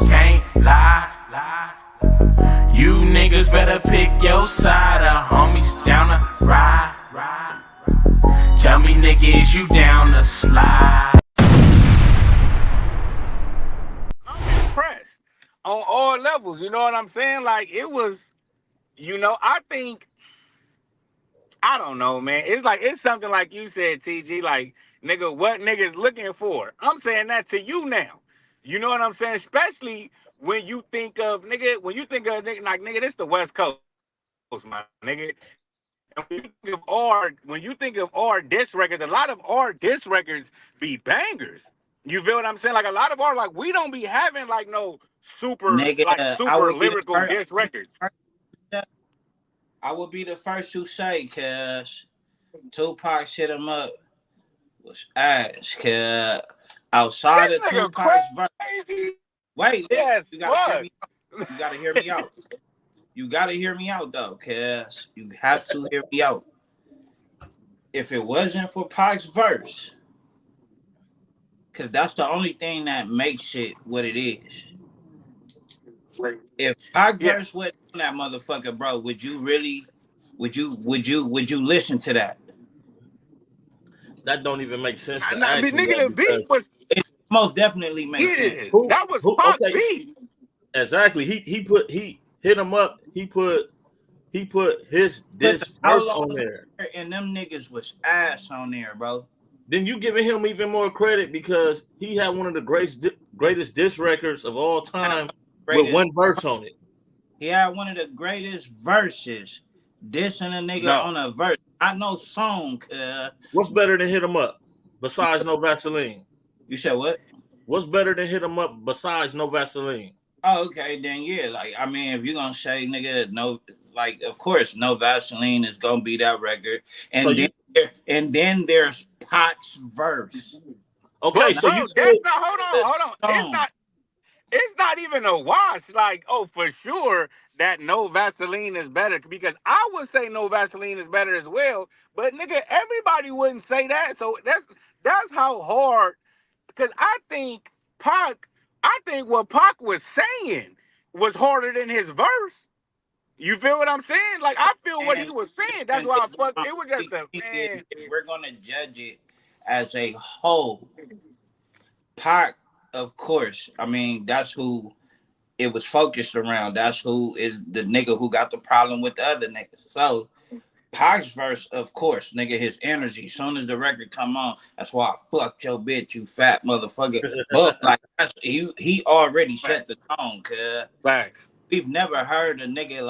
can't lie. You niggas better pick your side. The homies down the ride. Tell me, nigga, is you down the slide? I'm impressed on all levels. You know what I'm saying? Like it was, I don't know, man. It's something like you said, TG. Like nigga, what niggas looking for? I'm saying that to you now. You know what I'm saying? Especially when you think of nigga, like nigga, this the West Coast, my nigga. And when you think of R diss records, a lot of R diss records be bangers. You feel what I'm saying? Like a lot of our like we don't be having like no Nigga, I super would be the lyrical first. diss records. I would be the first to say, cuz Tupac hit him up was ass, cuz outside This of nigga Tupac's verse. crazy Wait, listen, as you gotta hear fuck. me. You gotta hear me out. You gotta hear me out though, cuz you have to hear me out. If it wasn't for Pac's verse, cause that's the only thing that makes it what it is. If Pac Yeah. verse wasn't on that motherfucker, bro, would you really would you listen to that? That don't even make sense to I ask mean, me nigga, that the beat because was It most definitely makes yeah. sense. who That was who Pac okay, beat. exactly. He hit him up. He put his Put the this verse outlaws on on there. there and them niggas was ass on there, bro. Then you giving him even more credit because he had one of the greatest diss records of all Had time with greatest one verse on it. He had one of the greatest verses. Dissing a nigga No. on a verse. I know song, What's better than hit him up besides no Vaseline? you said what? What's better than hit him up besides no Vaseline? Oh, okay, then yeah. Like, I mean, if you're gonna say nigga, no, like, of course, no Vaseline is gonna be that record. So And then you there's Pac's verse. okay? But So you bro, that's still not The hold on. song. It's not even a wash. Like, oh, for sure that no Vaseline is better. Because I would say no Vaseline is better as well. But nigga, everybody wouldn't say that. So that's how hard because I think what Pac was saying was harder than his verse. You feel what I'm saying? Like I feel what he And was saying. That's and why I fuck. It was just a if man. we're gonna judge it as a whole, Pac, of course. I mean, that's who it was focused around. That's who is the nigga who got the problem with the other niggas. So Pac's verse, of course, nigga, his energy. Soon as the record come on, that's why I fucked your bitch, you fat motherfucker. But like he already set the Facts. tone, cuz. Facts. We've never heard a nigga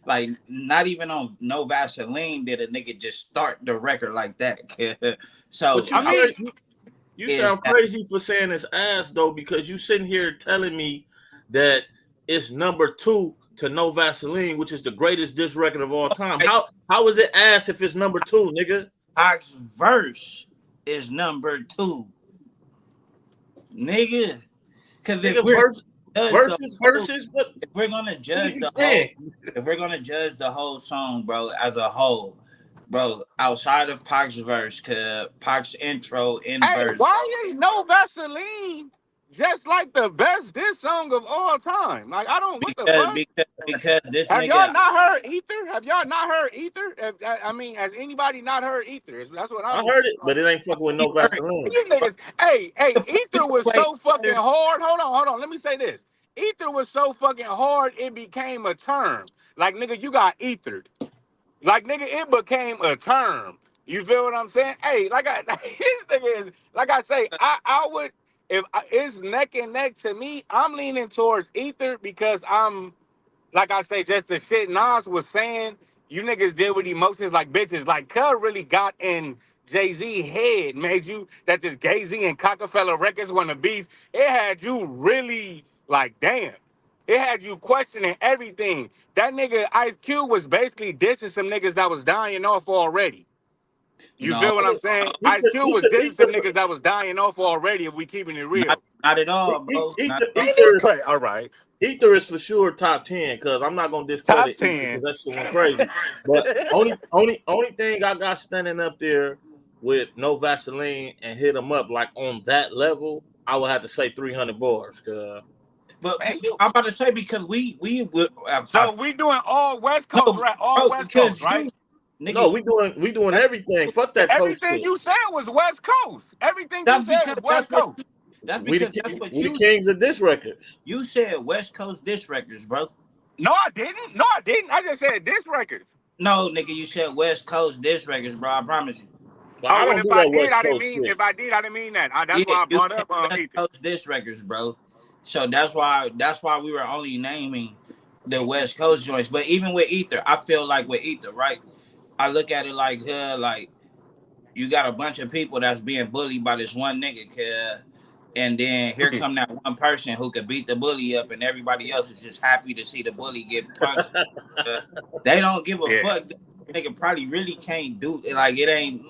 like not even on No Vaseline did a nigga just start the record like that. Cuz. but So I mean, you is sound that crazy for saying it's ass though because you sitting here telling me that it's number two to no Vaseline, which is the greatest diss record of all time. How is it ass if it's number two, nigga? Pac's verse is number two, nigga. Cause Nigga, judge the whole verses. if we're gonna What are judge you the whole saying? if we're gonna judge the whole song, bro, as a whole, bro, outside of Pac's verse, cause Pac's intro in hey, verse, why ain't no Vaseline just like the best diss song of all time? Like I don't. What the because fuck? because this Have y'all nigga not heard Ether? Have y'all not heard Ether? I mean, has anybody not heard Ether? That's what I I'm. heard it, but it ain't fucking with he no heard Vaseline. These niggas. Hey, we Ether could was play so fucking together. hard. Hold on. Let me say this. Ether was so fucking hard. It became a term. Like nigga, you got ethered. Like nigga, it became a term. You feel what I'm saying? Hey, this nigga is like I say, I would if it's neck and neck to me, I'm leaning towards ether because I'm like I say, just the shit Nas was saying, you niggas deal with emotions like bitches. Like Cub really got in Jay-Z head, made you that this Gay-Z and Cockefeller Records want to beef. It had you really like, damn. It had you questioning everything. That nigga Ice Cube was basically dissing some niggas that was dying off already. You No, feel what I'm saying? Ice Cube was Ether, dissing some niggas that was dying off already if we keeping it not real. not at all, bro. Not at all. All right. Ether is for sure top 10 because I'm not gonna Top discredit Ether because 10. that shit went crazy. But only thing I got standing up there with no Vaseline and hit them up like on that level, I would have to say 300 bars. Cause But Man, you. I'm about to say because So we doing all West Coast, no, right? All bro, West Coast, because right? you, No, nigga, we doing everything. Fuck that coast Everything shit. you said was West Coast. Everything you that's said because was West Coast. that's what We the kings of disc records. you said. West Coast disc records, bro. No, I didn't. No, I didn't. I just said this records. No, nigga, you said West Coast disc records, bro. I promise you. But I Oh, well, don't if do I that did, West I didn't Coast mean. shit. If I did, I didn't mean that. That's Yeah, why I you brought said up West Ether. Coast disc records, bro. So that's why we were only naming the West Coast joints. But even with Ether, I feel like with Ether, right? I look at it like you got a bunch of people that's being bullied by this one nigga, and then here come that one person who could beat the bully up, and everybody else is just happy to see the bully get punched. Uh, they don't give a Yeah. fuck. Nigga probably really can't do it. Like it ain't.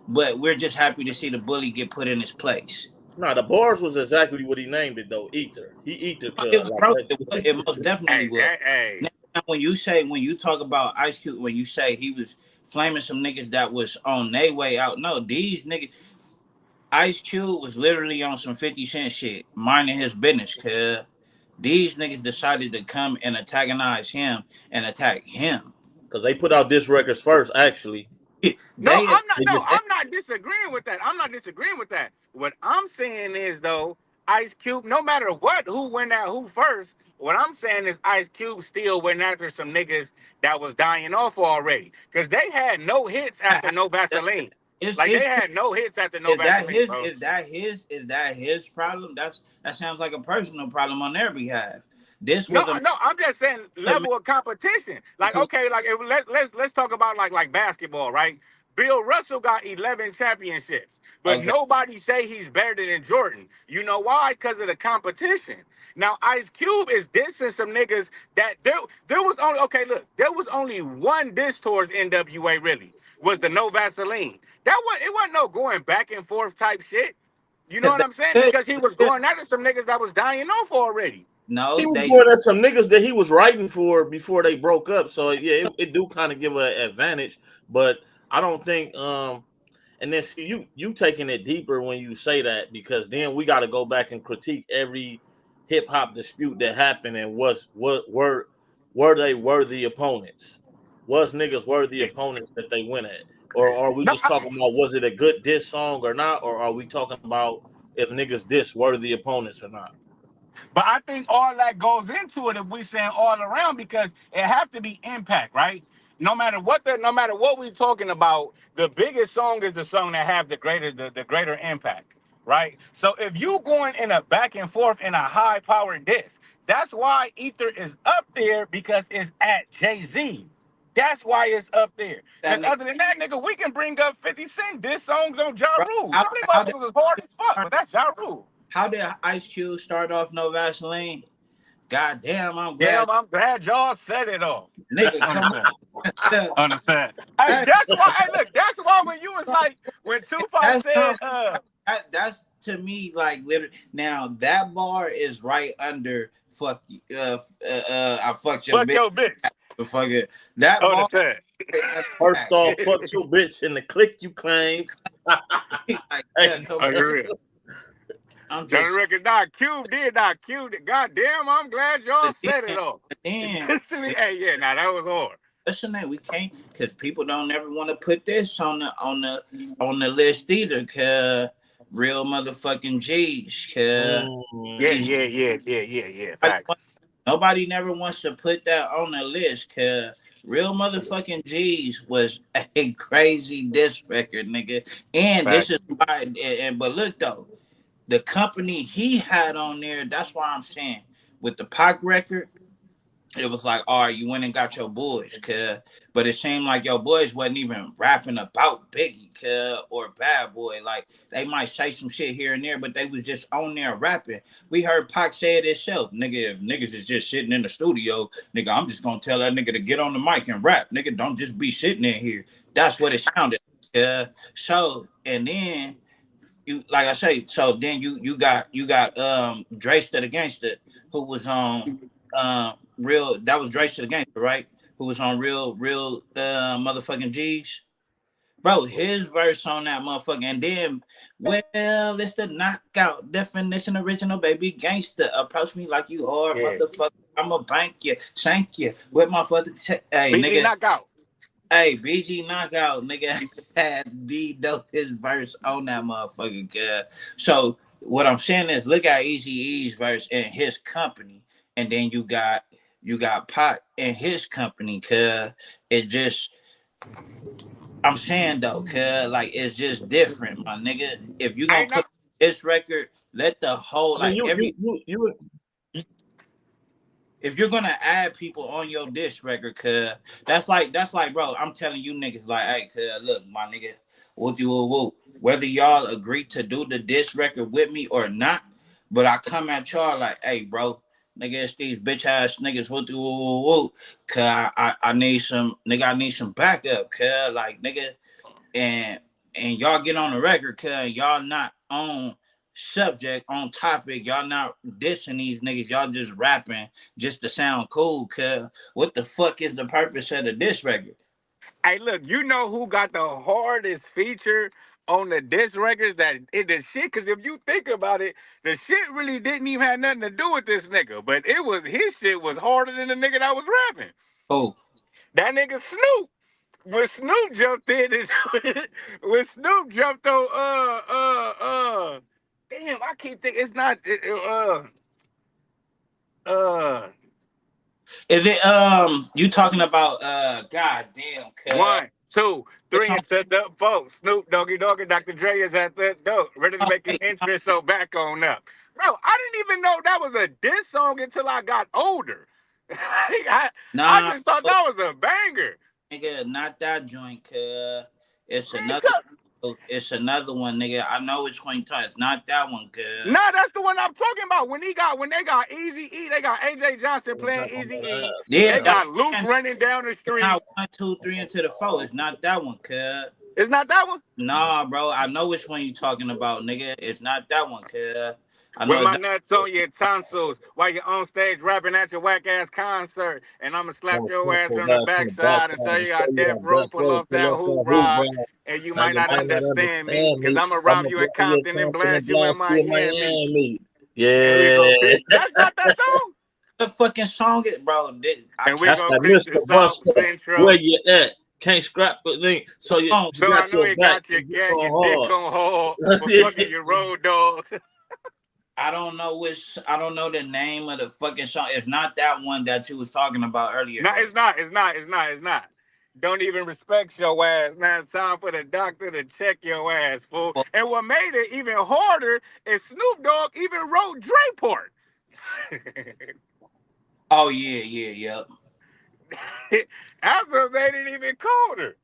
But we're just happy to see the bully get put in his place. Nah, the bars was exactly what he named it though. Ether. He ether It cuz was, like bro. that's It most definitely Hey, was. hey, hey. Now, when you talk about Ice Cube, when you say he was flaming some niggas that was on their way out, no, these niggas, Ice Cube was literally on some 50 Cent shit, minding his business, cuz these niggas decided to come and antagonize him and attack him. because they put out disc records first, actually. No, They, I'm not. They No, just they I'm not disagreeing with that. I'm not disagreeing with that. What I'm saying is though, Ice Cube. No matter what, who went out, who first. What I'm saying is Ice Cube still went after some niggas that was dying off already, because they had no hits after No Vaseline. Like they is had no hits after No Vaseline, bro. is that his problem? That sounds like a personal problem on their behalf. This No, was a no, I'm just saying man level of competition. Like, to okay, like if, let's talk about like basketball, right? Bill Russell got 11 championships, but okay. nobody say he's better than Jordan. You know why? Because of the competition. Now, Ice Cube is dissing some niggas that there was only okay. Look, there was only one diss towards NWA really was the No Vaseline. That was it wasn't no going back and forth type shit. You know Cause what I'm saying? they Because he was could, going after some niggas that was dying off already. no, he was they going at some niggas that he was writing for before they broke up. So yeah, it do kind of give an advantage, but I don't think and then see you taking it deeper when you say that, because then we got to go back and critique every hip hop dispute that happened and were they worthy opponents? Was niggas worthy opponents that they went at? Or are we No, just talking about was it a good diss song or not? Or are we talking about if niggas diss worthy opponents or not? but I think all that goes into it if we saying all around because it have to be impact, right? No matter what we're talking about, the biggest song is the song that have the greater impact, right? So if you going in a back and forth in a high powered disc, that's why Ether is up there because it's at Jay-Z. That's why it's up there. that Because nigga, other than that, nigga, we can bring up 50 Cent diss songs on Ja bro. Rule. Some of these motherfuckers is hard as fuck, but that's Ja Rule. How did Ice Cube start off No Vaseline? God damn, I'm glad, Damn, I'm glad y'all said it all. nigga. Come Understand? on, Understand? Hey, that, that's why. Hey, look, that's why when you was like, when Tupac that's said, not that's to me like literally. Now that bar is right under fuck you, I fucked your "Fuck bitch. your bitch." Fuck it. That bar Understand? right under First that. off, fuck your bitch in the click you claim. Like, yeah, Hey, come Oh, on. you're real. I'm Don't just reckon not Cube did not Cube. God damn, I'm glad y'all said it all. then Hey, yeah, now that was hard. listen, that we can't because people don't ever want to put this on the list either. Cause real motherfucking G's. Cause Yeah, mm, these yeah, yeah, yeah, yeah, yeah. Facts. nobody never wants to put that on the list. Cause real motherfucking G's was a crazy diss record, nigga. And this Facts. is why. And but look though, the company he had on there. That's why I'm saying with the Pac record. It was like, all right, you went and got your boys, cuz. But it seemed like your boys wasn't even rapping about Biggie, cuz, or Bad Boy. Like, they might say some shit here and there, but they was just on there rapping. We heard Pac say it himself. Nigga, if niggas is just sitting in the studio, nigga, I'm just gonna tell that nigga to get on the mic and rap. Nigga, don't just be sitting in here. That's what it sounded like. So, and then you like I say, so then you got Drace to the Gangster who was on real that was Drace to the Gangster, right? Who was on real motherfucking G's. bro, his verse on that motherfucker, and then, well, it's the knockout definition, original baby gangster. Approach me like you hard, Yeah. motherfucker. I'ma bank you, shank you with my fucking check. Hey, BG nigga. knockout. Hey, BG knockout, nigga, had the dopest verse on that motherfucker, girl. So what I'm saying is, look at Easy E's verse in his company, and then you got Pot in his company, cuz it just I'm saying though, cuz like it's just different, my nigga. If you gonna Ain't no. put this record, let the whole I mean, like you every you you you if you're gonna add people on your diss record, cuz that's like, bro, I'm telling you niggas like, hey, cuz look, my nigga, whoop you whoop. Whether y'all agree to do the diss record with me or not, but I come at y'all like, hey, bro, nigga, it's these bitch ass niggas whoop you whoop. Cuz I need some nigga, I need some backup, cuz like nigga, and y'all get on the record, cuz y'all not on subject, on topic, y'all not dissing these niggas, y'all just rapping just to sound cool, cuz what the fuck is the purpose of the diss record? Hey, look, you know who got the hardest feature on the disc records? That it the shit. Because if you think about it, the shit really didn't even have nothing to do with this nigga. But it was his shit was harder than the nigga that was rapping. Oh, That nigga Snoop. When Snoop jumped in, when Snoop jumped on, damn, I keep thinking it's not, uh, is it you talking about god damn, cuz one, two, it's three, on and set up, folks. Snoop Doggy Dogg and Dr. Dre is at the door, ready to make an hey, entrance. So back on up, bro. I didn't even know that was a diss song until I got older. I nah, just thought bro, that was a banger. nigga, not that joint, cuz it's Man, another it's another one, nigga. I know which one you talking. It's not that one, cuz. nah, that's the one I'm talking about. When they got Easy E, they got AJ Johnson playing back on Easy that E. ass. Yeah, They that's got Luke what running down the it's street. not 1, 2, 3 into the four. It's not that one, cuz. It's not that one. Nah, bro. I know which one you talking about, nigga. It's not that one, cuz. I With know my exactly. nuts on your tonsils while you're on stage rapping at your whack ass concert, and I'ma slap Gonna your slap ass your from the ass from the backside and backside say and you show got you death that row, back pull row, off pull that up hoop that hoop, rod, bro. and you Now might you not might not understand me, understand cause me. I'ma I'm rob gonna you in blow your Compton and Compton blast and you in blast you in Miami. Miami. And we go Yeah, creep. That's not that song. The fucking song it, bro. I And we can't. that's go that creep to Mr. South Buster. Where Central. you at? Can't scrap a thing. So Oh, you So I got know your you back. got your You yeah, your dick going on hold hard. for fucking your road dogs. I don't know which. I don't know the name of the fucking song. It's not that one that you was talking about earlier, No, though. it's not. It's not. It's not. It's not. Don't even respect your ass. Now it's time for the doctor to check your ass, fool. Well, And what made it even harder is Snoop Dogg even wrote Dre part. oh yeah, yeah, yeah. That's what made it even colder.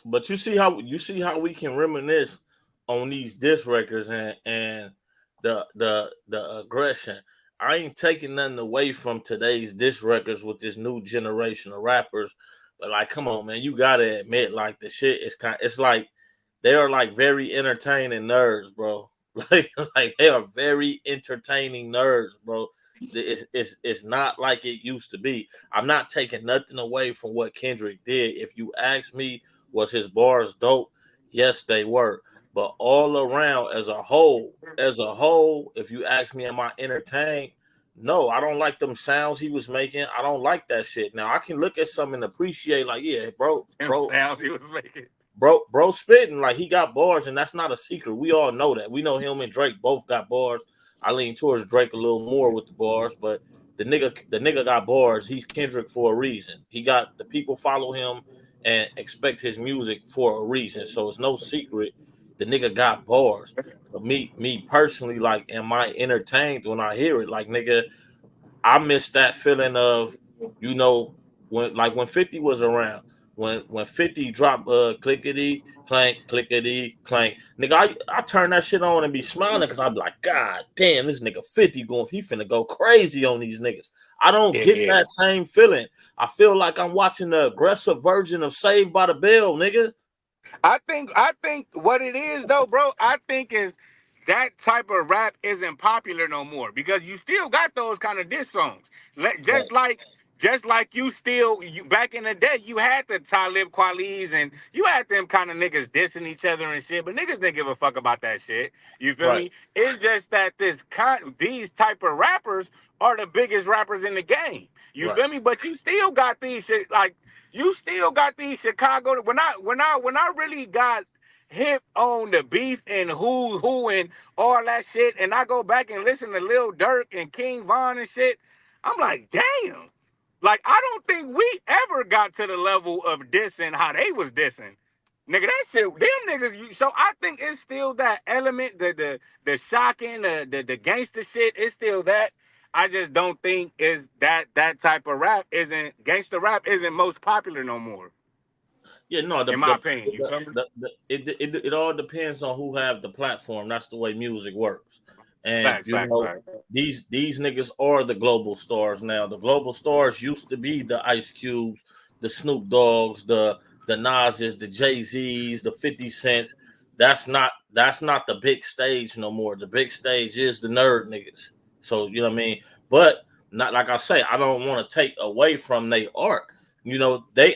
But you see how we can reminisce on these diss records and the aggression. I ain't taking nothing away from today's diss records with this new generation of rappers, but like, come on, man, you gotta admit, like the shit is it's like they are like very entertaining nerds, bro. Like they are very entertaining nerds, bro. It's not like it used to be. I'm not taking nothing away from what Kendrick did. If you ask me, was his bars dope? Yes, they were. But all around, as a whole, if you ask me, am I entertained? No, I don't like them sounds he was making. I don't like that shit. Now I can look at something and appreciate, like, yeah, bro, Them bro, sounds he was making. bro spitting like he got bars, and that's not a secret. We all know that. We know him and Drake both got bars. I lean towards Drake a little more with the bars, but the nigga got bars. He's Kendrick for a reason. He got the people follow him and expect his music for a reason. So it's no secret. The nigga got bars. But me personally, like, am I entertained when I hear it? Like, nigga, I miss that feeling of, you know, when 50 was around, when 50 dropped clickety clank, clickety clank. Nigga, I turn that shit on and be smiling because I'm like, God damn, this nigga 50 going, he finna go crazy on these niggas. I don't Yeah, get yeah. that same feeling. I feel like I'm watching the aggressive version of Saved by the Bell, nigga. I think what it is though, bro, I think is that type of rap isn't popular no more because you still got those kind of diss songs. Right. Just like Just like you back in the day, you had the Talib Kweli's and you had them kind of niggas dissing each other and shit, but niggas didn't give a fuck about that shit. You feel Right, me? It's just that these type of rappers are the biggest rappers in the game. You right. feel me? But you still got these shit like you still got these Chicago. When I really got hip on the beef and who and all that shit, and I go back and listen to Lil Durk and King Von and shit, I'm like, damn. Like, I don't think we ever got to the level of dissing how they was dissing. Nigga, that shit, them niggas, so I think it's still that element, the shocking, the gangster shit, it's still that. I just don't think is that type of rap isn't, gangster rap isn't most popular no more, Yeah, no, in my opinion. You feel me? it all depends on who have the platform. That's the way music works. And Facts, facts, facts. these niggas are the global stars now. The global stars used to be the Ice Cubes, the Snoop Dogs, the Nas's, the Jay-Z's, the 50 Cents. That's not the big stage no more. The big stage is the nerd niggas. So you know what I mean? But not like I say, I don't want to take away from their art.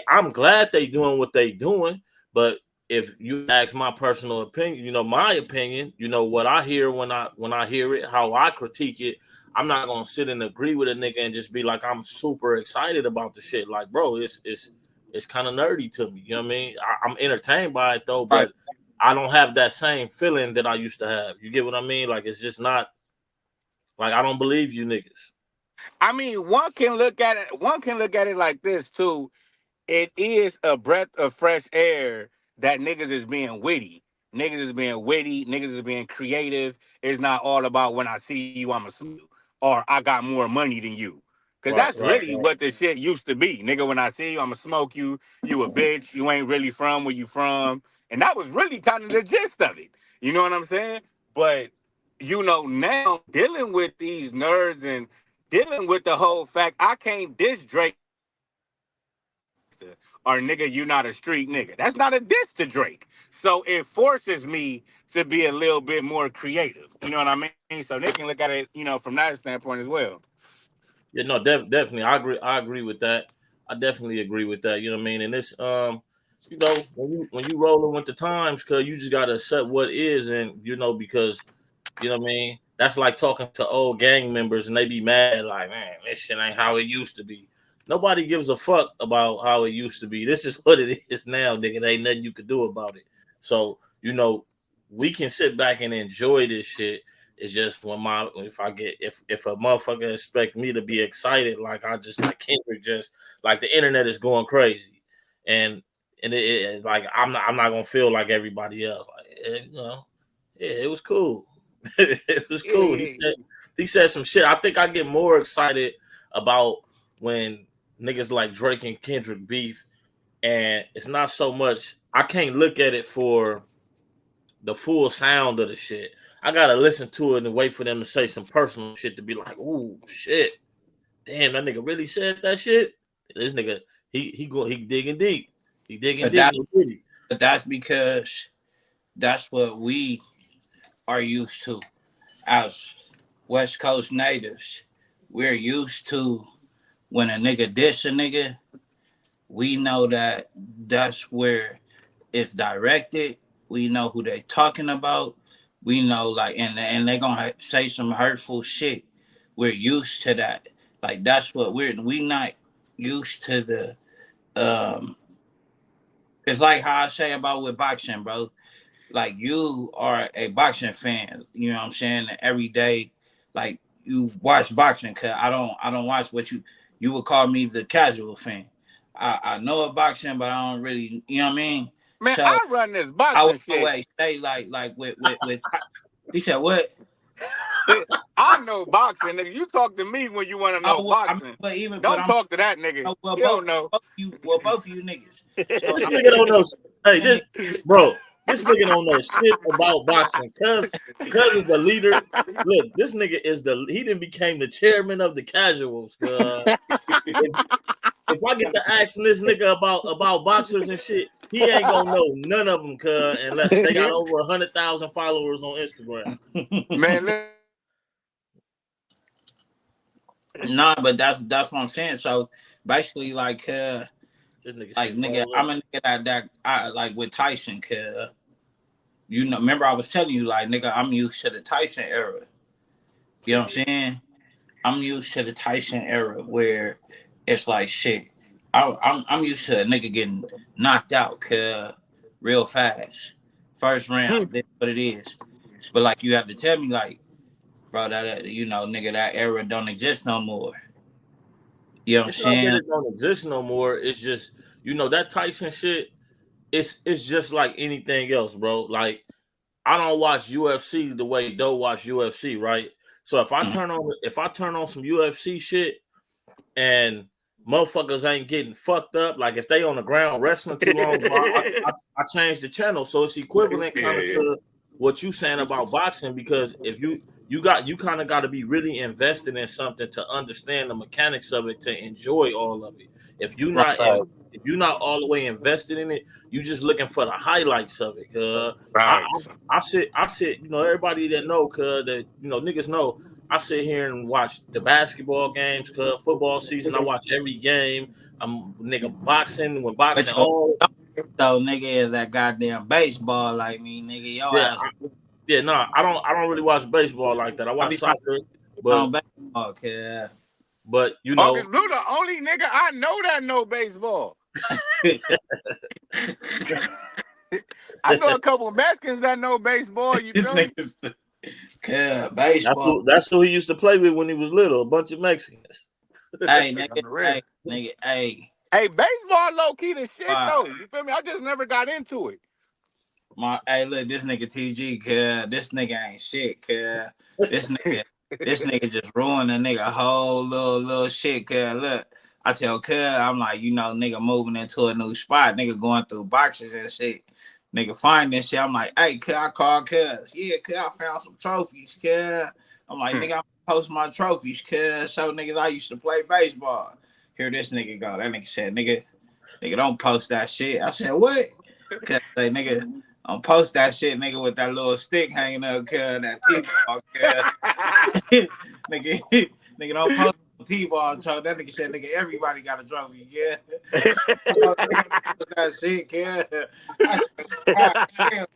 I'm glad they doing what they doing, but if you ask my personal opinion, my opinion, what I hear when I hear it, how I critique it, I'm not gonna sit and agree with a nigga and just be like I'm super excited about the shit. Like, bro, it's kind of nerdy to me. You know what I mean? I'm entertained by it though, Right. but I don't have that same feeling that I used to have. You get what I mean? Like, it's just not like I don't believe you niggas. I mean, one can look at it like this too. It is a breath of fresh air that niggas is being witty. Niggas is being witty. Niggas is being creative. It's not all about when I see you, I'ma smoke you, or I got more money than you. Cause Right, that's right, really right. what the shit used to be. Nigga, when I see you, I'ma smoke you. You a bitch. You ain't really from where you from. And that was really kind of the gist of it. You know what I'm saying? But now dealing with these nerds and dealing with the whole fact I can't diss Drake or nigga, you not a street nigga. That's not a diss to Drake. So it forces me to be a little bit more creative. You know what I mean? So they can look at it, from that standpoint as well. Yeah, no, definitely. I agree with that. I definitely agree with that. You know what I mean? And this, when you rolling with the times, cause you just gotta accept what is, and because what I mean. That's like talking to old gang members, and they be mad, like, man, this shit ain't how it used to be. Nobody gives a fuck about how it used to be. This is what it is now, nigga. There ain't nothing you could do about it. So, we can sit back and enjoy this shit. It's just if a motherfucker expect me to be excited, like I just like Kendrick, just like the internet is going crazy, and like I'm not gonna feel like everybody else. Like, yeah, it was cool. It was Yeah, cool. yeah. He said some shit. I think I get more excited about when niggas like Drake and Kendrick beef, and it's not so much. I can't look at it for the full sound of the shit. I gotta listen to it and wait for them to say some personal shit to be like, "Ooh, shit, damn, that nigga really said that shit." This nigga, he digging deep. He digging But deep. that but that's because that's what we are used to as West Coast natives. We're used to when a nigga diss a nigga, we know that that's where it's directed. We know who they talking about. We know like and they gonna say some hurtful shit. We're used to that. Like that's what we not used to the um it's like how I say about with boxing, bro. Like you are a boxing fan, you know what I'm saying? Every day, like you watch boxing, cause I don't watch what you would call me the casual fan. I know of boxing, but I don't really, you know what I mean? Man, So I run this I would boxing shit. always say like with he said what? I know boxing, nigga. You talk to me when you want to know Oh well, I mean, boxing. but even but Don't I'm talk to that nigga. well You don't know. both of you niggas. So This I'm nigga don't know. Hey, saying this nigga don't know shit about boxing. Cuz is the leader. Look, this nigga he didn't became the chairman of the casuals. If, if I get to asking this nigga about boxers and shit, he ain't gonna know none of them. Unless they got over 100,000 followers on Instagram. Man, Nah, but that's what I'm saying. So basically, This nigga like shit nigga, fall I'm over. a nigga that I like with Tyson, you know, remember I was telling you, like, nigga, I'm used to the Tyson era. You know what I'm saying? I'm used to the Tyson era where it's like shit. I'm used to a nigga getting knocked out, real fast. First round, that's what it is. But like you have to tell me, like, bro, that you know, nigga, that era don't exist no more. You know what I'm It's not that saying? it don't exist no more. It's just that Tyson shit. It's just like anything else, bro. Like I don't watch UFC the way Doe watch UFC, right? So Mhm. if I turn on some UFC shit and motherfuckers ain't getting fucked up, like if they on the ground wrestling too long, bro, I change the channel. So it's equivalent kind of Yeah. to what you saying about boxing because if you kind of got to be really invested in something to understand the mechanics of it to enjoy all of it. If you not Right. in, if you're not all the way invested in it, you just looking for the highlights of it. I, Right. I sit. Everybody that know, that niggas know. I sit here and watch the basketball games, football season. I watch every game. I'm nigga boxing when boxing But yo, on. though, nigga, is that goddamn baseball like me, nigga. Your Yeah, ass, yeah. No, I don't really watch baseball like that. I I watch be trying soccer, to but on baseball, but August Blue, the only nigga I know that know baseball. I know a couple of Mexicans that know baseball. You These feel me? niggas, baseball. that's who he used to play with when he was little. A bunch of Mexicans. Hey, On nigga, the real. hey, nigga, hey. Hey, baseball low key the shit Wow. though. You feel me? I just never got into it. Hey, look, this nigga TG, this nigga ain't shit, This nigga, this nigga just ruined a nigga whole little shit, Look, I tell I'm like, you know, nigga moving into a new spot, nigga going through boxes and shit. Nigga find this shit. I'm like, hey, I call Yeah, I found some trophies, I'm like, nigga, I'm post my trophies, So niggas I used to play baseball. Here this nigga go. That nigga said, nigga, don't post that shit. I said, what? Cause say, nigga, don't post that shit, nigga, with that little stick hanging up, that T-ball, nigga, nigga, don't post T-ball, That nigga said, nigga, everybody got a trophy, that shit, I said, God damn,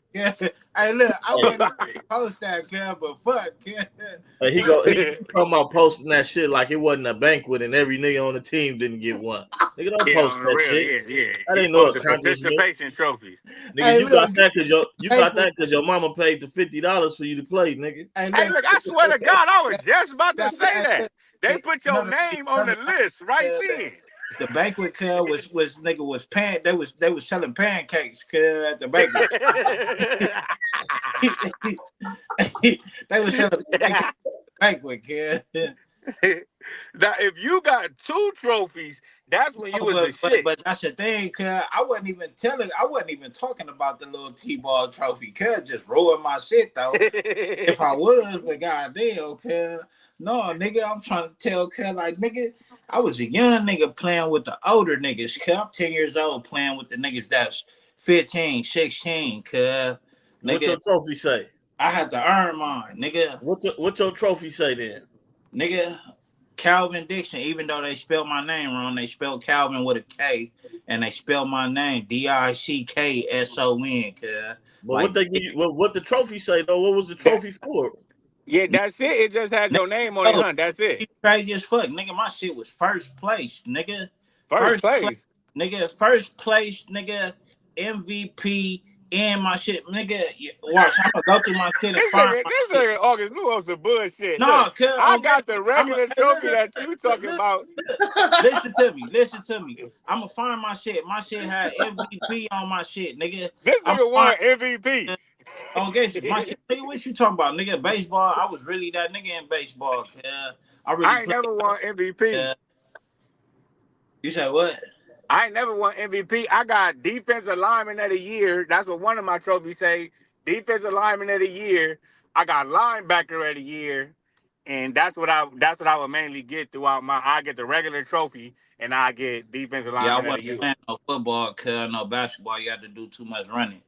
Hey, look, I wouldn't even post that, but fuck, He talking about posting that shit like it wasn't a banquet and every nigga on the team didn't get one. Nigga, don't Yeah, post on the that real, shit. yeah. That He ain't no posted accomplishment. participation trophies. Nigga, Hey, you got look, that banquet. because your mama paid the $50 for you to play, nigga. Hey, Hey, look, look, I swear to God, I was just about to say hey, that. look, They put you your know name on the list right then. the banquet was nigga was they was selling pancakes at the banquet. They was selling pancakes at the banquet, Now, if you got 2 trophies, that's when you Oh, was the shit. but that's the thing, I wasn't even talking about the little T-ball trophy, just ruined my shit though. If I was, but goddamn, no, nigga, I'm trying to tell, like, nigga, I was a young nigga playing with the older niggas, I'm 10 years old playing with the niggas that's 15, 16, What nigga, your trophy say? I had to earn mine, nigga, What your trophy say then? nigga, Calvin Dixon, even though they spelled my name wrong, they spelled Calvin with a K, and they spelled my name Dickson, But what like, they give you, what the trophy say though? What was the That, trophy for? yeah, that's it. It just had your name on it, oh, huh? That's it. you crazy as fuck, nigga. My shit was first place, nigga. First First place, place. nigga. First place, nigga. MVP in my shit, nigga. Watch, I'm gonna go through my shit and find my This shit. nigga August Blue on some bullshit. No, Look, cuz I on game, got the I'm a regular hey, trophy that you talking about. look. Listen to me, listen to me. I'm gonna find my shit. My shit had MVP on my shit, nigga. This I'm nigga gonna won MVP. find on guesses. My shit, nigga. What you talking about, nigga? Baseball. I was really that nigga in baseball. I really I ain't played. never won MVP. Uh, you said what? I ain't never won MVP. I got defensive lineman of the year. That's what one of my trophies say. Defensive lineman of the year. I got linebacker of the year. And that's what I would mainly get throughout I get the regular trophy and I get defensive Yeah, I lineman of the wasn't a year. fan of football, no basketball. You had to do too much running.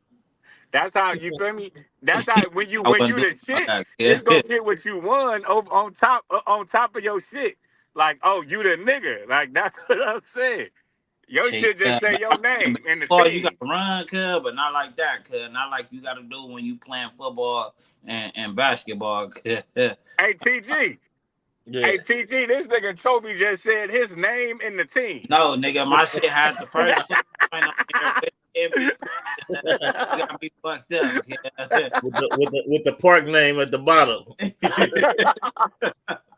That's how you feel me. That's how when you I when wasn't you doing the all shit, that. it's gonna get what you won over on top of your shit. like, oh, you the nigga. Like, that's what I said. Your Shit, shit just say your name in the boy, you gotta team. run, cuz, but not like that, cuz. Not like you gotta do when you playing football and basketball, cuz. Hey, TG. Yeah. Hey, TG, this nigga Trophy just said his name in the team. No, nigga, my shit had the first point on here with MVP. You got me fucked up, kid. with the park name at the bottom.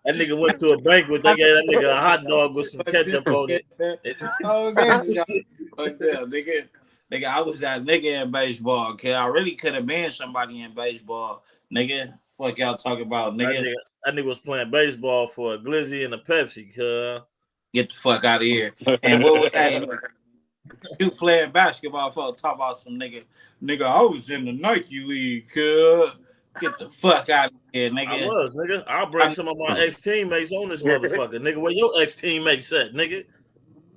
That nigga went to a banquet. They gave that nigga a hot dog with some ketchup on it. Oh, guess you fucked up, nigga. Nigga, I was that nigga in baseball, kid. I really could have been somebody in baseball, nigga. Fuck y'all talking about, nigga. That nigga was playing baseball for a Glizzy and a Pepsi, cuz. Get the fuck out of here. And what was that? You playing basketball for talk about some nigga. Nigga, I was in the Nike League, cuz. Get the fuck out of here, nigga. I was, nigga. I'll bring some of my ex-teammates on this motherfucker. Nigga, where your ex-teammates at, nigga?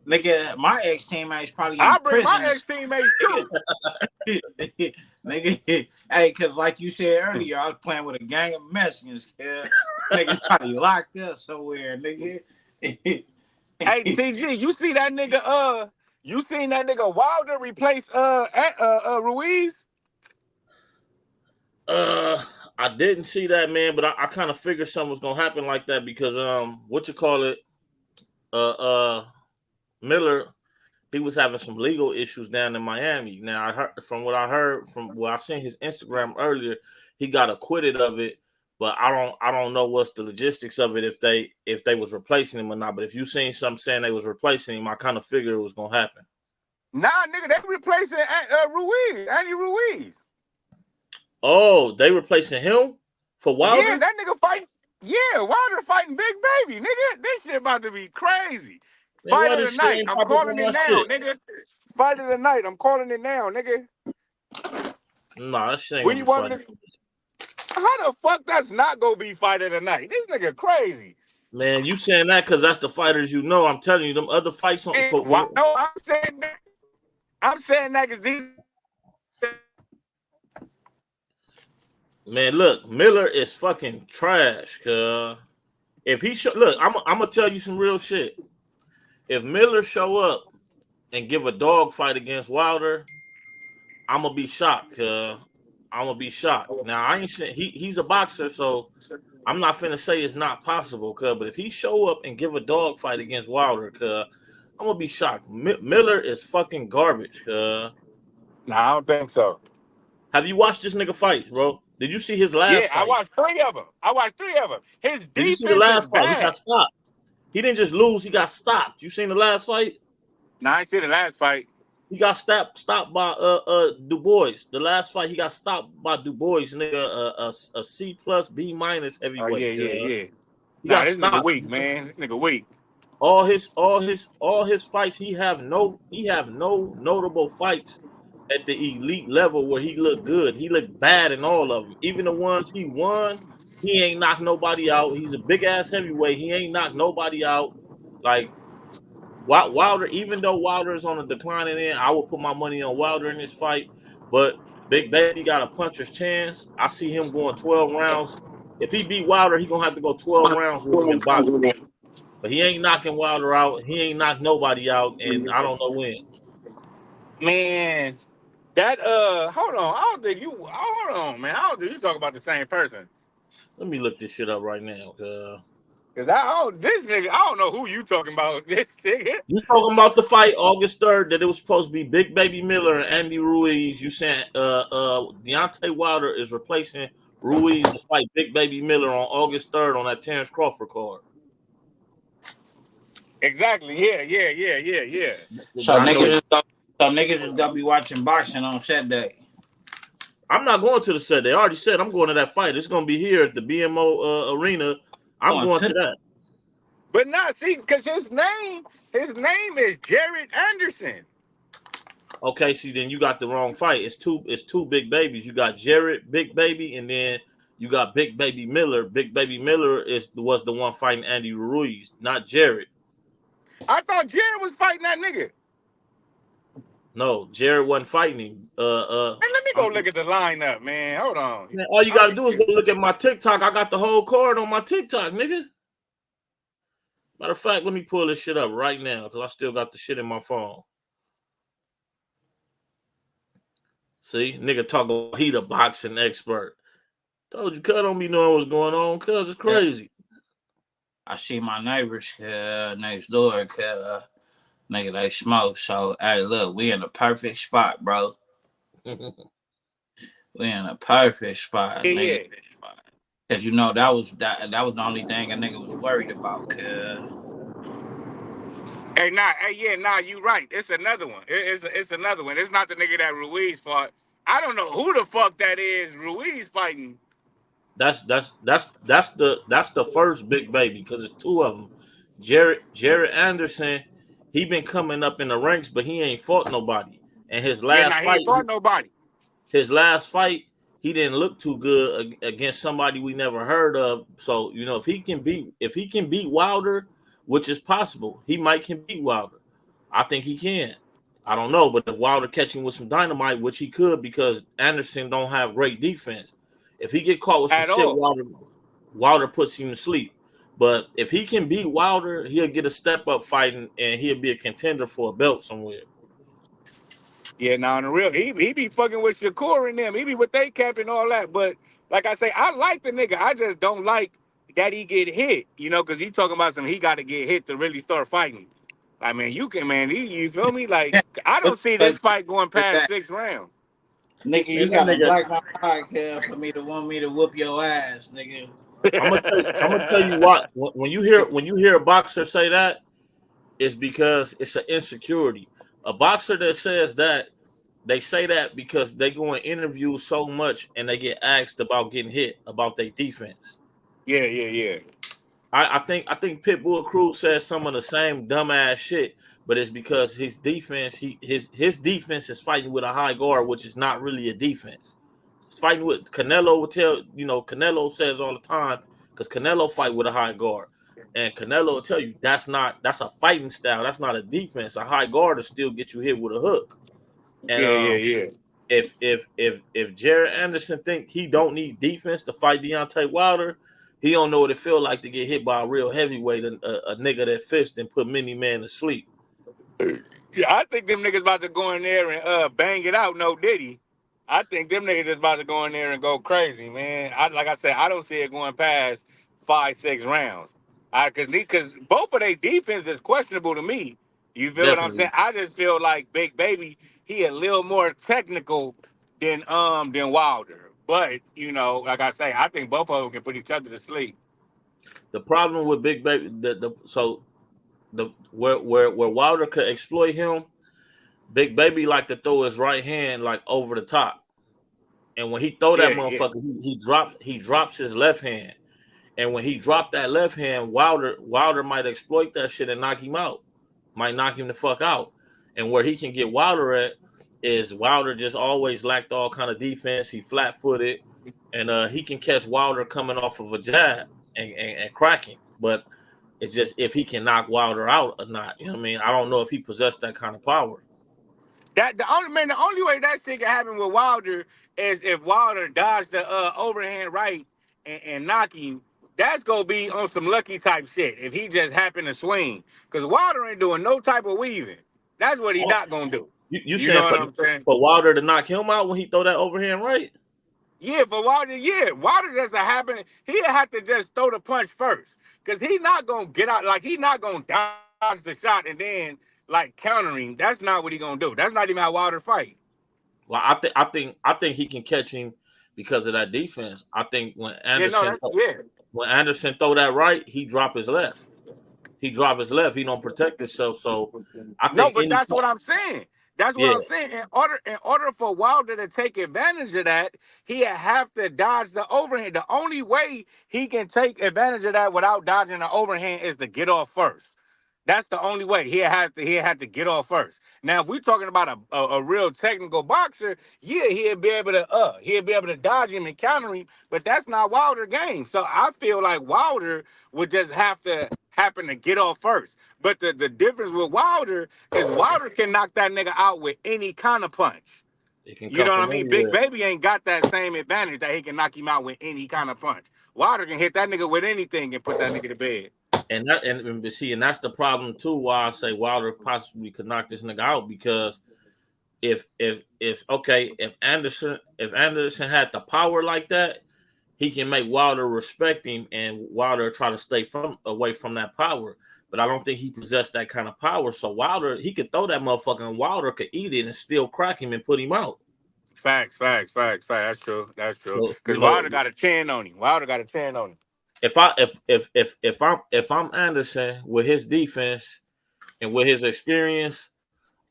Nigga, my ex-teammates probably in I bring prison. my ex-teammates too. Nigga, hey, cause like you said earlier, I was playing with a gang of Mexicans, kid. Nigga probably locked up somewhere, nigga. Hey, TG, you see that nigga, you seen that nigga Wilder replace Ruiz? I didn't see that, man, but I kind of figured something was gonna happen like that because what you call it, Miller, he was having some legal issues down in Miami. Now I heard from what I heard from I seen his Instagram earlier, he got acquitted of it, but I don't know what's the logistics of it if they was replacing him or not. But if you seen something saying they was replacing him, I kind of figured it was gonna happen. Nah, nigga, they replacing Ruiz, Andy Ruiz. Oh, they replacing him for Wilder? Yeah, that nigga fighting. Yeah, Wilder fighting Big Baby, nigga. This shit about to be crazy. Man, Fight of the night. I'm calling it now, nigga. Fight of the night. I'm calling it now, nigga. Nah, that shit ain't When you gonna want be fight. How the fuck that's not gonna be fight of the night? This nigga crazy. Man, you saying that because that's the fighters you know. I'm telling you, them other fights on No, I'm saying that. I'm saying that because these. Man, look, Miller is fucking trash, cuz. If he look, I'm gonna tell you some real shit. If Miller show up and give a dog fight against Wilder, I'm gonna be shocked, cuz. I'm gonna be shocked. Now I ain't saying he's a boxer, so I'm not finna say it's not possible, cuz. But if he show up and give a dog fight against Wilder, cuz, I'm gonna be shocked. Miller is fucking garbage, cuz. Nah, I don't think so. Have you watched this nigga fights, bro? Did you see his last fight? I watched three of them. His defense Did you see the last is fight? bad. He got stopped. He didn't just lose, he got stopped. You seen the last fight? Nah, I ain't seen the last fight. He got stopped by Du Bois. The last fight he got stopped by Du Bois, nigga, a C plus B minus heavyweight. Oh yeah. He got this stopped. Nigga weak, man. This nigga weak. All his fights, he have no notable fights at the elite level where he looked good. He looked bad in all of them. Even the ones he won, he ain't knocked nobody out. He's a big ass heavyweight. He ain't knocked nobody out. Like Wilder, even though Wilder is on a declining end, I would put my money on Wilder in this fight. But Big Baby got a puncher's chance. I see him going 12 rounds. If he beat Wilder, he gonna have to go 12 rounds with him in boxing. But he ain't knocking Wilder out. He ain't knocked nobody out, and I don't know when. Man, that hold on. Hold on, man. I don't think you talk about the same person. Let me look this shit up right now, Cause this nigga, I don't know who you talking about. This nigga. You talking about the fight August 3rd that it was supposed to be Big Baby Miller and Andy Ruiz. You saying Deontay Wilder is replacing Ruiz to fight Big Baby Miller on August 3rd on that Terrence Crawford card. Exactly. Yeah. So niggas just gotta be watching boxing on Saturday. I'm not going to the set. They already said I'm going to that fight. It's gonna be here at the BMO arena. I'm going to that. But not see, because his name is Jared Anderson. Okay, see, then you got the wrong fight. It's two big babies. You got Jared, Big Baby, and then you got Big Baby Miller. Big Baby Miller was the one fighting Andy Ruiz, not Jared. I thought Jared was fighting that nigga. No, Jared wasn't fighting him. Hey, let me go look at the lineup, man. Hold on. Man, all you gotta do is go look at my TikTok. I got the whole card on my TikTok, nigga. Matter of fact, let me pull this shit up right now because I still got the shit in my phone. See, nigga talk about he the boxing expert. Told you, cuz don't be knowing what's going on, cuz it's Yeah, crazy. I see my neighbors next door, nigga, they smoke. So, hey, look, we in the perfect spot, bro. We in a perfect spot, Yeah, nigga. yeah. Cause you know that was the only thing a nigga was worried about, cuz. Hey, you right. It's another one. It's another one. It's not the nigga that Ruiz fought. I don't know who the fuck that is. Ruiz fighting. That's the first big baby because it's two of them. Jared Anderson, he been coming up in the ranks, but he ain't fought nobody. And Yeah, nah, he ain't fought nobody. his last fight, he didn't look too good against somebody we never heard of. So if he can beat Wilder, which is possible, he might can beat Wilder. I think he can. I don't know, but if Wilder catch him with some dynamite, which he could, because Anderson don't have great defense. If he get caught with some At shit, all. Wilder puts him to sleep. But if he can beat Wilder, he'll get a step up fighting, and he'll be a contender for a belt somewhere. Yeah, now in the real, he be fucking with Shakur and them. He be with they cap and all that. But like I say, I like the nigga. I just don't like that he get hit. You know, because he talking about some he got to get hit to really start fighting. I mean, you can, man. You feel me? Like Yeah, I what don't see the this fuck fight going is past that? 6 rounds. Nigga, Man, you that gotta nigga, black my eye, cuz, for me to want me to whoop your ass, nigga. I'm gonna tell you what. When you hear a boxer say that, it's because it's an insecurity. A boxer that says that, they say that because they go in interviews so much and they get asked about getting hit, about their defense. Yeah, yeah, yeah. I think Pitbull Cruz says some of the same dumbass shit, but it's because his defense, his defense is fighting with a high guard, which is not really a defense. It's fighting with Canelo will tell Canelo says all the time, because Canelo fight with a high guard. And Canelo will tell you that's a fighting style. That's not a defense. A high guard will still get you hit with a hook. And Yeah, yeah, yeah. if Jared Anderson think he don't need defense to fight Deontay Wilder, he don't know what it feel like to get hit by a real heavyweight, a nigga that fist and put many men to sleep. Yeah, I think them niggas about to go in there and bang it out. No Diddy. I think them niggas just about to go in there and go crazy, man. Like I said, I don't see it going past 5, 6 rounds. Cause both of their defense is questionable to me. You feel what I'm saying? Definitely. I just feel like Big Baby, he a little more technical than Wilder. But like I say, I think both of them can put each other to sleep. The problem with Big Baby, the where Wilder could exploit him, Big Baby like to throw his right hand like over the top, and when he throw that Yeah, yeah. motherfucker, he drops his left hand. And when he dropped that left hand, Wilder might exploit that shit and knock him out. Might knock him the fuck out. And where he can get Wilder at is Wilder just always lacked all kind of defense. He flat footed, and he can catch Wilder coming off of a jab and crack him. But it's just if he can knock Wilder out or not. You know what I mean? I don't know if he possessed that kind of power. The only way that shit can happen with Wilder is if Wilder dodged the overhand right and knock him. That's gonna be on some lucky type shit if he just happened to swing. Cause Wilder ain't doing no type of weaving. That's what he Oh, not gonna do. you You saying know what I'm saying? for Wilder to knock him out when he throw that overhand right? Yeah, for Wilder, yeah. Wilder just a happen. He'll have to just throw the punch first. Cause he not gonna get out, like he not gonna dodge the shot and then like countering. That's not what he gonna do. That's not even how Wilder fight. Well, I think he can catch him because of that defense. I think Yeah, no, that's yeah. When Anderson throw that right, he drop his left. He drop his left. He don't protect himself. So I No, think but that's what I'm saying. That's what yeah, I'm saying. In order for Wilder to take advantage of that, he have to dodge the overhand. The only way he can take advantage of that without dodging the overhand is to get off first. That's the only way. He had to get off first. Now, if we're talking about a real technical boxer, yeah, he'll be able to dodge him and counter him, but that's not Wilder game. So I feel like Wilder would just have to happen to get off first. But the difference with Wilder is Wilder can knock that nigga out with any kind of punch. it can You come know what I from mean? Big anywhere. Baby ain't got that same advantage that he can knock him out with any kind of punch. Wilder can hit that nigga with anything and put that nigga to bed. And that's the problem too. Why I say Wilder possibly could knock this nigga out, because if Anderson had the power like that, he can make Wilder respect him, and Wilder try to stay away from that power. But I don't think he possessed that kind of power. So Wilder, he could throw that motherfucker, and Wilder could eat it and still crack him and put him out. Facts. That's true. That's true. So, Because Wilder got a 10 on him. Wilder got a 10 on him. if I'm Anderson with his defense and with his experience,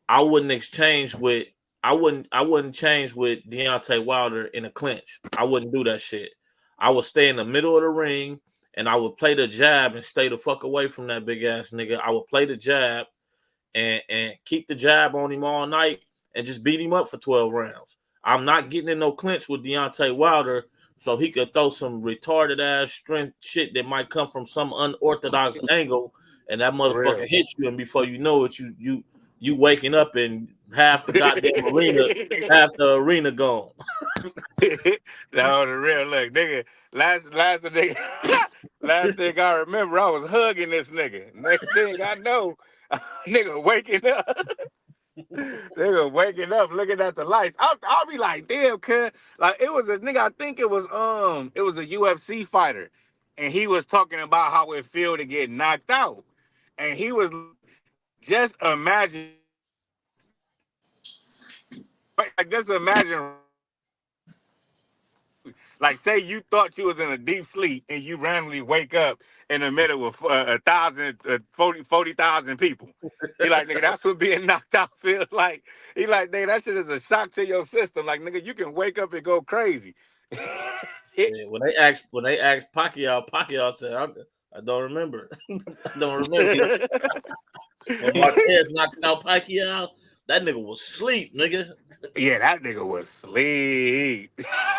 I wouldn't change with Deontay Wilder in a clinch. I wouldn't do that shit. I would stay in the middle of the ring and I would play the jab and stay the fuck away from that big ass nigga. I would play the jab and keep the jab on him all night and just beat him up for 12 rounds. I'm not getting in no clinch with Deontay Wilder so he could throw some retarded ass strength shit that might come from some unorthodox angle, and that motherfucker hits you, and before you know it, you waking up and half the goddamn arena gone. No, the real look, nigga. Last nigga. Last thing I remember, I was hugging this nigga. Next thing I know, nigga waking up. Nigga waking up, looking at the lights. I'll be like, damn, cuz. Like, it was a nigga, I think it was a UFC fighter. And he was talking about how it feel to get knocked out. And he was just imagine, like, say you thought you was in a deep sleep and you randomly wake up in the middle of 40,000 people. He like, nigga, that's what being knocked out feels like. He like, nigga, that shit is a shock to your system. Like, nigga, you can wake up and go crazy. Yeah, when they asked Pacquiao said, I don't remember. I don't remember. When Marquez knocked out Pacquiao, that nigga was asleep, nigga. Yeah, that nigga was asleep.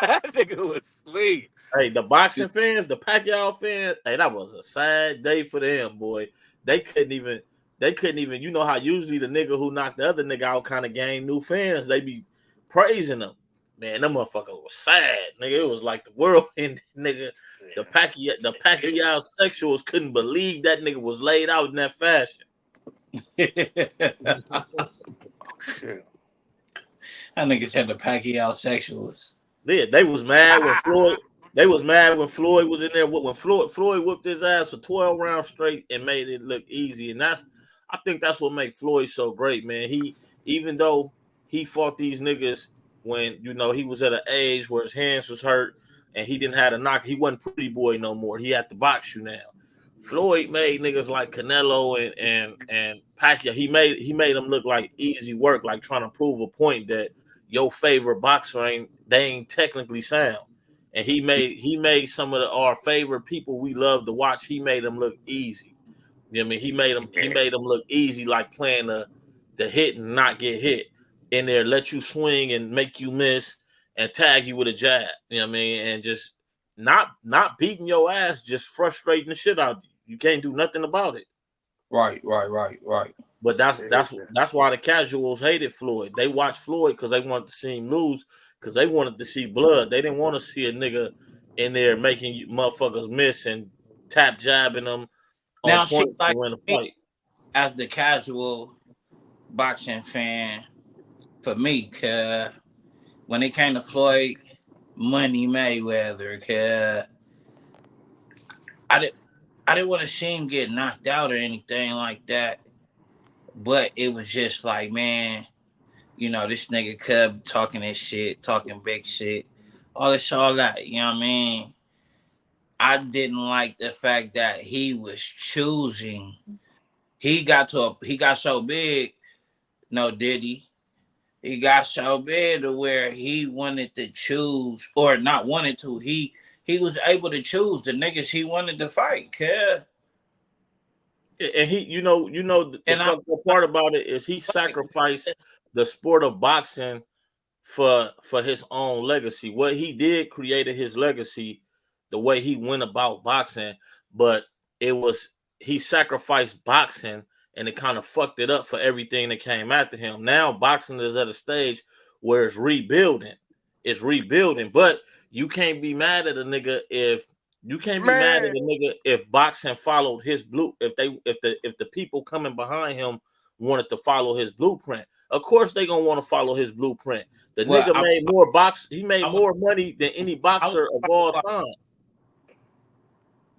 That nigga was asleep. Hey, the boxing fans, the Pacquiao fans, hey, that was a sad day for them, boy. They couldn't even, you know how usually the nigga who knocked the other nigga out kind of gained new fans. They be praising them. Man, that motherfucker was sad, nigga. It was like the world ended, nigga. The Pacquiao sexuals couldn't believe that nigga was laid out in that fashion. That nigga said the Pacquiao sexuals. Yeah, they was mad when Floyd. They was mad when Floyd was in there. When Floyd whipped his ass for 12 rounds straight and made it look easy. And I think that's what makes Floyd so great, man. Even though he fought these niggas when, you know, he was at an age where his hands was hurt and he didn't have a knock. He wasn't pretty boy no more. He had to box you now. Floyd made niggas like Canelo and Pacquiao. He made them look like easy work, like trying to prove a point that your favorite boxer ain't technically sound. And he made some of our favorite people we love to watch. He made them look easy. You know what I mean? He made them look easy, like playing the hit and not get hit in there, let you swing and make you miss and tag you with a jab. You know what I mean? And just not beating your ass, just frustrating the shit out of you. You can't do nothing about it. Right. But that's why the casuals hated Floyd. They watched Floyd because they wanted to see him lose, because they wanted to see blood. They didn't want to see a nigga in there making you motherfuckers miss and tap jabbing them on Now, point shit like to win a me, fight. as the casual boxing fan, for me, cause when it came to Floyd Money Mayweather, cause I didn't want to see him get knocked out or anything like that. But it was just like, man, you know, this nigga Cub talking this shit, talking big shit, all that, you know what I mean? I didn't like the fact that he was choosing. He got so big, no did he? He got so big to where he wanted to choose, or not wanted to. He was able to choose the niggas he wanted to fight, cuz. And he, the fucked up part about it is he sacrificed the sport of boxing for his own legacy. What he did created his legacy, the way he went about boxing, but he sacrificed boxing and it kind of fucked it up for everything that came after him. Now boxing is at a stage where it's rebuilding. But you can't be mad at a nigga if You can't be mad at Man, a nigga if boxing followed his blue. If the people coming behind him wanted to follow his blueprint, of course they gonna want to follow his blueprint. The Well, nigga made more box. He I made want, more money than any I want boxer to of fight all who time.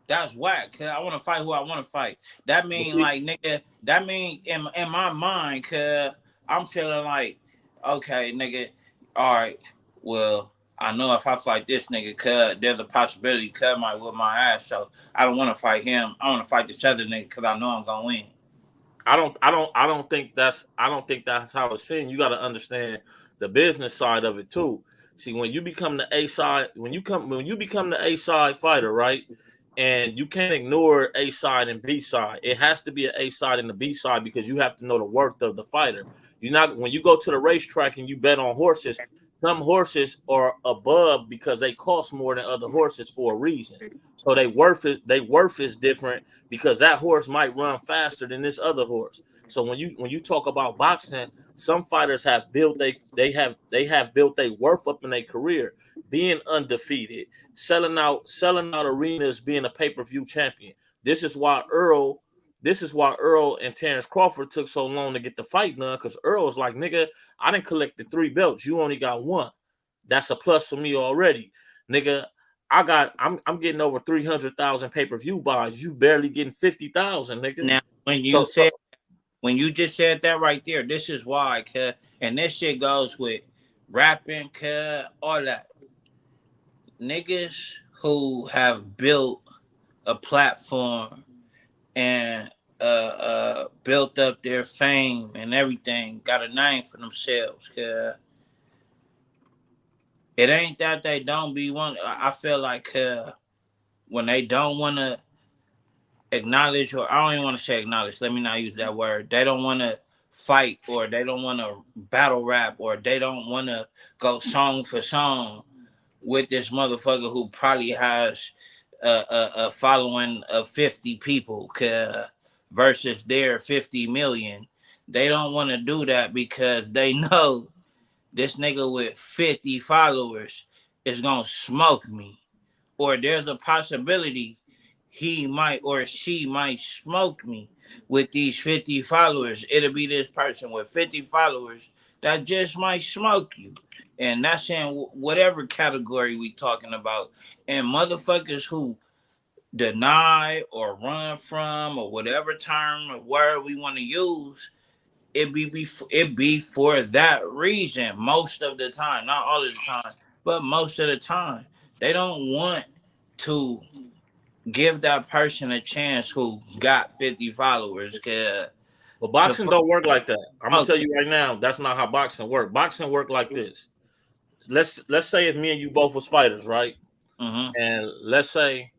that's whack. Cause I want to fight who I want to fight. That But mean see, like nigga. That mean in my mind, cause I'm feeling like, okay, nigga. All right. Well, I know if I fight this nigga, cuz there's a possibility cuz might whip my ass. So I don't want to fight him. I want to fight this other nigga cause I know I'm gonna win. I don't think that's how it's seen. You got to understand the business side of it too. See, when you become the A side, when you become the A side fighter, right? And you can't ignore A side and B side. It has to be an A side and the B side because you have to know the worth of the fighter. You're not when you go to the racetrack and you bet on horses. Some horses are above because they cost more than other horses for a reason. So they worth is different because that horse might run faster than this other horse. So when you talk about boxing, some fighters have built they have built their worth up in their career, being undefeated, selling out arenas, being a pay-per-view champion. This is why Earl and Terrence Crawford took so long to get the fight done because Earl was like, nigga, I didn't collect the 3 belts. You only got 1. That's a plus for me already. Nigga, I'm getting over 300,000 pay-per-view buys. You barely getting 50,000, nigga. Now So when you just said that right there, this is why, cuz, and this shit goes with rapping, cuz, all that. Niggas who have built a platform and built up their fame and everything, got a name for themselves, cuz it ain't that they don't be one. I feel like when they don't want to acknowledge, or I don't even want to say acknowledge, let me not use that word. They don't want to fight, or they don't want to battle rap, or they don't want to go song for song with this motherfucker who probably has a following of 50 people versus their 50 million. They don't want to do that because they know this nigga with 50 followers is gonna smoke me, or there's a possibility he might or she might smoke me with these 50 followers. It'll be this person with 50 followers that just might smoke you. And that's in whatever category we talking about. And motherfuckers who deny or run from or whatever term or word we want to use, it be for that reason most of the time, not all of the time, but most of the time. They don't want to give that person a chance who got 50 followers but to boxing fuck don't work like that. I'm gonna tell okay. you right now, that's not how boxing work. Boxing work like this. Let's say if me and you both was fighters, right? Mm-hmm. And let's say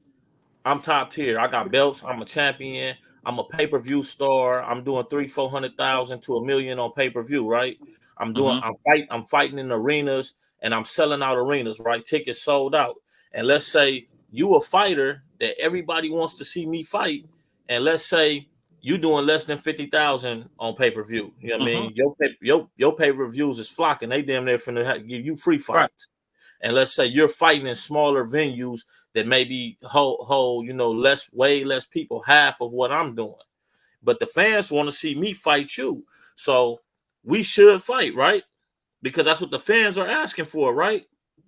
I'm top tier. I got belts. I'm a champion. I'm a pay-per-view star. I'm doing 400,000 to 1 million on pay-per-view, right? Mm-hmm. I'm fighting in arenas and I'm selling out arenas, right? Tickets sold out. And let's say you a fighter that everybody wants to see me fight. And let's say you doing less than 50,000 on pay-per-view. You know what I Mm-hmm. mean? Your pay-per-views is flocking. They damn near finna give you free Right. fights. And let's say you're fighting in smaller venues that maybe hold way less people, half of what I'm doing. But the fans want to see me fight you. So we should fight, right? Because that's what the fans are asking for, right?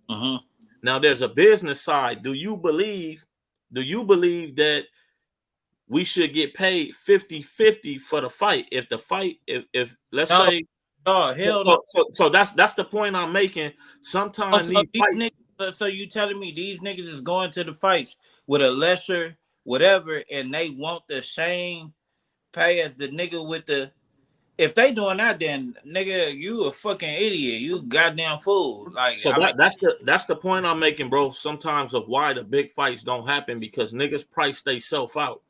Mm-hmm. Now there's a business side. Do you believe that we should get paid 50-50 for the fight? If the fight, if let's No, say no, so hell no. so so, so that's the point I'm making. Sometimes So these these fights. niggas, so you telling me these niggas is going to the fights with a lesser whatever, and they want the same pay as the nigga with the. If they doing that, then nigga, you a fucking idiot. You goddamn fool. Like So I mean, that's the point I'm making, bro. Sometimes of why the big fights don't happen because niggas price they self out.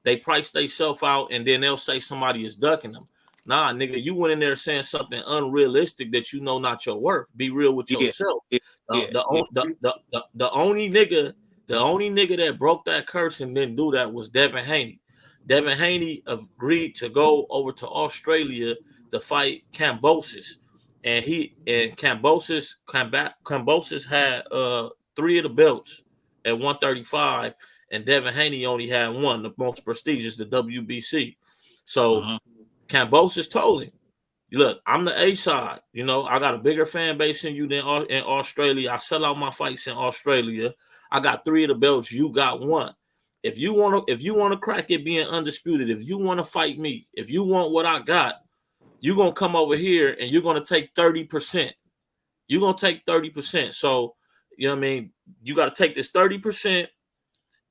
They price they self out, and then they'll say somebody is ducking them. Nah, nigga, you went in there saying something unrealistic that you know not your worth. Be real with yeah, yourself. yeah, Uh, yeah, the, yeah. the only nigga that broke that curse and didn't do that was Devin Haney. Devin Haney agreed to go over to Australia to fight Cambosis, and Cambosis had 3 of the belts at 135, and Devin Haney only had one, the most prestigious, the WBC. So Kambosos told him, look, I'm the A side. You know, I got a bigger fan base than you than in Australia. I sell out my fights in Australia. I got 3 of the belts. You got 1. If you want to crack it being undisputed, if you want to fight me, if you want what I got, you're gonna come over here and you're gonna take 30%. You're gonna take 30%. So, you know what I mean? You got to take this 30%,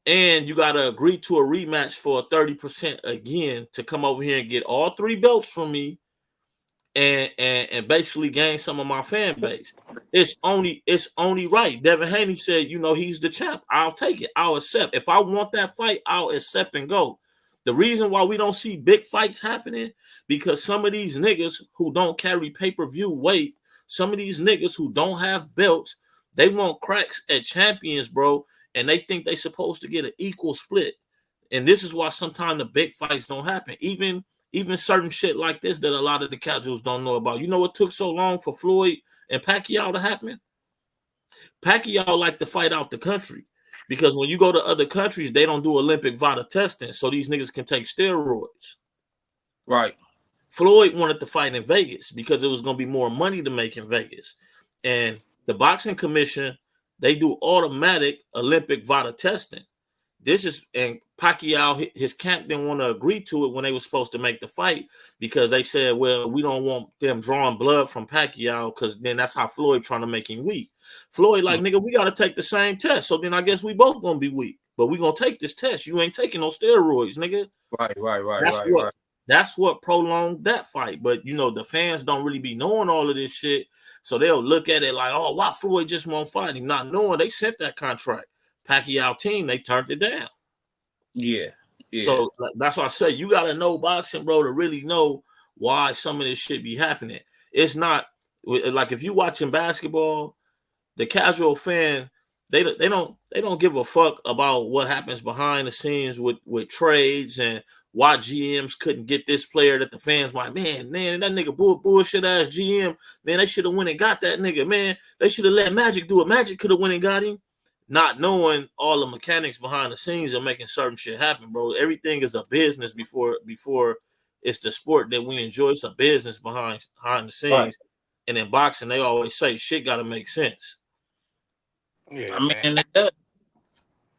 and you got to agree to a rematch for 30% again to come over here and get all 3 belts from me, and basically gain some of my fan base. It's only right. Devin Haney said, you know, he's the champ. I'll take it. I'll accept. If I want that fight, I'll accept and go. The reason why we don't see big fights happening, because some of these niggas who don't carry pay-per-view weight, some of these niggas who don't have belts, they want cracks at champions, bro, and they think they supposed to get an equal split. And this is why sometimes the big fights don't happen. Even certain shit like this that a lot of the casuals don't know about. You know what took so long for Floyd and Pacquiao to happen? Pacquiao liked to fight out the country, because when you go to other countries, they don't do Olympic VADA testing, so these niggas can take steroids. Right. Floyd wanted to fight in Vegas because it was going to be more money to make in Vegas. And the boxing commission, they do automatic Olympic VADA testing. This is, and Pacquiao, his camp didn't want to agree to it when they were supposed to make the fight, because they said, well, we don't want them drawing blood from Pacquiao, because then that's how Floyd trying to make him weak. Floyd like, nigga, we got to take the same test. So then I guess we both going to be weak, but we going to take this test. You ain't taking no steroids, nigga. Right. That's what prolonged that fight. But, you know, the fans don't really be knowing all of this shit. So they'll look at it like, oh, why Floyd just won't fight him? Not knowing they sent that contract. Pacquiao team, they turned it down. Yeah. So that's why I say you got to know boxing, bro, to really know why some of this shit be happening. It's not like if you watching basketball, the casual fan, they don't give a fuck about what happens behind the scenes with trades and why GMs couldn't get this player that the fans might, man, that nigga bullshit ass GM, man, they should have went and got that nigga, man. They should have let Magic do it. Magic could have went and got him. Not knowing all the mechanics behind the scenes and making certain shit happen, bro. Everything is a business before it's the sport that we enjoy. It's a business behind the scenes. Right. And in boxing, they always say shit got to make sense. Yeah, I mean, it does.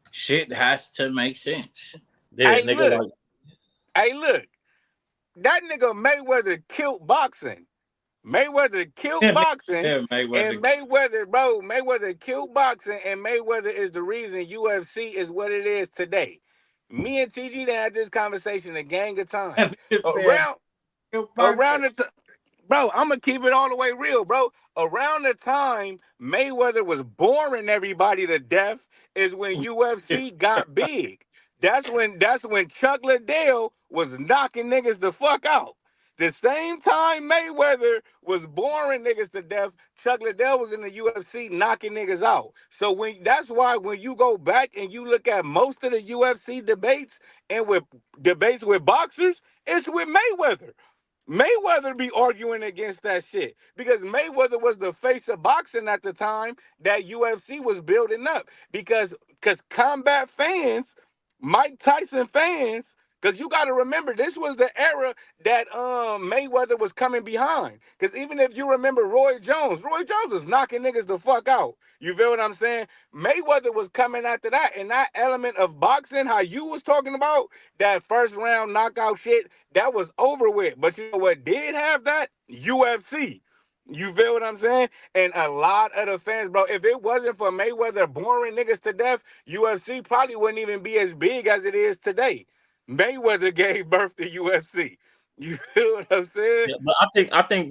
Shit has to make sense. Yeah, hey, look, that nigga Mayweather killed boxing. Mayweather killed boxing, and Mayweather killed boxing, and Mayweather is the reason UFC is what it is today. Me and TG done had this conversation a gang of times. around the bro, I'm gonna keep it all the way real, bro. Around the time Mayweather was boring everybody to death is when UFC got big. That's when Chuck Liddell was knocking niggas the fuck out. The same time Mayweather was boring niggas to death, Chuck Liddell was in the UFC knocking niggas out. So that's why when you go back and you look at most of the UFC debates and with debates with boxers, it's with Mayweather. Mayweather be arguing against that shit because Mayweather was the face of boxing at the time that UFC was building up. Because combat fans, Mike Tyson fans, because you got to remember, this was the era that Mayweather was coming behind. Because even if you remember Roy Jones was knocking niggas the fuck out. You feel what I'm saying? Mayweather was coming after that. And that element of boxing, how you was talking about, that first round knockout shit, that was over with. But you know what did have that? UFC. You feel what I'm saying? And a lot of the fans, bro, if it wasn't for Mayweather boring niggas to death, UFC probably wouldn't even be as big as it is today. Mayweather gave birth to UFC. You feel what I'm saying? Yeah, but I think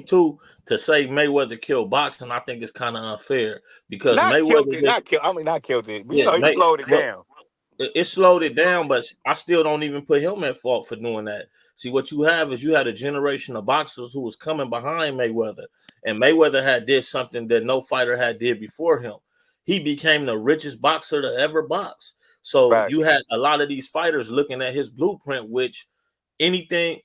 too, to say Mayweather killed boxing, I think it's kind of unfair because Mayweather not killed it. You know, he slowed it down. It slowed it down, but I still don't even put him at fault for doing that. See, what you have is you had a generation of boxers who was coming behind Mayweather, and Mayweather had did something that no fighter had did before him. He became the richest boxer to ever box. So right. You had a lot of these fighters looking at his blueprint, which anything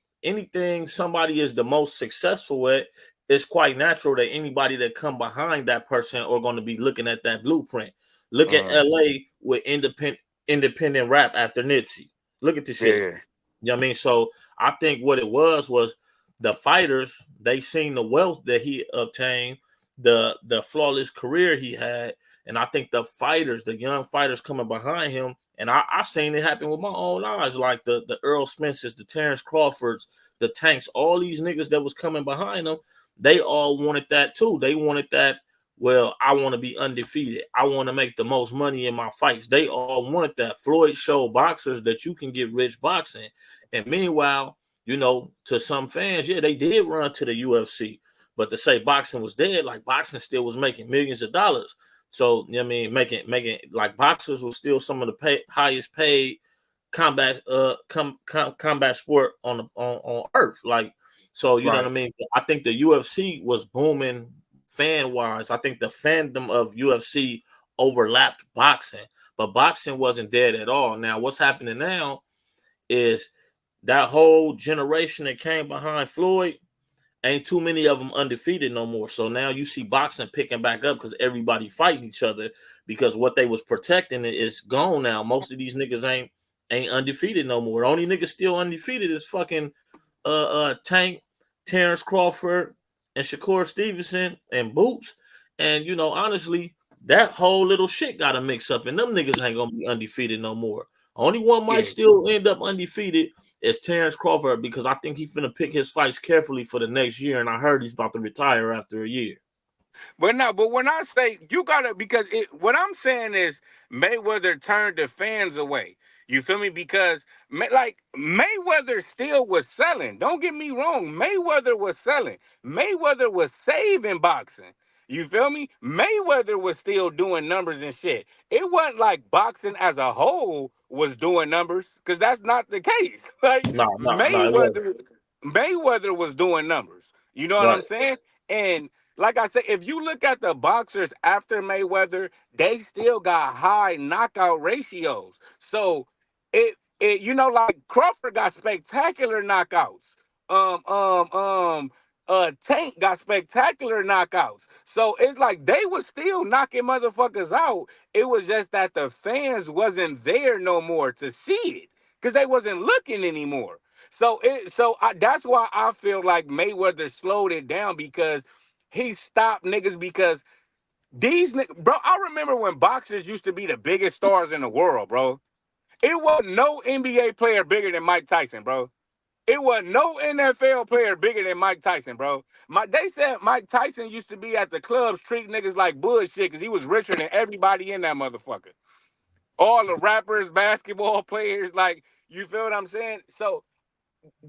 somebody is the most successful at, it's quite natural that anybody that come behind that person are going to be looking at that blueprint. Look at LA with independent rap after Nipsey. Look at the shit. Yeah. You know what I mean? So I think what it was the fighters, they seen the wealth that he obtained, the flawless career he had. And I think the fighters, the young fighters coming behind him, and I seen it happen with my own eyes, like the Earl Spences, the Terrence Crawfords, the Tanks, all these niggas that was coming behind them, they all wanted that too. They wanted that, well, I want to be undefeated. I want to make the most money in my fights. They all wanted that. Floyd showed boxers that you can get rich boxing. And meanwhile, to some fans, yeah, they did run to the UFC. But to say boxing was dead, like boxing still was making millions of dollars. So, you know what I mean, making like boxers was still some of the highest paid combat sport on earth. Like, so you know what I Right. mean? I think the UFC was booming fan wise. I think the fandom of UFC overlapped boxing, but boxing wasn't dead at all. Now, what's happening now is that whole generation that came behind Floyd, ain't too many of them undefeated no more. So now you see boxing picking back up because everybody fighting each other, because what they was protecting is gone now. Most of these niggas ain't undefeated no more. The only niggas still undefeated is fucking Tank, Terrence Crawford, and Shakur Stevenson and Boots. And honestly, that whole little shit got to mix up, and them niggas ain't gonna be undefeated no more. Only one might Yeah. still end up undefeated is Terrence Crawford, because I think he's finna pick his fights carefully for the next year, and I heard he's about to retire after a year. But when I say you gotta, because what I'm saying is Mayweather turned the fans away. You feel me? Because like Mayweather still was selling. Don't get me wrong. Mayweather was selling. Mayweather was saving boxing. You feel me? Mayweather was still doing numbers and shit. It wasn't like boxing as a whole was doing numbers, because that's not the case. Like No, it wasn't. Mayweather was doing numbers. You know what Right. I'm saying? And like I said, if you look at the boxers after Mayweather, they still got high knockout ratios. So like Crawford got spectacular knockouts. Um, um, um, Tank got spectacular knockouts. So it's like they was still knocking motherfuckers out. It was just that the fans wasn't there no more to see it, because they wasn't looking anymore. That's why I feel like Mayweather slowed it down, because he stopped niggas, because bro, I remember when boxers used to be the biggest stars in the world, bro. It wasn't no NBA player bigger than Mike Tyson, bro. It wasn't no NFL player bigger than Mike Tyson, bro. They said Mike Tyson used to be at the clubs treating niggas like bullshit because he was richer than everybody in that motherfucker. All the rappers, basketball players, like, you feel what I'm saying? So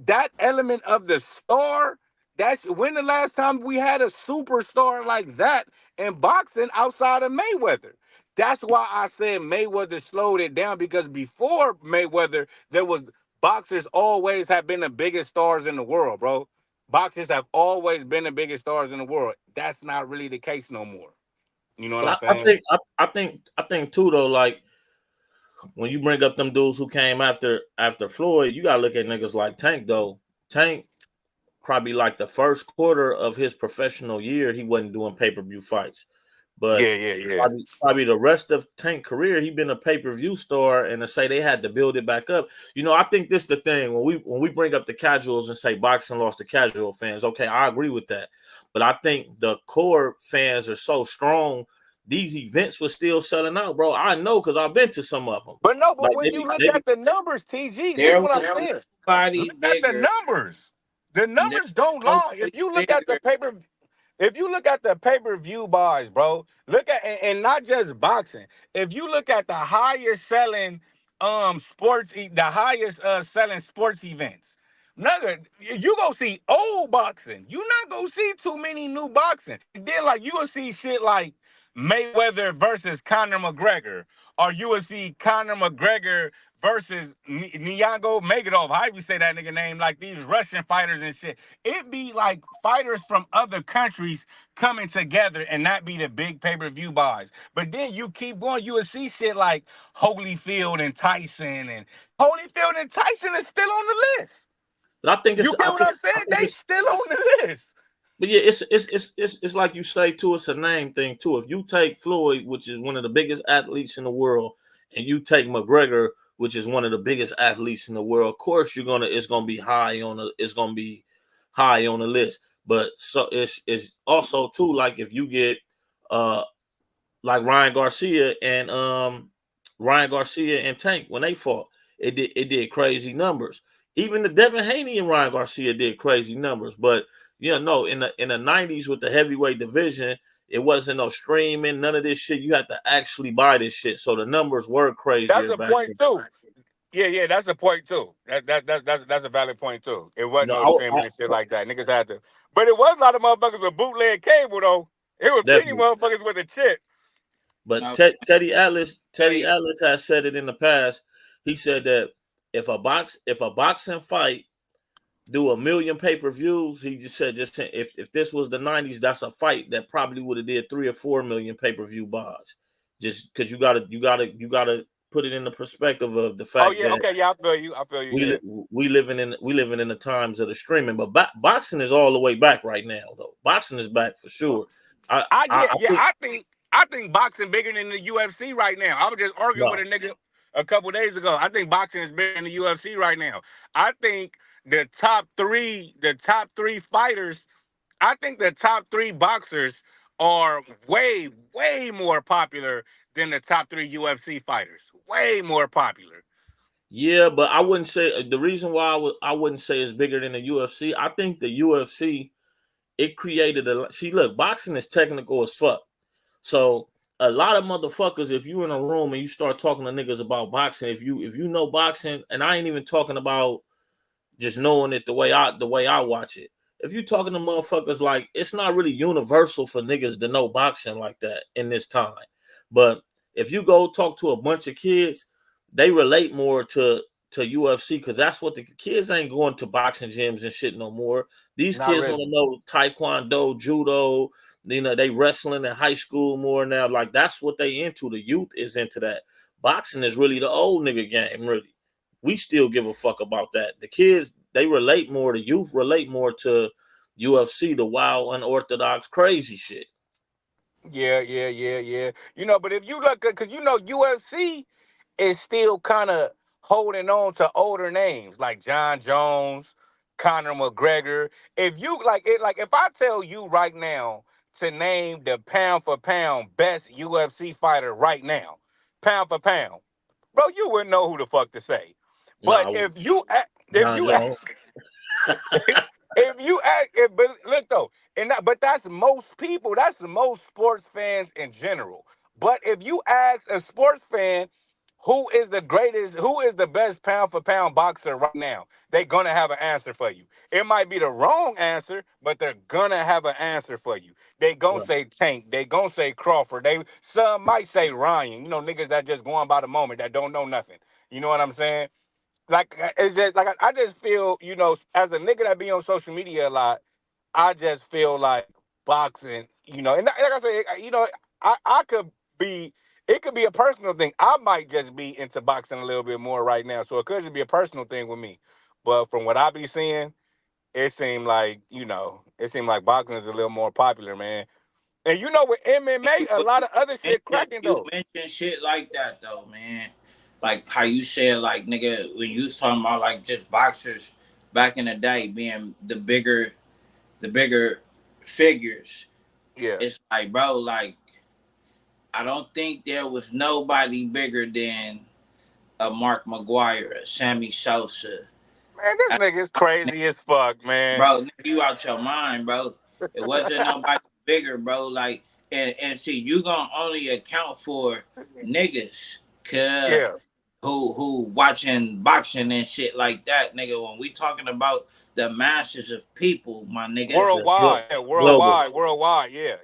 that element of the star, that's when the last time we had a superstar like that in boxing outside of Mayweather. That's why I said Mayweather slowed it down, because before Mayweather, there was boxers always have been the biggest stars in the world, bro. Boxers have always been the biggest stars in the world. That's not really the case no more. You know what I'm But I saying? think I think too though, like when you bring up them dudes who came after Floyd, you gotta look at niggas like Tank though. Tank probably like the first quarter of his professional year, he wasn't doing pay-per-view fights. But Yeah, yeah, yeah. probably the rest of Tank career, he been a pay-per-view star, and to say they had to build it back up. I think this the thing when we bring up the casuals and say boxing lost the casual fans. Okay, I agree with that. But I think the core fans are so strong. These events were still selling out, bro. I know because I've been to some of them. But no, but Like when you look they at the numbers, TG, this is There what I'm was saying. nobody Look at the bigger. numbers. The There numbers don't was lie. nobody bigger. If you look at the pay-per-view buys, bro, look at, and not just boxing. If you look at the highest selling the highest selling sports events, nigga, you go see old boxing. You not gonna see too many new boxing. And then like you will see shit like Mayweather versus Conor McGregor, or you will see Conor McGregor versus Niago Megadov. How you say that nigga name? Like these Russian fighters and shit. It be like fighters from other countries coming together, and not be the big pay-per-view buys. But then you keep going, you will see shit like Holyfield and Tyson, and Holyfield and Tyson is still on the list. but I think You it's get what I'm I saying? think They it's still on the list. But yeah, it's like you say too. It's a name thing too. If you take Floyd, which is one of the biggest athletes in the world, and you take McGregor, which is one of the biggest athletes in the world, of course it's gonna be high on the it's gonna be high on the list. But so it's also too like if you get uh like Ryan Garcia and Tank when they fought, it did crazy numbers. Even the Devin Haney and Ryan Garcia did crazy numbers, but no, in the '90s with the heavyweight division, it wasn't no streaming, none of this shit. You had to actually buy this shit, so the numbers were That's crazier the back point then. too. Yeah, that's the point too. That's a valid point too. It You wasn't know, no streaming and shit like that. Niggas had to, but it was a lot of motherfuckers with bootleg cable though. It was plenty definitely. motherfuckers with a chip. But No, Teddy hey, Atlas has said it in the past. He said that if a boxing fight do 1 million pay-per-views. He just said if this was the '90s, that's a fight that probably would have did 3 or 4 million pay-per-view buys. Just because you gotta put it in the perspective of the Oh fact yeah, that okay, yeah, I feel you. I feel you. we Yeah. living in the times of the streaming. But boxing is all the way back right now, though. Boxing is back for sure. I I I, yeah I yeah. think I think boxing bigger than the UFC right now. I was just arguing with no. a nigga a couple days ago. I think boxing is bigger than the UFC right now. I think the top three fighters. I think the top three boxers are way more popular than the top three UFC fighters. Way more popular. Yeah, but I wouldn't say the reason why I wouldn't say it's bigger than the UFC. I think the UFC it created a see. Look, boxing is technical as fuck. So a lot of motherfuckers, if you in a room and you start talking to niggas about boxing, if you know boxing, and I ain't even talking about just knowing it the way I watch it. If you talking to motherfuckers like it's not really universal for niggas to know boxing like that in this time. But if you go talk to a bunch of kids, they relate more to UFC because that's what the kids ain't going to boxing gyms and shit no more. These Not kids want to really. know taekwondo, judo. They wrestling in high school more now. Like that's what they into. The youth is into that. Boxing is really the old nigga game, really. We still give a fuck about that. The kids, they relate more, the youth relate more to UFC, the wild, unorthodox, crazy shit. Yeah. But if you look, because UFC is still kind of holding on to older names like John Jones, Conor McGregor. If you like it, like if I tell you right now to name the pound for pound best UFC fighter right now, pound for pound, bro, you wouldn't know who the fuck to say. But Nah, if John you Jones. ask if you act, but look though, but that's most people. That's most sports fans in general. But if you ask a sports fan who is the best pound for pound boxer right now, they're gonna have an answer for you. It might be the wrong answer, but they're gonna have an answer for you. They gonna Right. say Tank. They gonna say Crawford. Some might say Ryan. Niggas that just going by the moment that don't know nothing. You know what I'm saying? Like it's just like I just feel as a nigga that be on social media a lot, I just feel like boxing, and like I said, I could be. It could be a personal thing. I might just be into boxing a little bit more right now, so it could just be a personal thing with me. But from what I be seeing, it seemed like boxing is a little more popular, man. And with MMA, a but lot of other shit cracking you though. mentioned shit like that though, man. Like how you said, like nigga, when you was talking about like just boxers back in the day being the bigger figures. Yeah, It's like, bro, like I don't think there was nobody bigger than a Mark McGuire, a Sammy Sosa. man, this nigga is crazy as fuck, man. Bro, nigga, you out your mind, bro. It wasn't nobody bigger, bro. Like, and see, you gonna only account for niggas, cuz Yeah. who watching boxing and shit like that, nigga. When we talking about the masses of people, my nigga, That's Worldwide, yeah, global. worldwide, yeah.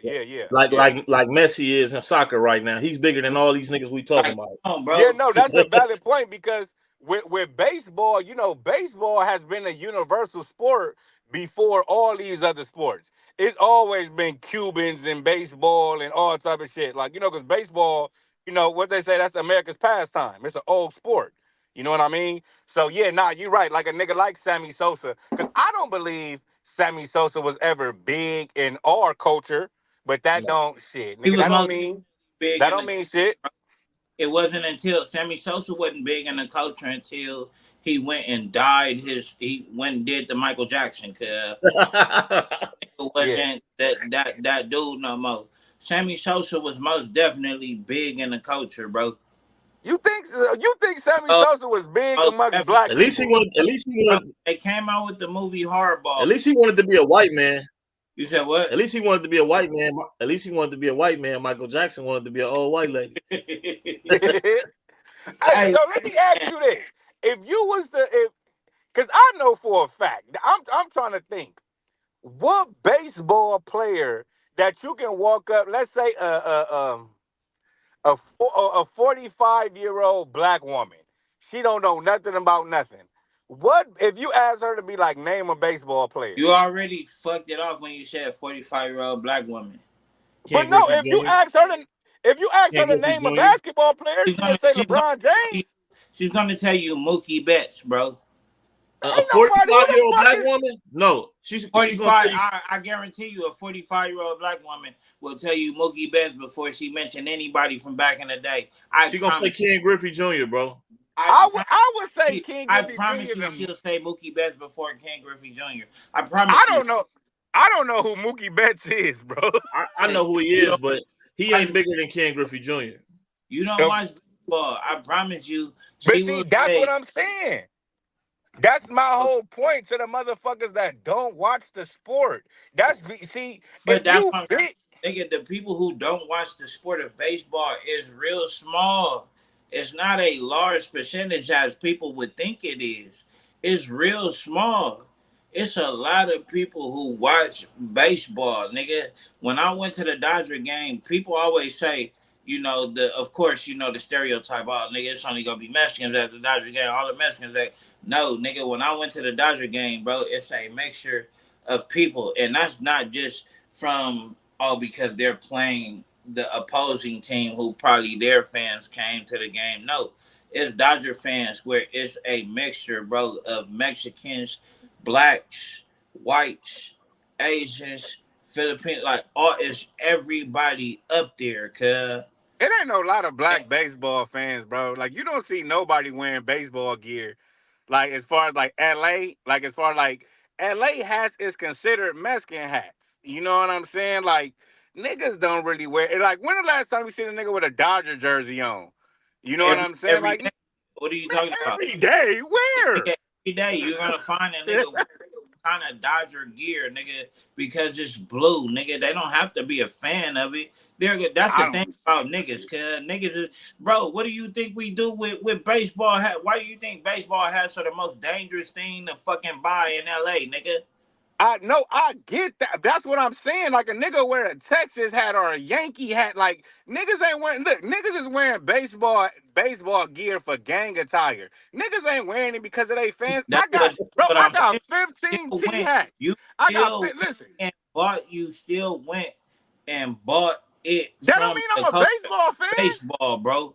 Like Messi is in soccer right now. He's bigger than all these niggas we talking like, about. come on, Yeah, bro. no, that's a valid point because with baseball, baseball has been a universal sport before all these other sports. It's always been Cubans in baseball and all type of shit. Like, because baseball, what they say, that's America's pastime. It's an old sport. You know what I mean? So yeah, nah, you're right. Like a nigga like Sammy Sosa, because I don't believe Sammy Sosa was ever big in our culture, but that No. don't shit, He nigga. was That don't most mean big that in don't the. mean shit. It wasn't until Sammy Sosa wasn't big in the culture until he went and died. He went and did the Michael Jackson. Cause it Yeah. wasn't that dude no more. Sammy Sosa was most definitely big in the culture, bro. You think Sammy Oh, Sosa was big most amongst definitely, black people? At least he bro. wanted. They came out with the movie At Hardball. least he wanted to be a white man. You said what? At least he wanted to be a white man. At least he wanted to be a white man. Michael Jackson wanted to be an old white lady. Hey, Hey, so let me ask you this: If you was because I know for a fact, I'm trying to think, what baseball player that you can walk up, let's say a 45-year-old black woman, she don't know nothing about nothing. What if you ask her to be like, name a baseball player? you already fucked it off when you said 45-year-old black woman. But Ken no, Griffey Jr. if you ask her Ken to Griffey name a Jr. basketball player, She's she'll gonna say she's gonna LeBron tell you, James. she's gonna tell you Mookie Betts, bro. A Ain't nobody who the 45-year-old fuck black is. woman? No, she's gonna 45, tell you. I guarantee you a 45-year-old black woman will tell you Mookie Betts before she mentioned anybody from back in the day. I She gonna say promise you. Ken Griffey Jr., bro. I I would say you. King I Griffey promise Jr. you Them. she'll say Mookie Betts before Ken Griffey Jr. I I promise you. don't know. I don't know who Mookie Betts is, bro. I know who he You is, don't but he watch, ain't bigger than Ken Griffey Jr. you don't watch baseball. I promise you But she see, will that's what say. I'm saying. That's my whole point to the motherfuckers that don't watch the sport. See, if But that's you what I'm big, thinking. The people who don't watch the sport of baseball is real small. It's not a large percentage as people would think it is. It's real small. It's a lot of people who watch baseball, nigga. When I went to the Dodger game, people always say, of course, the stereotype, oh, nigga, it's only gonna be Mexicans at the Dodger game. All the Mexicans that no, nigga. When I went to the Dodger game, bro, it's a mixture of people, and that's not just from because they're playing the opposing team who probably their fans came to the game. No, it's Dodger fans where it's a mixture, bro, of Mexicans, blacks, whites, Asians, Filipinos, like all it's everybody up there, cuz. it ain't no lot of black baseball fans, bro. Like you don't see nobody wearing baseball gear. Like as far as like LA, like as far as like LA hats is considered Mexican hats. You know what I'm saying? Like niggas don't really wear it. Like when the last time we seen a nigga with a Dodger jersey on? You know what Every I'm saying? every Like day. What are you man, talking about? every day. Where? Nigga, every day you're gonna find a nigga kind of Dodger gear, nigga, because it's blue, nigga. They don't have to be a fan of it. That's the I thing don't. about niggas, cause niggas is, bro. What do you think we do with baseball hat? Why do you think baseball hats are the most dangerous thing to fucking buy in LA, nigga? I know, I get that. That's what I'm saying. Like a nigga wear a Texas hat or a Yankee hat. Like niggas ain't wearing. Look, niggas is wearing baseball gear for gang attire. Niggas ain't wearing it because of they fans. That's what I I'm got saying. 15 Still T went. hats. You I got still went listen. and bought. You still went and bought it That don't from mean the I'm a culture baseball of fan. baseball, bro.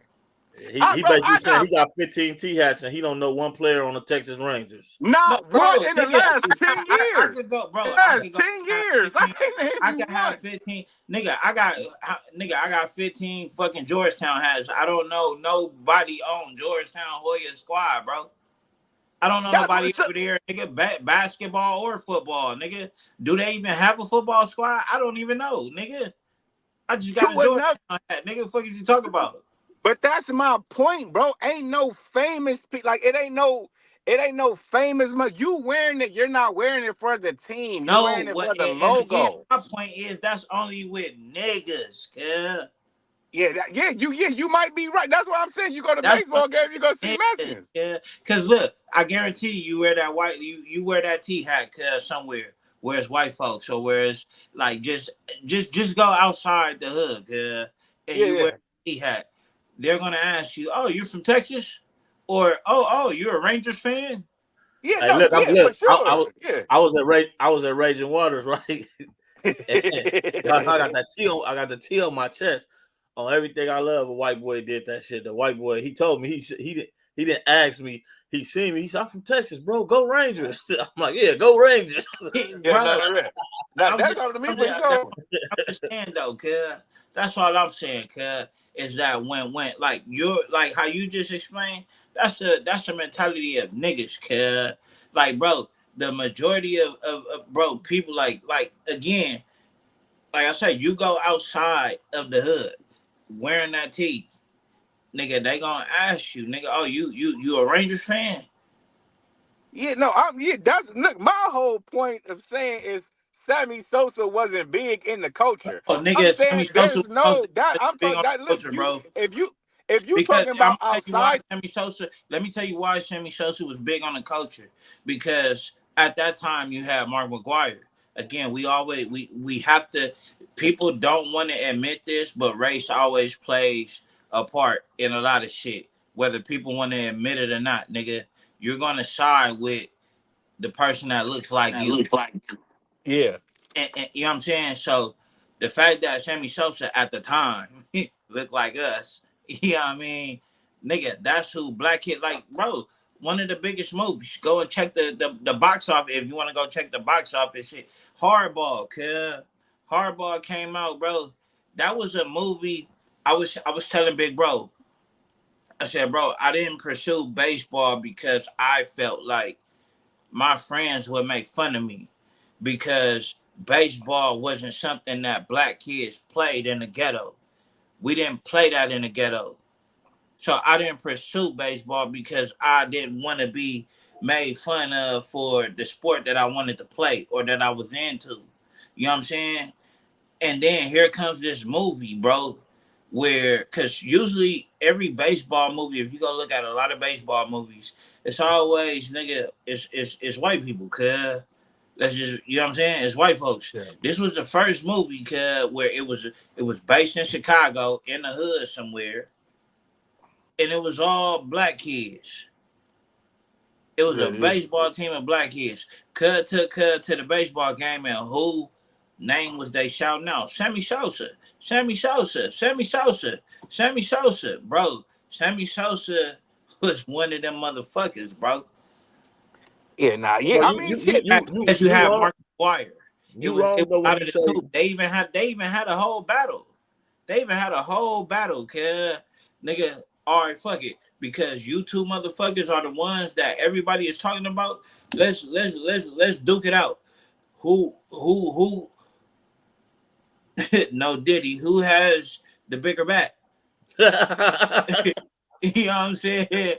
He Bro, basically I saying got he got 15 T hats and he don't know one player on the Texas Rangers. But not one bro, in the nigga, last 10 I years. could go, bro. In the I last could go 10 have years. I 15. can't I name you could have one. 15. Nigga, I got 15 fucking Georgetown hats. I don't know nobody on Georgetown Hoya squad, bro. I don't know That's nobody what. So, over there, nigga, basketball or football, nigga. Do they even have a football squad? I don't even know, nigga. I just you got a would Georgetown not. hat, nigga. What the fuck is you talking about? But that's my point, bro. Ain't no famous like it ain't no famous you wearing it, you're not wearing it for the team. You're No, wearing it what? for the And again, logo. my point is that's only with niggas, cuz. Yeah, you might be right. That's what I'm saying. You go to That's baseball game, you go see niggas, Mexicans. yeah. Cause look, I guarantee you wear that you wear that T hat somewhere where it's white folks or where it's like just go outside the hood, and Yeah, you wear yeah. a T hat. They're gonna ask you, "Oh, you're from Texas?" Or "Oh, you're a Rangers fan?" Yeah, Hey, no, look, yeah, for I sure. Yeah. was at Raging Waters, right? And I got that I got the T on my chest on everything I love. A white boy did that shit. The white boy, he told me he He didn't ask me. He seen me. He said, "I'm from Texas, bro. Go Rangers." I'm like, "Yeah, go Rangers." Yeah, Bro, no, yeah. Now I'm that's just, happened to me I'm for just, sure. I'm just saying though, cuz that's all I'm saying, cuz is that when like you're like how you just explained, that's a mentality of niggas, cuz like bro, the majority of bro people like again, like I said, you go outside of the hood wearing that tee, nigga, they gonna ask you, nigga, oh you a Rangers fan? Yeah, no, I'm yeah. That's look. My whole point of saying is Sammy Sosa wasn't big in the culture. Oh I'm nigga, Sammy saying Sosa there's was supposed no to that. I'm be big talking on that. the Look, culture, you bro. if you Because talking I'm about gonna tell you why outside, Sammy Sosa. Let me tell you why Sammy Sosa was big on the culture. Because at that time you had Mark McGuire. Again, we have to. People don't want to admit this, but race always plays a part in a lot of shit. Whether people want to admit it or not, nigga, you're gonna side with the person that looks like that you. looks like yeah, And you know what I'm saying? So the fact that Sammy Sosa at the time looked like us, you know what I mean? Nigga, that's who Black Kid like, bro. One of the biggest movies. Go and check the box office if you want to go check the box office shit. Hardball, cuz. Hardball came out, bro. That was a movie. I was telling Big Bro, I said, bro, I didn't pursue baseball because I felt like my friends would make fun of me because baseball wasn't something that black kids played in the ghetto. We didn't play that in the ghetto. So I didn't pursue baseball because I didn't want to be made fun of for the sport that I wanted to play or that I was into. You know what I'm saying? And then here comes this movie, bro, where because usually every baseball movie, if you go look at a lot of baseball movies, it's always nigga, it's white people, cuz. That's just you know what I'm saying? It's white folks. yeah, This was the first movie cuz where it was based in Chicago in the hood somewhere, and it was all black kids. It was a yeah. baseball team of black kids. Cut to the baseball game, and who name was they shouting out? Sammy Sosa, Sammy Sosa, Sammy Sosa, Sammy Sosa, bro. Sammy Sosa was one of them motherfuckers, bro. Yeah, nah, yeah. Well, I mean, shit. Because you you had wrong. Mark McGuire. It You was wrong it was though when out you of the say two. They even had a whole battle. They even had a whole battle, cuz nigga. All right, fuck it. Because you two motherfuckers are the ones that everybody is talking about. Let's duke it out. Who no Diddy, who has the bigger bat? You know what I'm saying?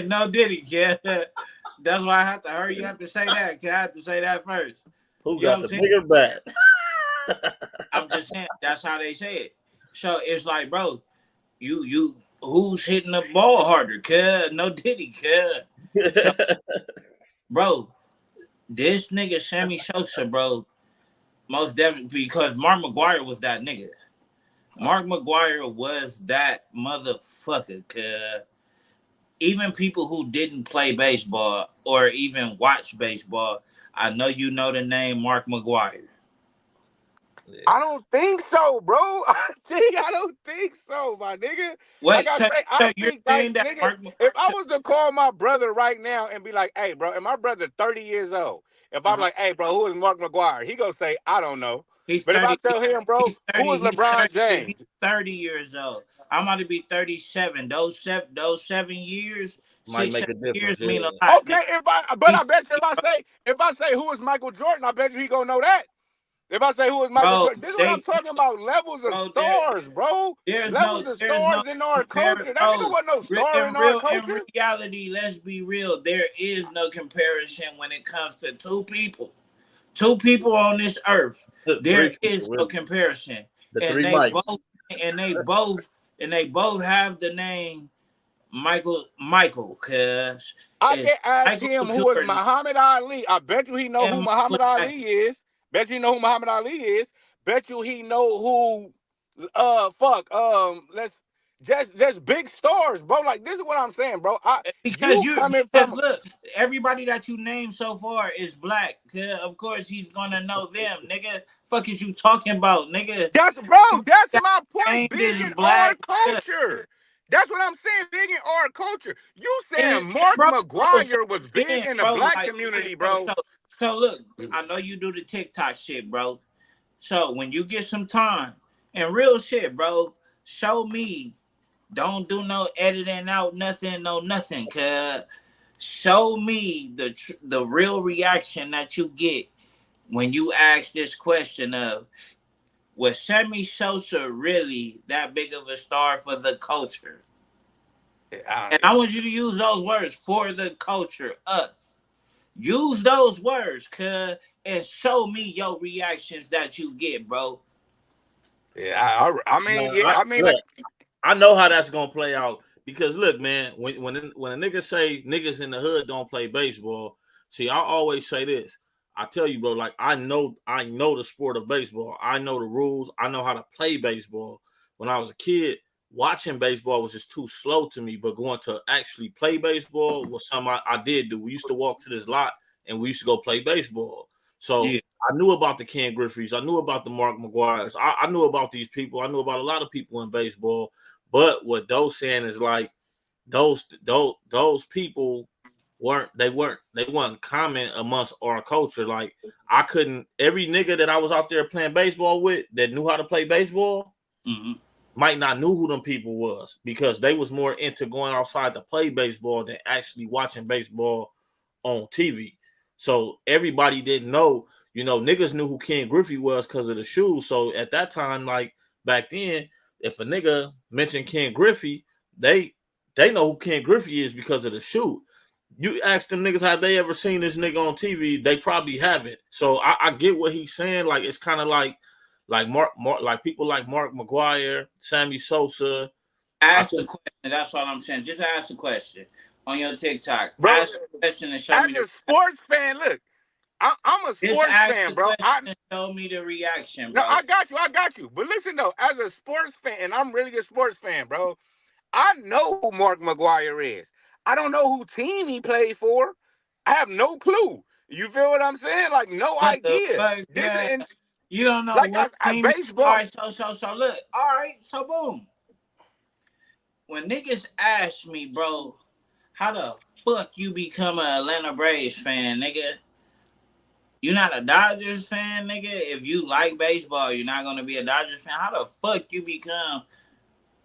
No Diddy, yeah. That's why I have to hurry. You have to say that. 'Cause I have to say that first. who You know what got I'm the saying? bigger bat? I'm just saying that's how they say it. So it's like, bro, you who's hitting the ball harder? Cuz no Diddy, cuz. So, bro, this nigga Sammy Sosa, bro, most definitely because Mark McGuire was that nigga. Mark McGuire was that motherfucker. Cuz even people who didn't play baseball or even watch baseball, I know you know the name Mark McGuire. I don't think so, bro. I don't think so, my nigga. Like Wait, I so, say, I so you're think like saying that nigga, if I was to call my brother right now and be like, hey, bro, and my brother 30 years old, if I'm uh-huh. like, hey, bro, who is Mark McGuire? He gonna say, I don't know. He's But if I 30. tell him, bro, He's who 30. is LeBron He's James? 30 years old. I'm about to be 37. Those 7 years, Might six, make seven a difference. years mean Yeah. a lot, nigga. Okay, but I He's bet you if I say who is Michael Jordan, I bet you he gonna know that. If I say who is Michael bro. Jordan, this is what I'm They talking about. Levels of bro. stars, bro. Levels of There's no stars in our compare, culture. That nigga bro. wasn't no star in our In culture. reality, let's be real. There is no comparison when it comes to two people. Two people on this earth. There Three is people, no really. comparison, The and three they mics. both and they both and they both have the name Michael, cuz I it's can ask Michael him who is Jordan Muhammad Ali. I bet you he know and who Michael Muhammad Ali Jackson. is. Bet you know who Muhammad Ali is. Bet you he know who let's just big stars, bro. Like this is what I'm saying, bro. Because You you coming because from look, everybody that you named so far is black. Cuz of course he's gonna know them, nigga. Fuck is you talking about, nigga? that's bro, that's That my point. named Big is in our black. Cuz culture. That's what I'm saying. Big in our culture. You And, saying Mark bro, so McGuire was big again, in the bro, black like, okay, community, bro, bro. so look, I know you do the TikTok shit, bro. So when you get some time and real shit, bro, show me. Don't do no editing out, nothing, no nothing, cuz show me the real reaction that you get when you ask this question of, was Sammy Sosa really that big of a star for the culture? And I want you to use those words, for the culture, us. Use those words, cuz, and show me your reactions that you get, bro. Yeah, I mean, No, yeah, I mean, like, look, I know how that's gonna play out because look, man, when a nigga say niggas in the hood don't play baseball, see, I always say this. I tell you, bro, like I know the sport of baseball. I know the rules. I know how to play baseball. When I was a kid, watching baseball was just too slow to me, but going to actually play baseball was something I did do. We used to walk to this lot and we used to go play baseball. So Yeah. I knew about the Ken Griffey's. I knew about the Mark McGuire's. I knew about these people. I knew about a lot of people in baseball. But what Doe's saying is like those people weren't common amongst our culture. Like I couldn't every nigga that I was out there playing baseball with that knew how to play baseball Mm-hmm. might not knew who them people was because they was more into going outside to play baseball than actually watching baseball on TV. So everybody didn't know, niggas knew who Ken Griffey was because of the shoes. So at that time, like back then, if a nigga mentioned Ken Griffey, they know who Ken Griffey is because of the shoe. You ask them niggas have they ever seen this nigga on TV, they probably haven't. So I get what he's saying. Like it's kind of like Mark, like people like Mark McGuire, Sammy Sosa. I Ask the think question. That's all I'm saying. Just ask the question on your TikTok. bro, Ask the question and show as me a the. sports fan, look, I'm a Just sports ask fan, the bro. question and show me the reaction, No, bro. I got you. But listen though, as a sports fan, and I'm really a sports fan, bro. I know who Mark McGuire is. I don't know who team he played for. I have no clue. You feel what I'm saying? Like no What the idea. fuck? This Yeah. is You don't know like what I team. All baseball. right. So look. All right. So boom. When niggas ask me, bro, how the fuck you become an Atlanta Braves fan, nigga? You not a Dodgers fan, nigga? If you like baseball, you're not gonna be a Dodgers fan. How the fuck you become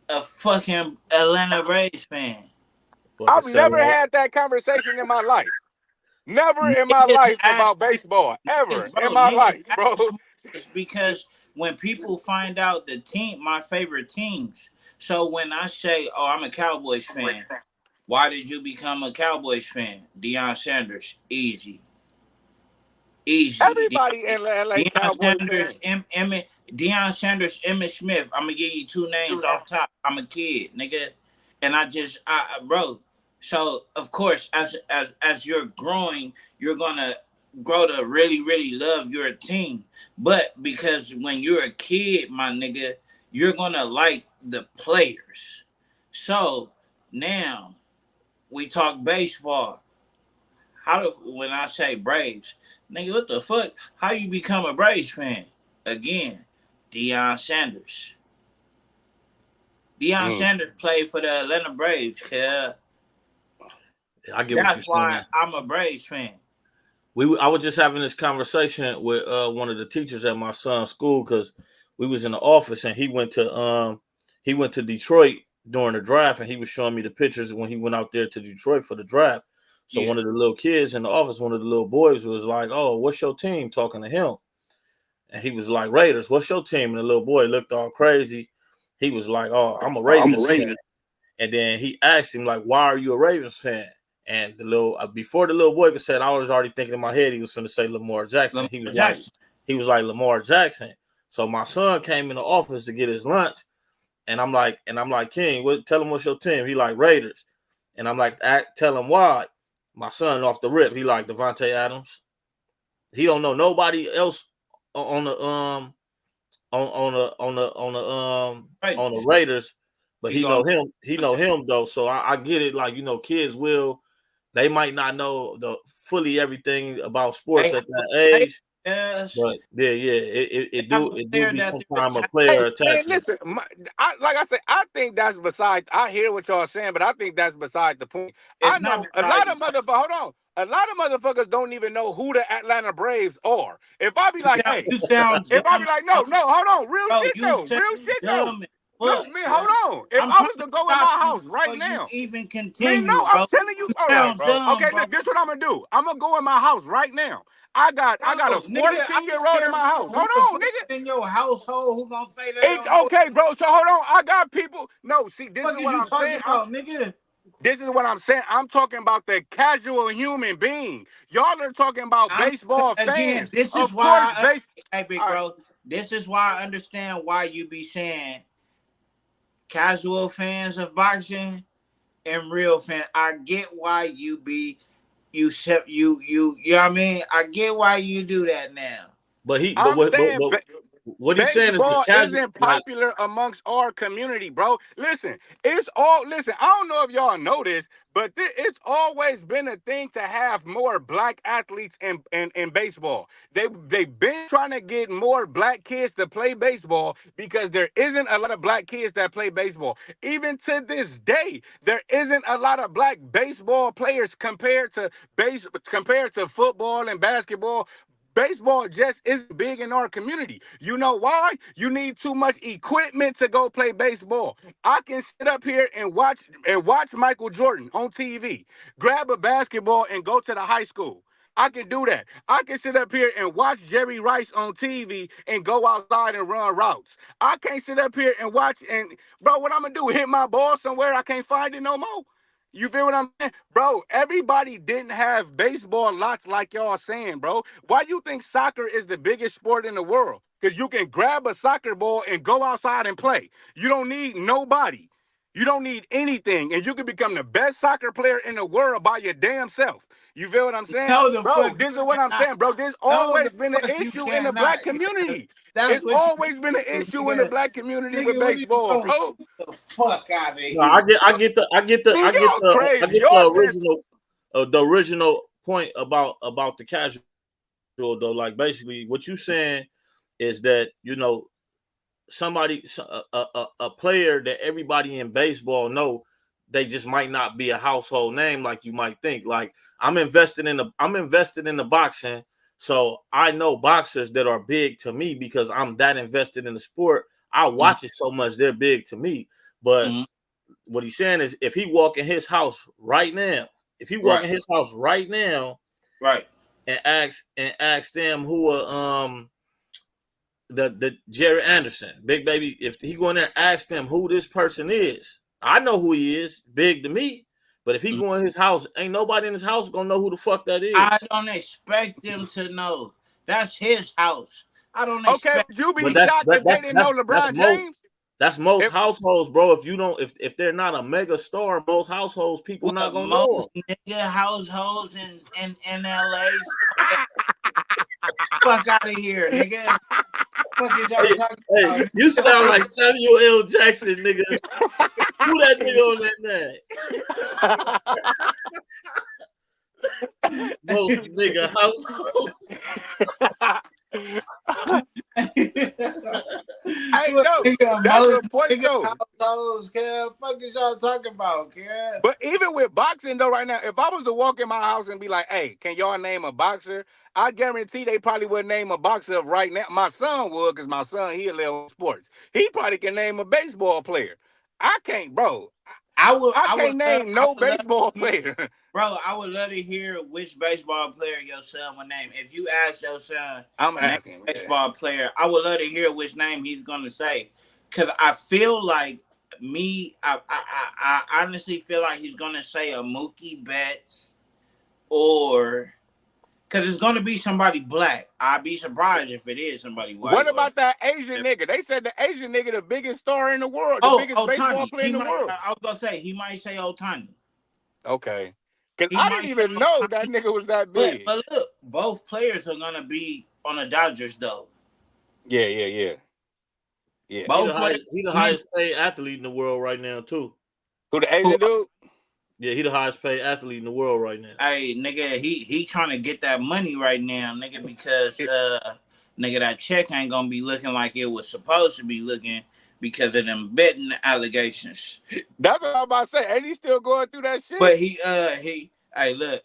a fucking Atlanta Braves fan? fucking I've never seven. had that conversation in my life. Never in my Niggas life ask, about baseball. niggas, Ever in bro, my niggas life, ask bro. me this because when people find out the team, my favorite teams. So when I say, "Oh, I'm a Cowboys fan," why did you become a Cowboys fan? Deion Sanders, easy, easy. Everybody in LA Deion Cowboy fan. Sanders, Emmett, Deion Sanders, Emmett Smith. I'm gonna give you two names off top. I'm a kid, nigga, and bro. So of course, as you're growing, you're gonna grow to really, really love your team. But because when you're a kid, my nigga, you're gonna like the players. So now we talk baseball. When I say Braves, nigga, what the fuck? How you become a Braves fan? Again, Deion Sanders. Deion Mm. Sanders played for the Atlanta Braves, cuz. I get what you're That's why saying. I'm a Braves fan. I was just having this conversation with one of the teachers at my son's school because we was in the office and he went to Detroit during the draft and he was showing me the pictures when he went out there to Detroit for the draft. So Yeah. one of the little kids in the office, one of the little boys was like, "Oh, what's your team?" Talking to him, and he was like, "Raiders." What's your team? And the little boy looked all crazy. He was like, "Oh, I'm a Ravens fan." And then he asked him like, "Why are you a Ravens fan?" And the little before the little boy could say it, I was already thinking in my head he was going to say Lamar Jackson. Lamar Jackson. He was like Lamar Jackson. So my son came in the office to get his lunch, and I'm like, King, tell him what's your team? He like Raiders, and I'm like, tell him why. My son off the rip, he like Devontae Adams. He don't know nobody else on the on the Raiders. Raiders, but He he know going him. He know him though. So I get it. Like kids will. They might not know the fully everything about sports Hey, at that age. Yes. But yeah, it Have do a it do player be that they're sometime a Hey, player man, attachment. listen. Like I said, I think that's beside. I hear what y'all saying, but I think that's beside the point. I It's not know a beside lot the of point. motherfuckers. Hold on, a lot of motherfuckers don't even know who the Atlanta Braves are. If I be like, hey, You sound if I be dumb, like, no, no, hold on, real bro. shit You though, sound real shit though. dumb as No, fuck, man, hold bro. on. If I'm I trying was to to go in stop my you house right before you now, even man, no, continue, I'm bro. telling you. You All right, sound bro. dumb, Okay, bro. look, this what I'm gonna do. I'm gonna go in my house right now. I got a Bro, nigga, I 14-year-old in don't my care house. who Hold the on, fuck nigga. in your household who gonna say that It's on no okay, bro. So hold on. I got people. No, see, this is fuck is what you I'm saying. talking about, nigga? This is what I'm saying. I'm talking about the casual human being. Y'all are talking about I'm baseball again, fans. this is Of course, why hey big all right. bro, this is why I understand why you be saying casual fans of boxing and real fans. I get why you be you know what I mean? I get why you do that now. But he but I'm what but, saying but what he's saying is the baseball casual isn't like. popular amongst our community, bro. Listen, it's all listen. I don't know if y'all know this, but it's always been a thing to have more black athletes in baseball. They've been trying to get more black kids to play baseball because there isn't a lot of black kids that play baseball. Even to this day, there isn't a lot of black baseball players compared to football and basketball. Baseball just isn't big in our community. You know why? You need too much equipment to go play baseball. I can sit up here and watch Michael Jordan on TV, grab a basketball and go to the high school. I can do that. I can sit up here and watch Jerry Rice on TV and go outside and run routes. I can't sit up here and watch and bro, what I'm gonna do? Hit my ball somewhere I can't find it no more? You feel what I'm saying? Bro, everybody didn't have baseball lots like y'all saying, bro. Why you think soccer is the biggest sport in the world? Because you can grab a soccer ball and go outside and play. You don't need nobody. You don't need anything. And you can become the best soccer player in the world by your damn self. You feel what I'm saying? No, the Bro, fuck this is you what I'm cannot. saying, bro. There's No, always the been an fuck you issue in the cannot. black community. That's It's what you always been an do, issue in the nigga. black community with Nigga, what you baseball, gonna bro. get the fuck out of No, here? Man, y'all I crazy. get the Y'all saying original point about the casual though. Like basically, what you saying is that somebody a player that everybody in baseball know, they just might not be a household name like you might think. Like I'm invested in the boxing, so I know boxers that are big to me because I'm that invested in the sport. I watch it so much, they're big to me. But Mm-hmm. what he's saying is if he walk in his house right now, Right, and ask them who the Jerry Anderson, Big Baby, if he go in there and ask them who this person is, I know who he is, big to me. But if he mm-hmm. go in his house, ain't nobody in his house gonna know who the fuck that I is. don't expect them to know. That's his house. I don't okay, expect. would you But be shocked if they didn't know that's LeBron most James? most If households, bro. If you don't, if they're not a mega star, most households people not What gonna know him. most nigga households in LA? Fuck out of here, nigga. Fuck is y'all Hey, talking hey, about? you sound like Samuel L. Jackson, nigga. Who that nigga on that most nigga households? I What know nigga that's most the point nigga though. households, kid? Fuck is y'all talking about, kid? But even with boxing though, right now, if I was to walk in my house and be like, "Hey, can y'all name a boxer?" I guarantee they probably would name a boxer right now. My son would, cause my son he a little sports. He probably can name a baseball player. I can't, bro. I can't name I no would love baseball to hear, player. bro. I would love to hear which baseball player your son would name. If you ask your son I'm name asking. a baseball player, I would love to hear which name he's gonna say. Cause I feel like I honestly feel like he's gonna say a Mookie Betts or because it's gonna be somebody black. I'd be surprised if it is somebody What white or. about that Asian nigga? They said the Asian nigga the biggest star in the world, the biggest baseball Otani. player He in the might. world. I was gonna say he might say Otani. Okay. Cause He I didn't might say even know that Otani. nigga was that But big. but look, both players are gonna be on the Dodgers though. Yeah, yeah, yeah. Yeah. He Both players. the I mean, highest paid athlete in the world right now too. Who the who? Asian dude? Yeah, he the highest paid athlete in the world right now. Hey, nigga, he trying to get that money right now, nigga, because nigga, that check ain't gonna be looking like it was supposed to be looking because of them betting allegations. That's what I'm about to say. Ain't he still going through that shit? But hey, look,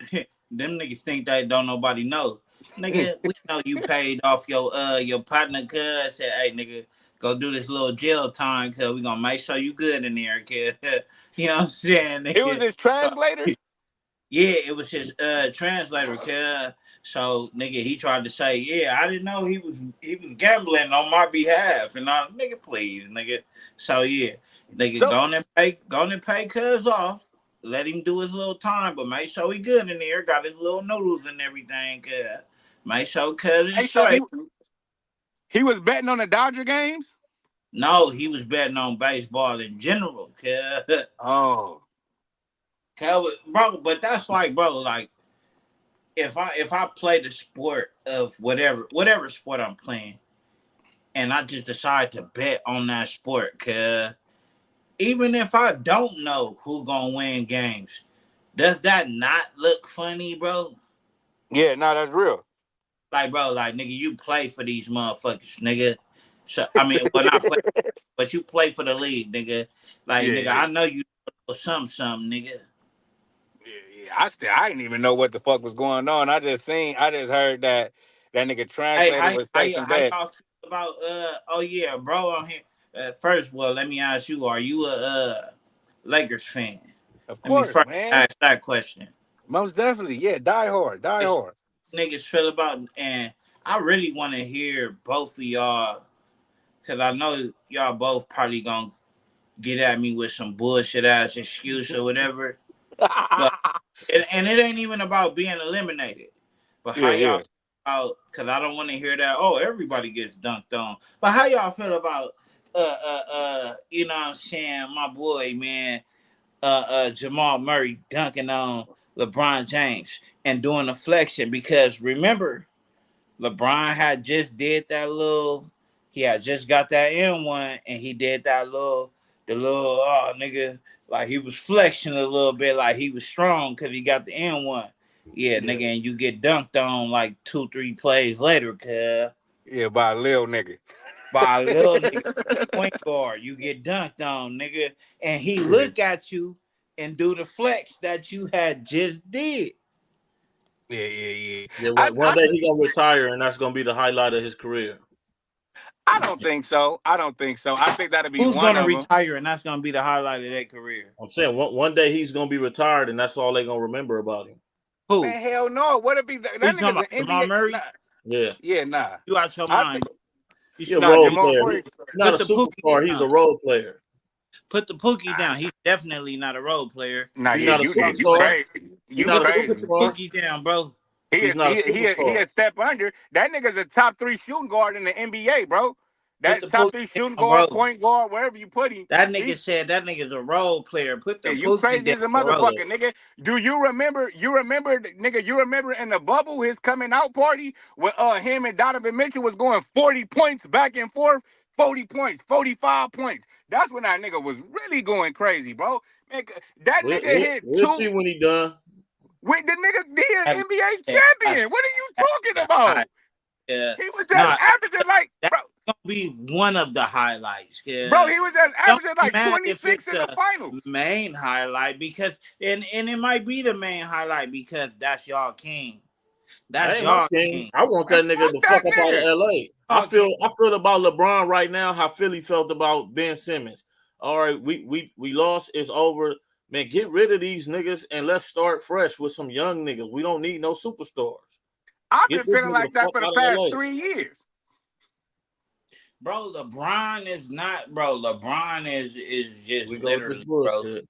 them niggas think they don't nobody know. Nigga, we know you paid off your partner, cuz said, hey, nigga, go do this little jail time, cuz we gonna make sure you good in there, cuz. You know what I'm saying, It was nigga? his translator. Yeah, it was his translator, cuz. So nigga, he tried to say, yeah, I didn't know he was gambling on my behalf, and I, nigga, please, nigga. So yeah, nigga, So go on and pay cuz off. Let him do his little time, but make sure he good in there. Got his little noodles and everything, cuz. Make sure cuz is hey, so straight. he was betting on the Dodger games. No, he was betting on baseball in general, cuz. Oh, Bro, but that's like, bro, like if I play the sport of whatever sport I'm playing, and I just decide to bet on that sport, cause even if I don't know who gonna win games, does that not look funny, bro? yeah, no, that's real. Like, bro, like nigga, you play for these motherfuckers, nigga. So I mean, well, not play, but you play for the league, nigga. Like, Yeah, nigga, yeah. I know you know something, nigga. Yeah. I didn't even know what the fuck was going on. I just heard that nigga Hey, translator was placing how bets. y'all feel about oh yeah, bro on here. First, well, let me ask you, are you a Lakers fan? Of Let me course, first man. ask that question. Most definitely. Yeah, die hard, die It's hard. niggas feel about, and I really want to hear both of y'all, because I know y'all both probably gonna get at me with some bullshit ass excuse or whatever. But and it ain't even about being eliminated. But how Yeah, y'all yeah. feel about, because I don't want to hear that, oh, everybody gets dunked on. But how y'all feel about you know what I'm saying, my boy, man, Jamal Murray dunking on LeBron James and doing a flexion? Because remember, LeBron had just did that little, he had just got that N1 and he did that oh nigga, like he was flexing a little bit like he was strong because he got the N1. Yeah, Yeah. nigga, and you get dunked on like 2-3 plays later, cuz Yeah, by a little nigga. by a little nigga point guard. You get dunked on, nigga, and he Yeah, look at you and do the flex that you had just did. yeah, yeah. Yeah, I, one I, day he gonna retire, and that's gonna be the highlight of his career. I don't think so. I don't think so. I think that'll be Who's one gonna of them. retire and that's gonna be the highlight of their career? I'm saying one day he's gonna be retired, and that's all they gonna remember about him. Who? Man, hell no. What it be? That Who you talking nigga's about? an Jamal NBA. Nah. Murray? Yeah, Yeah, nah. You out your I think mind, bro. You he a should nah. role Jamal player. Murray. He's not a put the Pookie superstar. He's a down. role player. Put the Pookie Ah, down. He's definitely not a role player. nah, He's yeah, not a you superstar. crazy. He's You not Put a the crazy. superstar. Pookie down, bro. He's not a He superstar. a step under. That nigga's a top three shooting guard in the NBA, bro. Put the That top Pookie three shooting down, guard, bro. point guard, wherever you put him. That nigga He's said that nigga's a role player. Put the yeah, you Pookie crazy down, as a Role bro. motherfucker, player. nigga. Do you remember? Nigga. You remember in the bubble, his coming out party with him and Donovan Mitchell was going 40 points back and forth, 40 points, 45 points. That's when that nigga was really going crazy, bro. Man, that nigga hit We'll see two when he done. with the nigga. He That an NBA nigga said, champion. What are you talking about? yeah. He was just Nah, averaging like, that's gonna be one of the highlights. bro. Yeah. He was just Don't averaging be like mad if it's 26 in the the finals. main highlight, because and it might be the main highlight because that's y'all king. I That's ain't my y'all king. king. I want Man, that nigga fuck to that fuck up out of nigga. LA. Okay. I feel about LeBron right now how Philly felt about Ben Simmons. All right, we lost. It's over. Man, get rid of these niggas and let's start fresh with some young niggas. We don't need no superstars. I've Get been this feeling nigga like the that fuck for the out of past LA. 3 years. Bro, LeBron is not, bro. LeBron is just We go with this literally, bro. bullshit.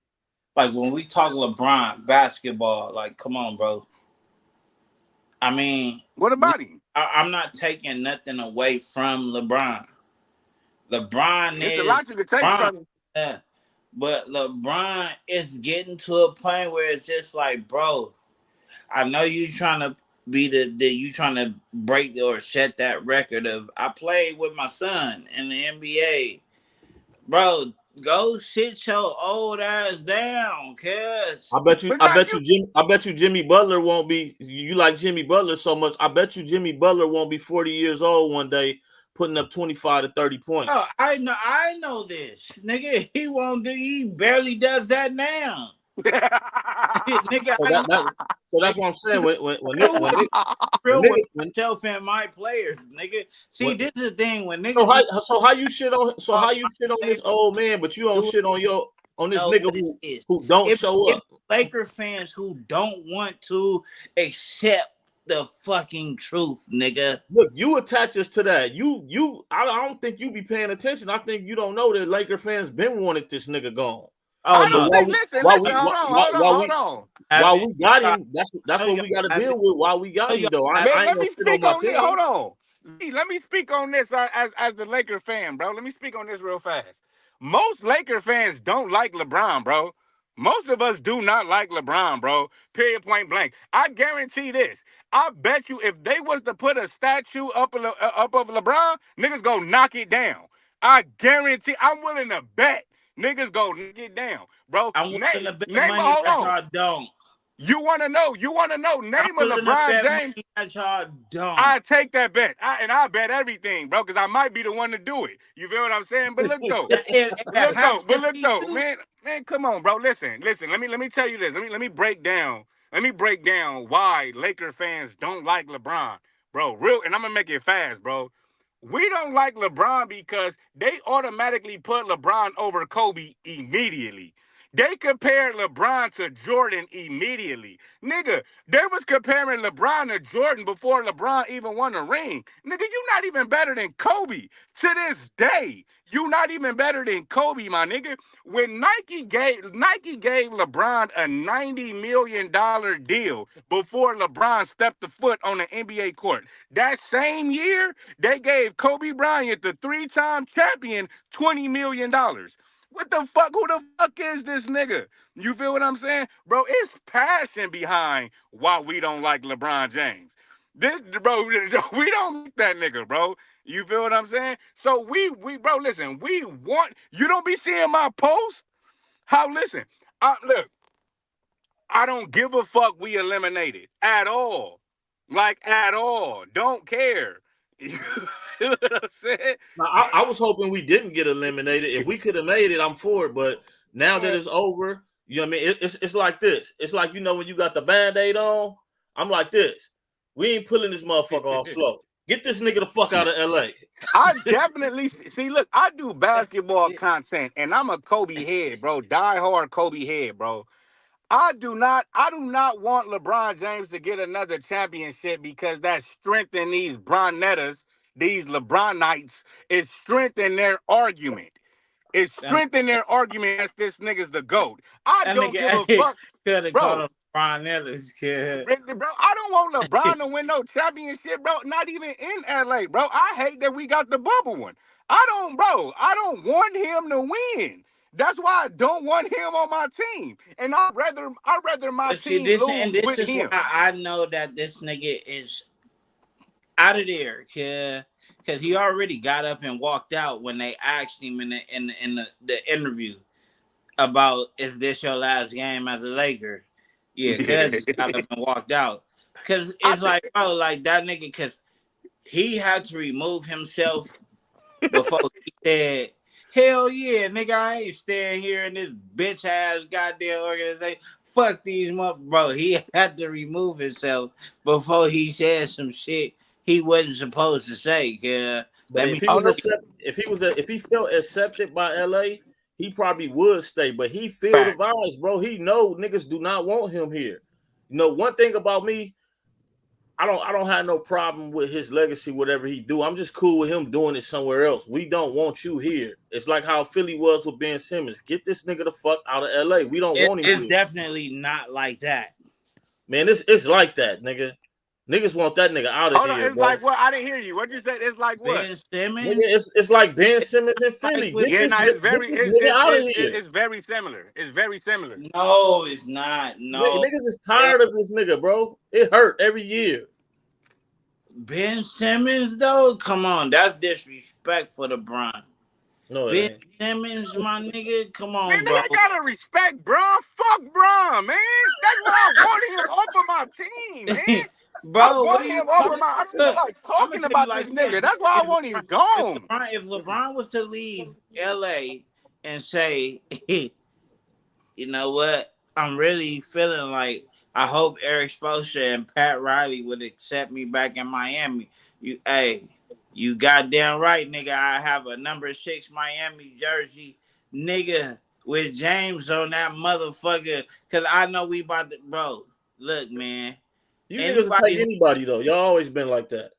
Like when we talk LeBron basketball, like come on, bro. I mean, What about him? I'm not taking nothing away from LeBron. LeBron It's a is lot you could take LeBron, from him. yeah. But LeBron is getting to a point where it's just like, bro, I know you trying to be the you trying to break or set that record of I played with my son in the NBA, bro. Go sit your old ass down, cuz. But now you I bet you Jimmy Butler won't be. You like Jimmy Butler so much. I bet you Jimmy Butler won't be 40 years old one day, putting up 25 to 30 Oh, points. I know this. Nigga, he won't do he barely does that now. Nigga, So I know that's nigga. what I'm saying. Real with real with When myself and my players, nigga. See, when this is the thing when niggas be so off how you my shit on this players, old man, but you don't do it, shit on this know nigga what it is. who don't show It up. Laker fans who don't want to accept the fucking truth, nigga. Look, you attach us to that. I don't think you be paying attention. I think you don't know that Laker fans been wanted this nigga gone. Oh I So don't no, think. Listen, listen. Hold on. have while it. we got I him, that's know what y'all we got to have deal it. with. While we I got know him, y'all though, have Man, I ain't let gonna me shit on speak my on this. team. Hold on. Let me speak on this as the Laker fan, bro. Let me speak on this real fast. Most Laker fans don't like LeBron, bro. Most of us do not like LeBron, bro. Period, point blank. I guarantee this. I bet you if they was to put a statue up of LeBron, niggas go knock it down. I guarantee. I'm willing to bet niggas go knock it down, bro. I'm willing to bet money Hold that on. y'all don't. You want to know? You want to know? I'm Name a willing to LeBron bet James. money that y'all don't. I take that bet. I bet everything, bro, because I might be the one to do it. You feel what I'm saying? But look though. It have to Look be though, you. man, come on, bro. Listen. Let me tell you this. Let me break down. Let me break down why Laker fans don't like LeBron, bro. Real, and I'm gonna make it fast, bro. We don't like LeBron because they automatically put LeBron over Kobe immediately. They compared LeBron to Jordan immediately. Nigga, they was comparing LeBron to Jordan before LeBron even won a ring. Nigga, you not even better than Kobe. To this day, you not even better than Kobe, my nigga. When Nike gave LeBron a $90 million deal before LeBron stepped the foot on the NBA court. That same year, they gave Kobe Bryant, the three-time champion, $20 million. What the fuck? Who the fuck is this nigga? You feel what I'm saying? Bro, it's passion behind why we don't like LeBron James. This bro, we don't like that nigga, bro. You feel what I'm saying? So bro, listen, we want you don't be seeing my post. How listen, look, I don't give a fuck we eliminated at all. Like at all. Don't care. You know what I'm saying? Now, I was hoping we didn't get eliminated. If we could have made it, I'm for it. But now that it's over, you know what I mean? It's like this. It's like, you know, when you got the Band-Aid on, I'm like this. We ain't pulling this motherfucker off slow. Get this nigga the fuck out of LA. I definitely see. Look, I do basketball content, and I'm a Kobe head, bro. Die hard Kobe head, bro. I do not want LeBron James to get another championship because that strengthen these Bronettas, these LeBronites, it strengthen their argument. It That, strengthen their argument that this nigga's the GOAT. I that don't give a nigga fuck, could have called bro. him Ron Ellis, kid. Bro, I don't want LeBron to win no championship, bro. Not even in LA, bro. I hate that we got the bubble one. I don't want him to win. That's why I don't want him on my team. And I'd rather my But see, team lose this with is why him. I know that this nigga is out of there, kid. Because he already got up and walked out when they asked him the interview about, is this your last game as a Laker? Yeah, cuz got up and walked out. Cause I it's think like, bro, like that nigga, cause he had to remove himself before he said, hell yeah, nigga, I ain't staying here in this bitch ass goddamn organization. Fuck these bro. He had to remove himself before he said some shit he wasn't supposed to say. Yeah, But let if me. he oh was no accepted, if he felt accepted by LA, he probably would stay. But he feel the facts. vibes, bro. He know niggas do not want him here. You know, one thing about me, I don't have no problem with his legacy, whatever he do. I'm just cool with him doing it somewhere else. We don't want you here. It's like how Philly was with Ben Simmons. Get this nigga the fuck out of LA. We don't want him It's here. definitely not like that. Man, it's like that, nigga. Niggas want that nigga out of Hold on, here, it's bro. like what? I didn't hear you. What'd you say? It's like what? Ben Nigga, Simmons, it's like Ben Simmons in like Philly. with Yeah, no, Get it's very, this nigga out of here. it's very similar. It's very similar. no, it's not. No, Niggas is tired of this nigga, bro. It hurt every year. Ben Simmons though, come on, that's disrespect for LeBron. No, it Ben ain't. Simmons, my nigga. Come Man, on, bro. nigga gotta respect Bron. Fuck Bron, man. That's why I wanted him off of my team, man. I Bro, what are want you him off of talking? my. I don't even Look, like I'm gonna talking tell you about like this this. nigga. That's why I want him gone. If LeBron was to leave LA and say, you know what? I'm really feeling like I hope Eric Spoelstra and Pat Riley would accept me back in Miami. You goddamn right, nigga. I have a number 6 Miami jersey, nigga, with James on that motherfucker. Cause I know we about to, bro. Look, man. You niggas will take Anybody, anybody though. Y'all always been like that.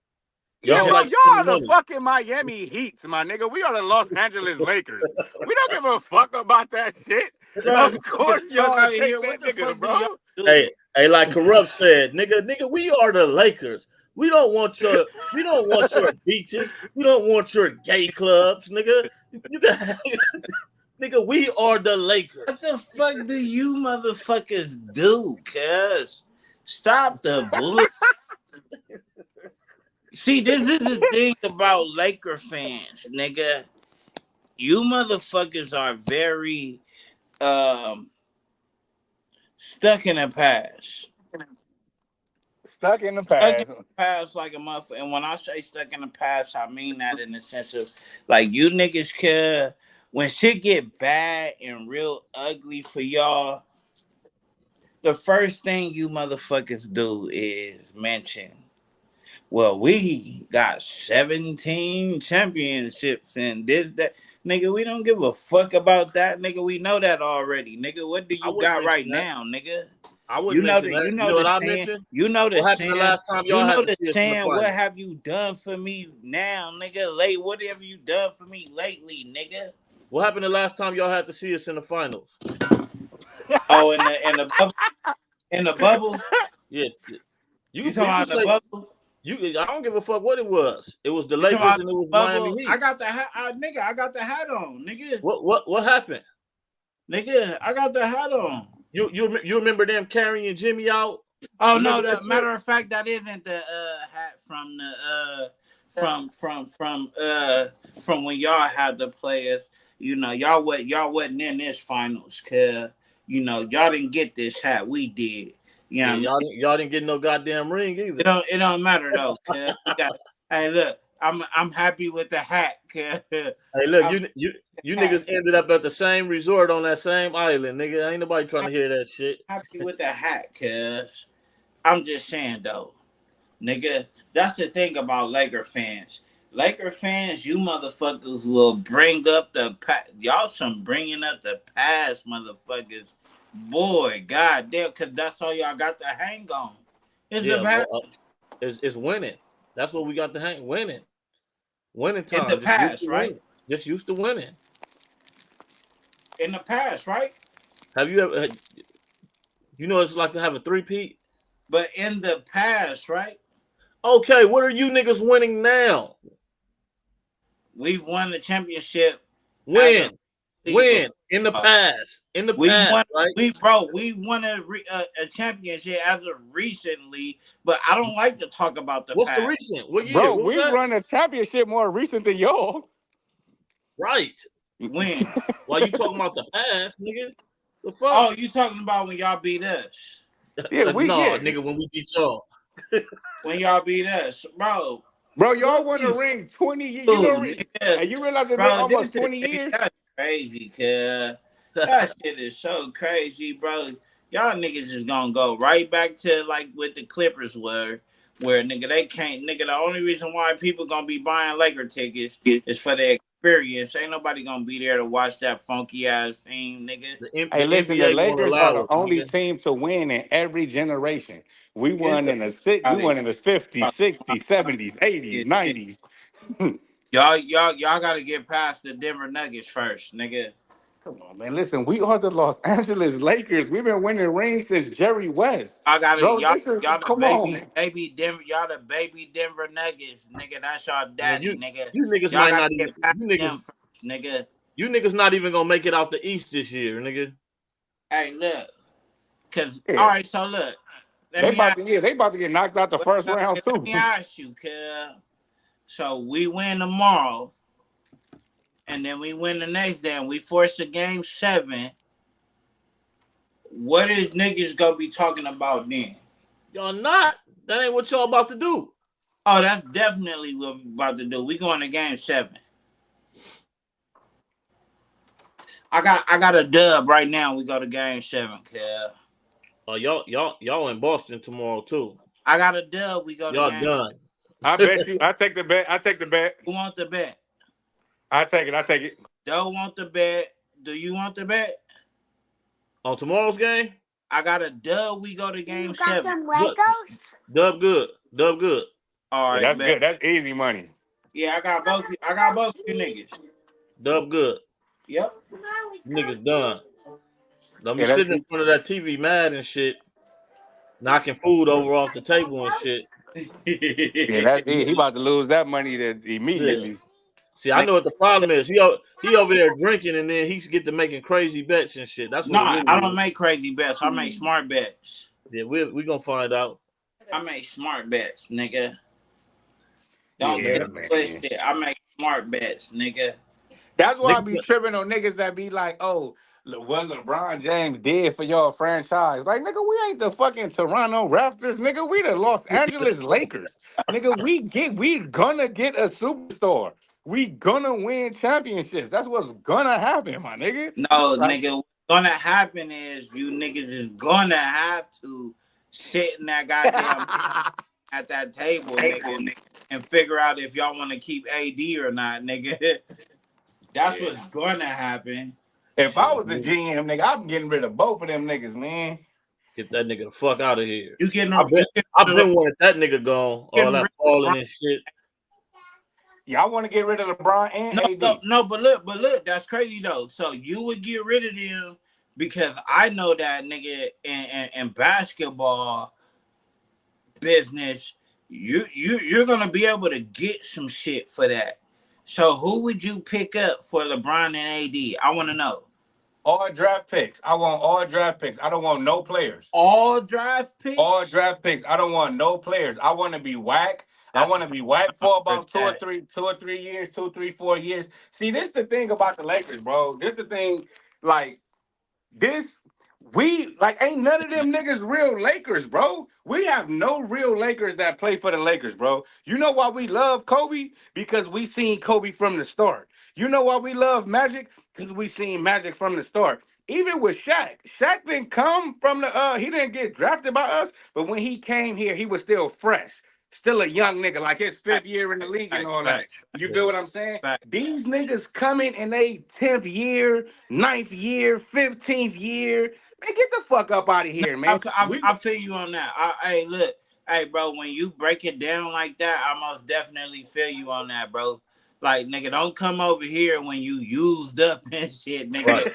Yeah, Y'all yeah, don't like y'all are spending the money. fucking Miami Heats, my nigga. We are the Los Angeles Lakers. We don't give a fuck about that shit. bro, Of get course, the fuck y'all out of take here. What that the nigga, fuck do y'all bro. do? Hey, like Corrupt said, nigga, we are the Lakers. We don't want your beaches. We don't want your gay clubs, nigga. You got nigga, we are the What Lakers. the fuck do you motherfuckers do, cuz? Stop the bullshit. See, this is the thing about Laker fans, nigga. You motherfuckers are very um stuck in the past. Stuck in the Stuck in past. the past like a motherfucker. And when I say stuck in the past, I mean that in the sense of like you niggas care when shit get bad and real ugly for y'all. The first thing you motherfuckers do is mention, well, we got 17 championships and this, that. Nigga, we don't give a fuck about that. Nigga, we know that already. Nigga, what do I you wouldn't got right mention that. now, nigga? I wouldn't mention You that. You know know the what I saying. mentioned? You know the What happened the saying. last time You y'all know had to the see us in the saying. What finals? have you done for me now, nigga? Late, what have you done for me lately, nigga? What happened the last time y'all had to see us in the finals? Oh, in the bubble. Yeah, You you can talking about the say bubble? I don't give a fuck what it was. It was the You talking Lakers about and the it was Miami bubble? I Heat. got the hat, nigga. I got the hat on, nigga. What happened? Nigga, I got the hat on. You remember them carrying Jimmy out? Oh You no, remember the that shit? matter of fact, that isn't the hat from the from when y'all had the players. You know, y'all wasn't in this finals, cause you know y'all didn't get this hat. We did. You know Yeah, what I mean? y'all didn't get no goddamn ring either. It don't matter though, cause we got. Hey, look, I'm happy with the hat, cause Hey, look, I'm you happy niggas ended up at the same resort on that same island, nigga. Ain't nobody trying to hear that shit. with the hat, cause I'm just saying though. Nigga, that's the thing about Laker fans. Laker fans, you motherfuckers will bring up the past. Y'all some bringing up the past, motherfuckers. Boy, goddamn, because that's all y'all got to hang on. Is the Yeah, past. it's winning. That's what we got to hang winning. Winning In the time. Just used to past, right? winning. Just used to winning. In the past, right? Have you ever? You know, it's like to have a three-peat. But in the past, right? Okay, what are you niggas winning now? We've won the championship as a When? league When? before. In the past. In the We past, won. right? We won a championship as of recently, but I don't like to talk about the What's the past. recent? What year? Bro, What was we that? run a championship more recent than y'all. Right. When? Why you talking about the past, nigga? The fuck? Oh, you talking about when y'all beat us? Yeah, No, nigga, when we beat y'all. When y'all beat us, bro? Bro, What y'all won are a you ring 20 years. You know, fool, nigga? and you realize it's been Bro, almost this is 20 years? that's crazy, cuz. That shit is so crazy, bro. Y'all niggas is gonna go right back to like what the Clippers were, where nigga they can't nigga the only reason why people gonna be buying Laker tickets is for the experience. Ain't nobody gonna be there to watch that funky ass team, nigga. Hey, The listen, the NBA won't Lakers are allow the us, only nigga. team to win in every generation. We Get won the in the six, we out of won in the 50s, 60s, 70s, 80s, here. 90s. Y'all gotta get past the Denver Nuggets first, nigga. Come on, man. Listen, we are the Los Angeles Lakers. We've been winning rings since Jerry West. Y'all gotta Bro, this is, y'all the come on, man. baby Denver y'all the baby Denver Nuggets, nigga. That's y'all Man, daddy, nigga. you niggas Y'all might gotta not even get past them first, nigga. you niggas not even gonna make it out the East this year, nigga. Hey, look, cause all Yeah. right, so look, let They me about ask to, yeah, they about to get knocked out the first round, let too. me ask you, cuz. So we win tomorrow. and then we win the next day, and we force a game 7. What is niggas gonna be talking about then? Y'all not. That ain't what y'all about to do. Oh, that's definitely what we about to do. We going to game 7. I got a dub right now. We go to game 7, Kev. Oh, y'all in Boston tomorrow too. I got a dub. We go to Y'all game. done. I bet you. I take the bet. I take the bet. Who want the bet? I take it. I take it. Don't want the bet. Do you want the bet? On tomorrow's game? I got a dub. We go to game You got 7. some Dub, Legos? Dub good. Dub good. All Yeah, right, that's bet. good. That's easy money. Yeah, I got both you niggas. Dub good. Yep. Niggas done. Don't be Yeah, that's sitting in front of that TV mad and shit, knocking food over off the table and shit. yeah, that's it. He about to lose that money Yeah. immediately. See, I know what the problem is. He over there drinking and then he get to making crazy bets and shit. That's what No, it really I don't is. make crazy bets. I make smart bets. Yeah, we gonna find out. I make smart bets, nigga. Yeah, Don't get Yeah, it man. twisted. I make smart bets, nigga. That's why I be nigga, tripping on niggas that be like, oh, what LeBron James did for your franchise. Like, nigga, we ain't the fucking Toronto Raptors, nigga. We the Los Angeles Lakers. Nigga, we gonna get a superstar. We gonna win championships. That's what's gonna happen, my nigga. No, Like, nigga, what's gonna happen is you niggas is gonna have to sit in that goddamn at that table, nigga, and figure out if y'all want to keep AD or not, nigga. That's yeah. what's gonna happen. If I shit, was the GM, nigga, I'm getting rid of both of them niggas, man. get that nigga the fuck out of here. You getting I bet you getting I've rid of, been wanting that nigga gone. All getting that rid falling of and shit. Yeah, I want to get rid of LeBron and no, no, AD. no, but look, that's crazy though. So you would get rid of them because I know that nigga in basketball business, you're gonna be able to get some shit for that. So who would you pick up for LeBron and AD? I want to know. All draft picks. I want all draft picks. I don't want no players. All draft All picks. draft picks. I don't want no players. I want to be whack. I That's want a to be whack for about that. 2 or 3 years, 4 years. See, this the thing about the Lakers, bro. This the thing, like this. We like ain't none of them niggas real Lakers, bro. We have no real Lakers that play for the Lakers, bro. You know why we love Kobe? Because we seen Kobe from the start. You know why we love Magic? Because we seen Magic from the start. Even with Shaq didn't come from the he didn't get drafted by us, but when he came here, he was still fresh, still a young nigga, like his fifth Facts, year in the league and facts, all that. facts, You Yeah. feel what I'm saying? facts. These niggas coming in they 10th year, ninth year, 15th year. Man, get the fuck up out of here, I, man. I, I feel you on that. Hey, look, hey, bro, when you break it down like that, I most definitely feel you on that, bro. Like, nigga, don't come over here when you used up and shit, nigga. Right.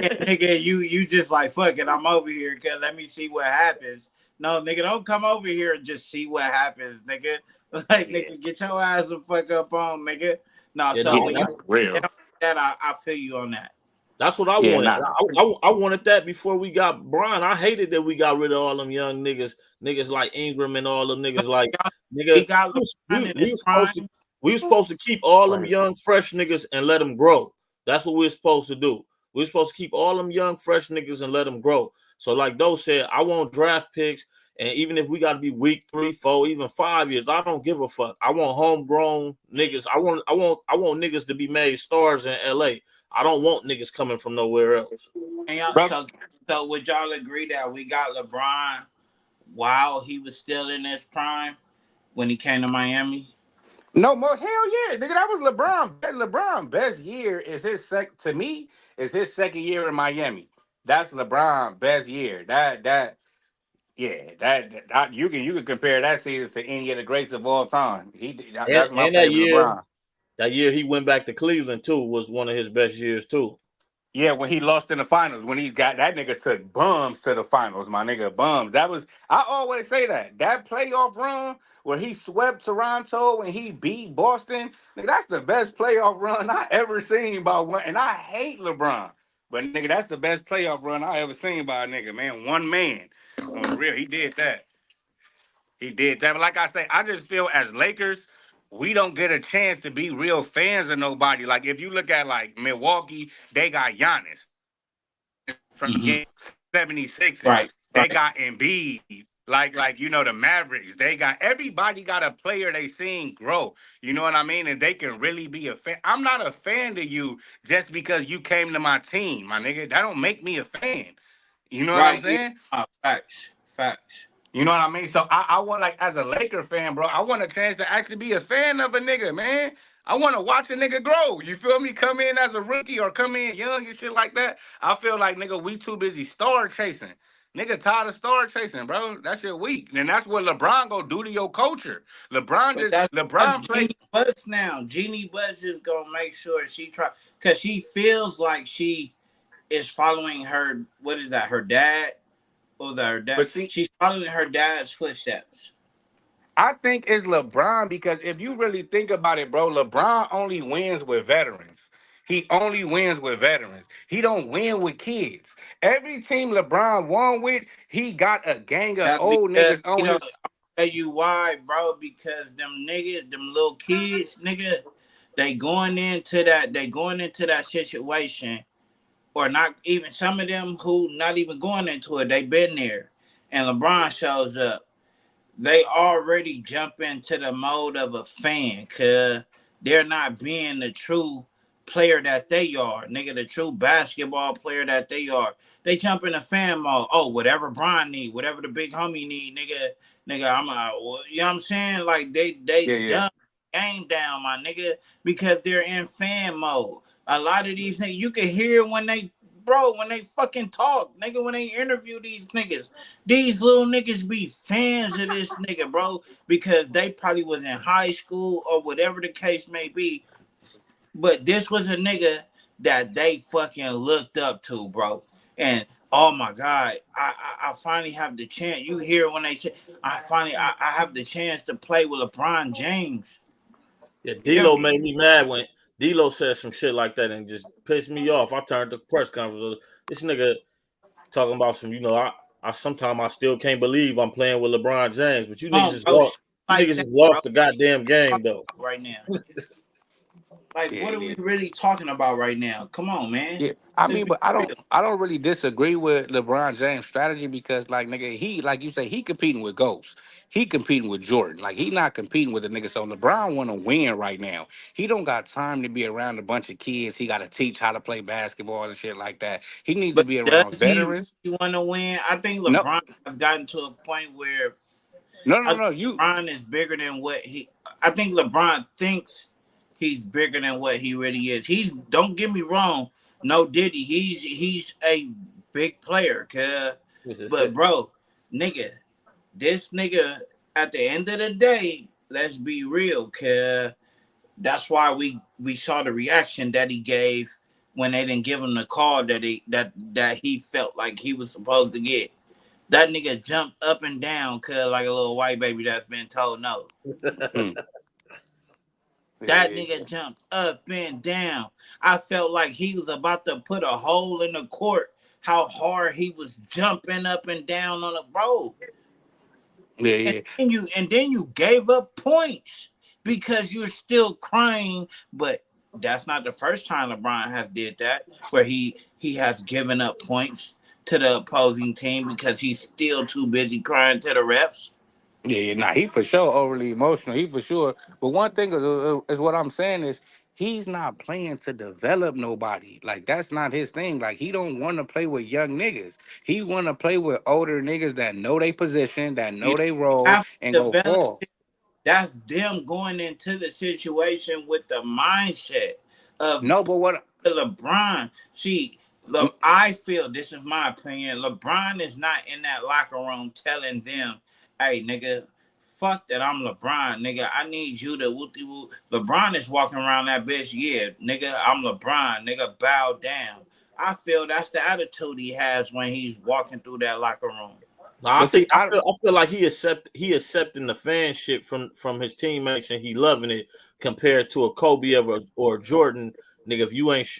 And nigga, you just like, fuck it, I'm over here because let me see what happens. No, nigga, don't come over here and just see what happens, nigga. Like, Yeah, nigga, get your ass the fuck up on, nigga. No, Yeah, so yeah, when you that's real. down that, I feel you on that. that's what I Yeah, wanted. nah. I wanted that before we got Brian. I hated that we got rid of all them young niggas like Ingram and all them niggas like He nigga. got LeBron in We his was supposed to prime. keep all them Right. young fresh niggas and let them grow. That's what we're supposed to do. We're supposed to keep all them young fresh niggas and let them grow. So like those said, I want draft picks, and even if we got to be week 3, 4, even 5 years, I don't give a fuck. I want homegrown niggas. I want niggas to be made stars in LA. I don't want niggas coming from nowhere else. And y'all, Bro, so would y'all agree that we got LeBron while he was still in his prime when he came to Miami? no more. Hell yeah, nigga. That was LeBron. LeBron best year is his to me is his second year in Miami. That's LeBron best year. Yeah, you can compare that season to any of the greats of all time. That's my And that favorite year, LeBron. he went back to Cleveland too was one of his best years too. Yeah, when he lost in the finals, when he got that nigga took bums to the finals, my nigga bums. That was I always say that playoff run where he swept Toronto and he beat Boston. Nigga, that's the best playoff run I ever seen by one. And I hate LeBron, but nigga, that's the best playoff run I ever seen by a nigga. Man, one man on the real, he did that. He did that. But like I say, I just feel as Lakers. we don't get a chance to be real fans of nobody. Like if you look at like Milwaukee, they got Giannis from the Mm-hmm. game 76ers. Right, They right. got Embiid. Like you know the Mavericks. They got everybody got a player they seen grow. You know what I mean? And they can really be a fan. I'm not a fan of you just because you came to my team, my nigga. That don't make me a fan. You know what I'm Right, yeah. saying? Facts. Facts. You know what I mean? So I want like as a Laker fan, bro, I want a chance to actually be a fan of a nigga, man. I want to watch a nigga grow. You feel me? Come in as a rookie or come in young and shit like that. I feel like nigga, we too busy star chasing. Nigga tired of star chasing, bro. That shit weak. And that's what LeBron go do to your culture. LeBron But just that's LeBron Jeannie play. Buss now. Jeannie Buss is gonna make sure she try because she feels like she is following her. What is that? Her dad? Or that her dad? But see, She's following her dad's footsteps. I think it's LeBron because if you really think about it, bro, LeBron only wins with veterans. He only wins with veterans. He don't win with kids. Every team LeBron won with, he got a gang of That's old because niggas on his. I'll tell you why, bro. Because them niggas, them little kids, nigga, they going into that situation, or not even some of them who not even going into it. They been there, and LeBron shows up. They already jump into the mode of a fan, cause they're not being the true player that they are, nigga, the true basketball player that they are. They jump in the fan mode. Oh, whatever Brian need, whatever the big homie need, nigga, you know what I'm saying? Like they Yeah, yeah. dumb game down, my nigga, because they're in fan mode. A lot of these niggas, you can hear when they, bro, when they fucking talk, nigga, when they interview these niggas. These little niggas be fans of this nigga, bro, because they probably was in high school or whatever the case may be. But this was a nigga that they fucking looked up to, bro. And oh my God, I finally have the chance. You hear when they say, I have the chance to play with LeBron James. Yeah, You feel D'Lo me? made me mad when D'Lo said some shit like that and just pissed me off. I turned the press conference. This nigga talking about some, I sometimes I still can't believe I'm playing with LeBron James, but you niggas Oh, just bro, lost. shit You like niggas that, just bro. lost the goddamn game Talk though. about right now. Like, Yeah, what are we yeah. really talking about right now? Come on, man. Yeah, I Let's mean, be but I don't, real. I don't really disagree with LeBron James' strategy because, like, nigga, he, like you say, he competing with Ghost, he competing with Jordan, like he not competing with a nigga. So LeBron want to win right now. He don't got time to be around a bunch of kids. He got to teach how to play basketball and shit like that. He needs to But be around does he veterans. really want to win? I think No, LeBron has gotten to a point where no, I no, think no. You, LeBron is bigger than what he. I think LeBron thinks he's bigger than what he really is. He's, don't get me wrong, no Diddy. He's a big player, cuz. But bro, nigga, this nigga at the end of the day, let's be real, cuz. That's why we saw the reaction that he gave when they didn't give him the call that he felt like he was supposed to get. That nigga jumped up and down, cuz, like a little white baby that's been told no. hmm. Yeah, That yeah, nigga jumped up and down. I felt like he was about to put a hole in the court. How hard he was jumping up and down on the bro. yeah, And yeah. then you gave up points because you're still crying. But that's not the first time LeBron has did that, where he has given up points to the opposing team because he's still too busy crying to the refs. Yeah, yeah, nah, he for sure overly emotional. He for sure. But one thing is what I'm saying is he's not playing to develop nobody. Like that's not his thing. Like he don't want to play with young niggas. He want to play with older niggas that know their position, that You know they role, have and to go develop. fall. That's them going into the situation with the mindset of No, but what? LeBron. See, I feel, this is my opinion, LeBron is not in that locker room telling them, "Hey, nigga, fuck that. I'm LeBron, nigga. I need you to wooty woo." LeBron is walking around that bitch. Yeah, nigga, I'm LeBron, nigga. Bow down. I feel that's the attitude he has when he's walking through that locker room. No, I But see, think I feel like he accepting the fan shit from his teammates and he loving it compared to a Kobe or Jordan. Nigga,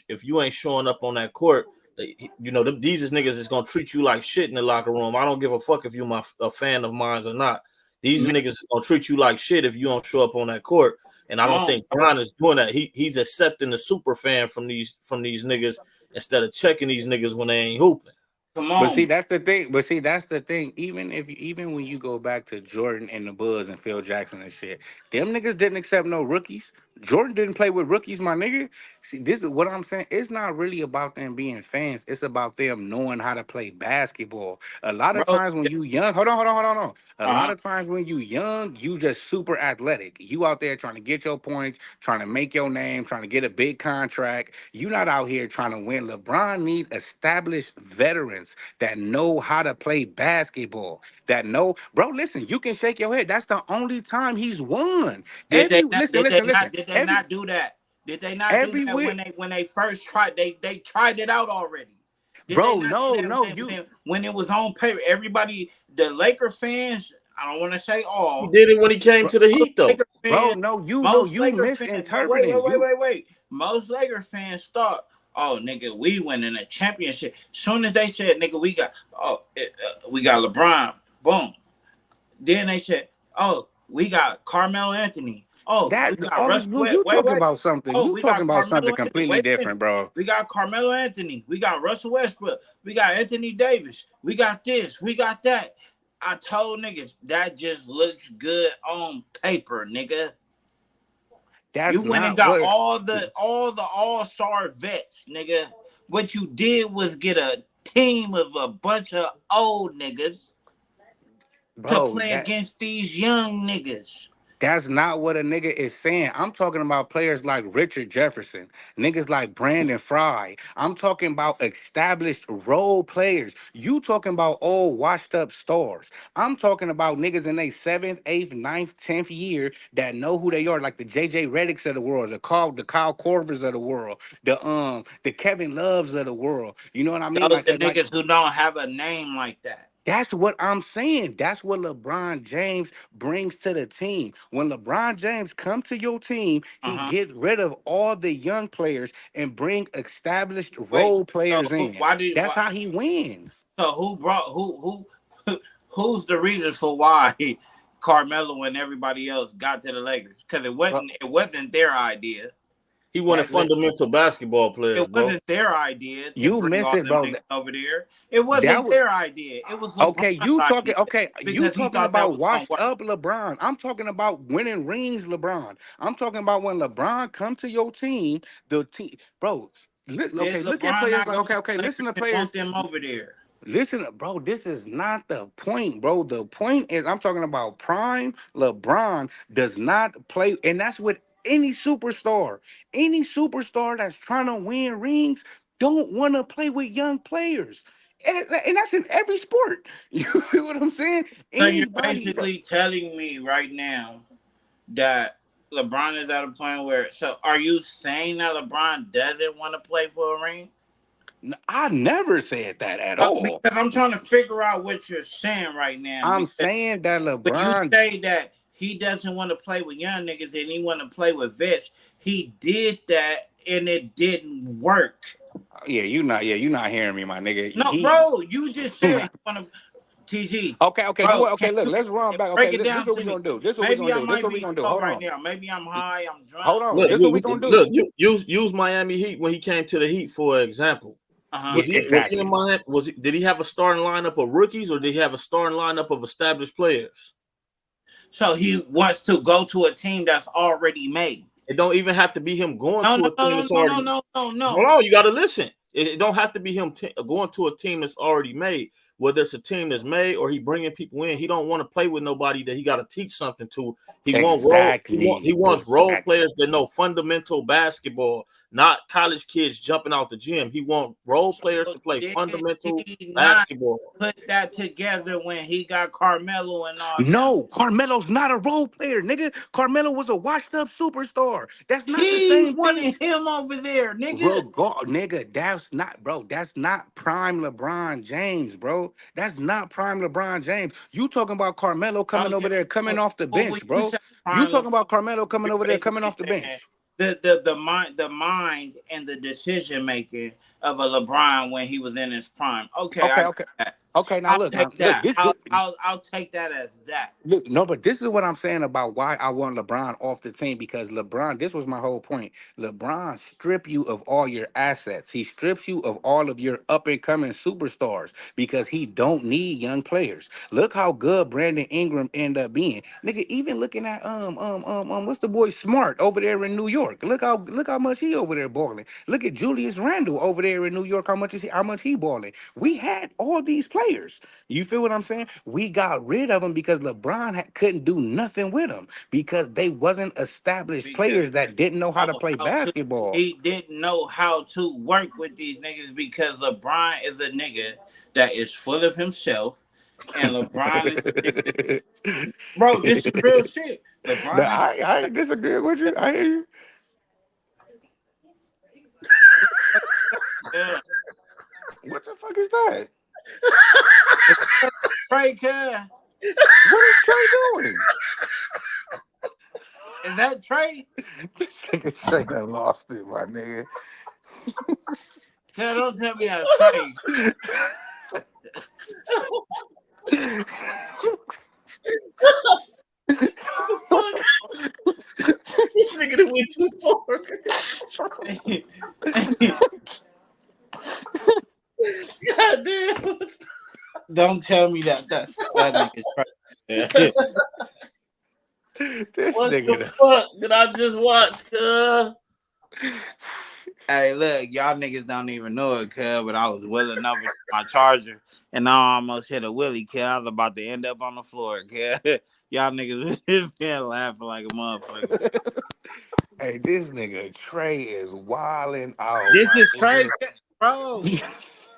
if you ain't showing up on that court, these is niggas is gonna treat you like shit in the locker room. I don't give a fuck if you a fan of mine or not. These niggas is gonna treat you like shit if you don't show up on that court. And I Come don't on, think bro. Bron is doing that. He's accepting the super fan from these niggas instead of checking these niggas when they ain't hooping. Come But see, on, that's the thing. But see, that's the thing. Even when you go back to Jordan and the Bulls and Phil Jackson and shit, them niggas didn't accept no rookies. Jordan didn't play with rookies, my nigga. See, this is what I'm saying. It's not really about them being fans. It's about them knowing how to play basketball. A lot of bro. times when you young, hold on. A lot Uh-huh. of times when you young, you just super athletic. You out there trying to get your points, trying to make your name, trying to get a big contract. You not out here trying to win. LeBron need established veterans that know how to play basketball. That know, bro. Listen, you can shake your head. That's the only time he's won. Did they not? Listen. Did they not do that? Did they not do Every that week, when they first tried? They tried it out already. Did they bro. not do No, that no, you, when it was on paper? Everybody, the Laker fans. I don't want to say He all. did it when he came bro, to the Most Heat, though. Laker bro. fans, No, most you Laker fans. But misinterpreting. You, wait. Most Laker fans thought, oh nigga, we winning a championship. Soon as they said, nigga, we got LeBron. Boom. Then they said, "Oh, we got Carmelo Anthony. Oh, we that got all Russell. you, you talking Wait. about something. Oh, You we got talking about Carmelo something Anthony. completely Wait a minute. different, bro. We got Carmelo Anthony. We got Russell Westbrook. We got Anthony Davis. We got this. We got that." I told niggas that just looks good on paper, nigga. You That's went and not got what. all the all-star vets, nigga. What you did was get a team of a bunch of old niggas to Bro, play against these young niggas. that's not what a nigga is saying. I'm talking about players like Richard Jefferson, niggas like Brandon Fry. I'm talking about established role players. You talking about old washed up stars. I'm talking about niggas in their seventh, eighth, ninth, 10th year that know who they are, like the JJ Reddicks of the world, the Kyle Korvers of the world, the Kevin Loves of the world. You know what I mean? Those are niggas who don't have a name like that. That's what I'm saying. That's what LeBron James brings to the team. When LeBron James come to your team, he Uh-huh. gets rid of all the young players and bring established Wait, role so players in. That's how he wins. so who brought who's the reason for why Carmelo and everybody else got to the Lakers? Because Bro, it wasn't their idea. He wanted that li- fundamental basketball players, It bro. wasn't their idea to you bring missed all it, them bro. niggas over there. It That wasn't was their idea. It was okay. LeBron's idea You because he talking thought that about was gonna washed work. up LeBron. I'm talking about winning rings, LeBron. I'm talking about when LeBron come to your team, the team, bro. Did Okay, look at LeBron players not like go to okay. the Listen Lakers to and want players. them over there? Listen, bro, this is not the point, bro. The point is, I'm talking about prime LeBron does not play, and that's with any superstar. Any superstar that's trying to win rings don't want to play with young players. And that's in every sport. You feel what I'm saying? So you're Anybody, bro. basically telling me right now that LeBron is at a point where. So are you saying that LeBron doesn't want to play for a ring? I never said that at all. Because I'm trying to figure out what you're saying right now. I'm Because saying that when you LeBron, say that he doesn't want to play with young niggas and he want to play with vets, he did that and it didn't work. yeah, you're not hearing me, my nigga. No, He bro, you just said he want to. TG, Okay, you bro, what? can Okay, look, you let's run back. Okay, break it this down what we to me? gonna do. This what we Maybe gonna I do. This might what we be gonna do. slow Hold right on, now. Maybe I'm high. I'm hold drunk. on. Look, This what we gonna do. use Miami Heat when he came to the Heat for example. Uh huh. Yeah, Was he in exactly. Miami? Did he have a starting lineup of rookies or did he have a starting lineup of established players? So he wants to go to a team that's already made. It don't even have to be him going to a team that's already. Hold No. on, you got to listen. It don't have to be him going to a team that's already made. Whether it's a team that's made or he bringing people in, he don't want to play with nobody that he got to teach something to. He Exactly. wants role Exactly. players that know fundamental basketball, not college kids jumping out the gym. He want role players So to play did fundamental he not basketball. put that together when he got Carmelo and all them? No, Carmelo's not a role player, nigga. Carmelo was a washed up superstar. That's not the He same thing. wanted him over there, nigga. Nigga, that's not, bro. That's not prime LeBron James, bro. That's not prime LeBron James. You talking about Carmelo coming over Okay. there, coming So, off the when bench, you bro. say You prime LeBron, talking about Carmelo coming you're over there, coming basically off the saying bench. the mind and the decision making of a LeBron when he was in his prime. Okay, I Okay, got okay. that. Okay, now I'll look, take look, that. this, I'll take that as that. look, no, but this is what I'm saying about why I want LeBron off the team, because LeBron, this was my whole point. LeBron strip you of all your assets. He strips you of all of your up and coming superstars because he don't need young players. Look how good Brandon Ingram ended up being. Nigga, even looking at what's the boy Smart over there in New York. Look how much he over there balling. Look at Julius Randle over there in New York. How much he balling. We had all these players. You feel what I'm saying? We got rid of them because LeBron couldn't do nothing with them because they wasn't established Because players that didn't know how to know play how to basketball. he didn't know how to work with these niggas because LeBron is a nigga that is full of himself, and LeBron is a nigga. Bro, this is real shit. No, LeBron is I disagree with you. I hear you. uh, What the fuck is that? is that Trey cuz? What is Trey doing? Is that Trey? This nigga straight up lost it, my nigga. Cuz don't tell me that's Trey. This nigga done went too far. God damn. Don't tell me that nigga Trey. This What the nigga. fuck did I just watch, cuz? Hey, look, y'all niggas don't even know it, cuz, but I was willing up with my charger, and I almost hit a willie, cuz. I was about to end up on the floor, cuz. Y'all niggas been laughing like a motherfucker. Hey, this nigga Trey is wilding out, This my is Trey, nigga. bro.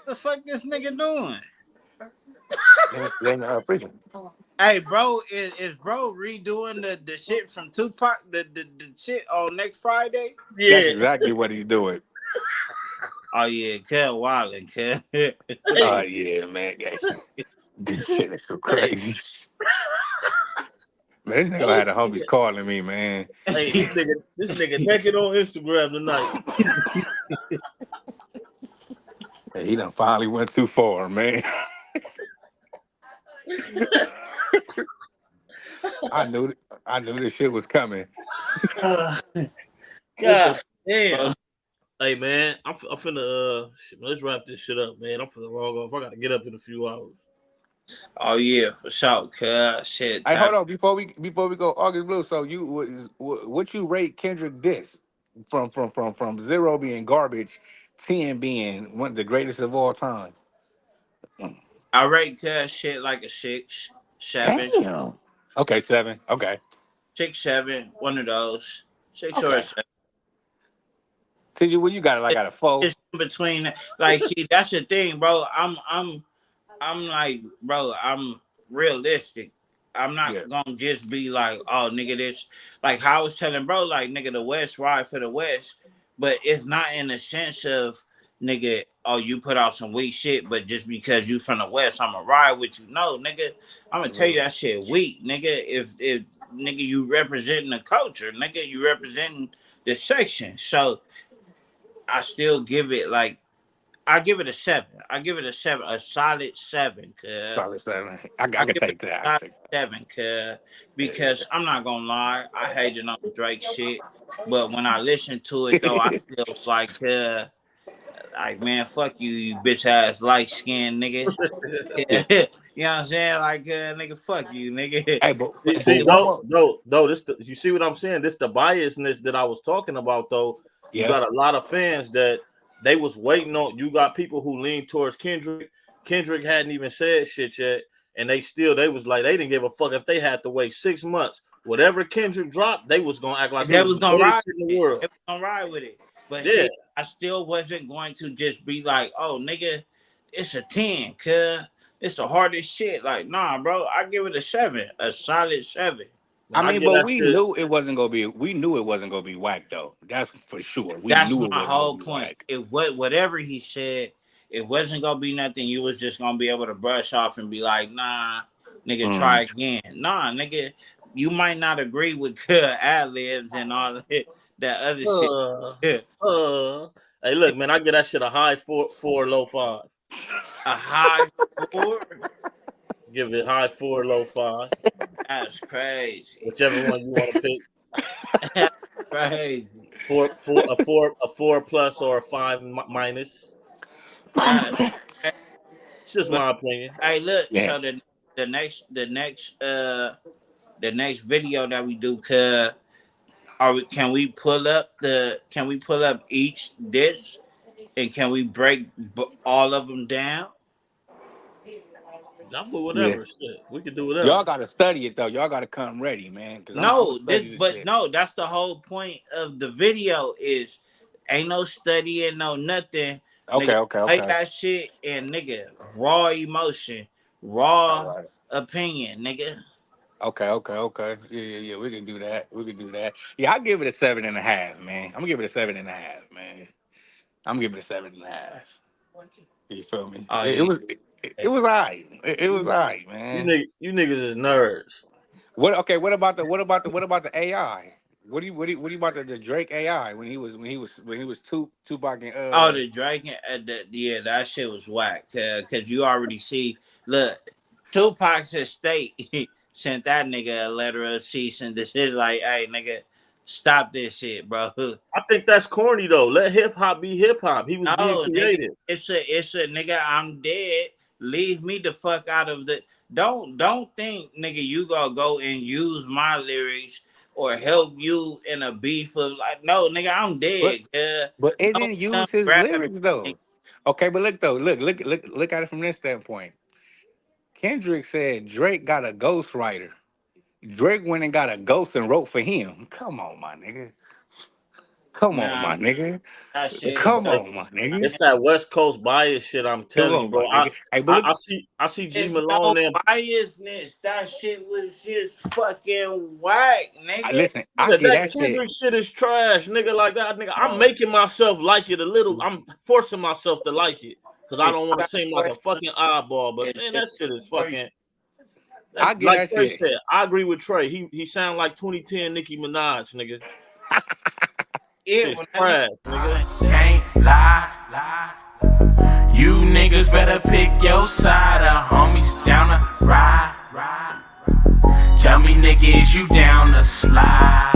The fuck this nigga doing? They in prison. Hey, bro, is bro redoing the shit from Tupac, the shit on next Friday? That's Yeah. exactly what he's doing. Oh yeah, cuz wildin', cuz. Oh Hey, yeah, man. This shit is so hey, crazy. Man, this nigga hey, had the homies calling me, man. hey, this nigga naked on Instagram tonight. Hey, he done finally went too far, man. I knew I knew this shit was coming. What the God fuck, bro? damn. Hey man, I'm finna shit, man, let's wrap this shit up, man. I'm finna log off. I gotta get up in a few hours. Oh yeah, for sure, cuz. Shit, Hey, hold tap. on before we go August Blue. So what you rate Kendrick diss from zero being garbage, 10 being one of the greatest of all time? I rate cuz shit like a six, seven, Damn. Okay, 7. Okay. 6, 7, one of those. 6 or a Okay. 7. TG, what you got it like at a 4? It's in between. Like, see, that's the thing, bro. I'm like, bro, I'm realistic. I'm not Yeah. gonna just be like, oh, nigga, this. Like, how I was telling bro, like, nigga, the West ride for the West, but it's not in the sense of, nigga, oh, you put out some weak shit, but just because you from the West, I'ma ride with you. No, nigga, I'm gonna tell you that shit weak, nigga. If nigga, you representing the culture, nigga, you representing the section. So I still give it like I give it a 7. I give it a 7, a solid 7, cuz. Solid 7. I I can give it take that. I a can solid take that. 7, cuz. Yeah. Because I'm not gonna lie, I hated on Drake shit. But when I listened to it though, I still was like man, fuck you, you bitch ass light skinned nigga. Yeah. you know what I'm saying? Like nigga, fuck you, nigga. Hey, but See, Nigga, one though, more. though, though, you see what I'm saying? This the biasness that I was talking about, though. You Yeah. got a lot of fans that they was waiting on. You got people who lean towards Kendrick. Kendrick hadn't even said shit yet, and they was like they didn't give a fuck if they had to wait 6 months. Whatever Kendrick dropped, they was gonna act like it they was was the gonna greatest ride shit in the with it. world. They was gonna ride with it. But Yeah, see, I still wasn't going to just be like, oh nigga, it's a 10, cuz it's the hardest shit. Like, nah, bro, I give it a 7, a solid 7. I man, I mean, get but that shit. we knew it wasn't gonna be whack though. That's for sure. We That's knew it my wasn't gonna whole be point. whack. It what whatever he said, it wasn't gonna be nothing. You was just gonna be able to brush off and be like, nah, nigga, try Mm. again. Nah, nigga, you might not agree with good ad libs and all that other shit. Uh, uh. Hey, look, man, I get that shit a high 4, low 5. A high 4? Give it high 4, low 5, That's crazy. whichever one you want to pick. That's crazy. A 4 plus or a 5 minus. That's crazy. It's just But my opinion. hey, look. Yeah. So the next video that we do, can we pull up each dish and can we break all of them down? I'm with Yeah. whatever shit. We can do Y'all whatever. gotta study it though. Y'all gotta come ready, man. Cause I'm gonna No, study this shit. no, that's the whole point of the video is ain't no studying, no nothing. Okay, Nigga, okay, play okay. that shit and nigga, raw emotion, All raw right. opinion, nigga. Okay, okay, okay. Yeah, yeah, yeah. We can do that. We can do that. Yeah, I'll give it a 7.5, man. I'm gonna give it a 7.5, man. I'm gonna give it a 7.5. You feel me? Oh It yeah. was it was alright. It was alright, man. You niggas is nerds. What okay, what about the AI? What do you about the Drake AI when he was Tupac and Oh, the Drake, yeah, that shit was whack. Cause you already see, look, Tupac's estate sent that nigga a letter of cease and desist. Like, hey, nigga, stop this shit, bro. I think that's corny though. Let hip hop be hip hop. He was being No, nigga, creative. it's a nigga. I'm dead. Leave me the fuck out of the. Don't think, nigga, you gonna go and use my lyrics or help you in a beef of like. No, nigga, I'm but dead. but it Don't didn't come use his grab me. lyrics though. Okay, but look though, look at it from this standpoint. Kendrick said Drake got a ghostwriter. Drake went and got a ghost and wrote for him. Come on, my nigga. Come on, Nah, my nigga. that shit. Come on, my nigga. It's that West Coast bias shit. I'm Come telling you, on, bro. my nigga. Hey, but look, I see G It's no Malone and biasness. That shit was just fucking whack, nigga. listen, I nigga, get that that shit. Kendrick shit is trash, nigga. Like that, nigga. I'm Oh, making myself like it a little. I'm forcing myself to like it because I if don't you want to got seem like a questions, fucking oddball. But man, if that shit is for you, fucking. I get Like that Trey shit. said, I agree with Trey. He sound like 2010 Nicki Minaj, nigga. yeah, Shit's when that nigga trash, nigga. Can't lie. You niggas better pick your side. Homies down to ride. Tell me nigga, is you down to slide?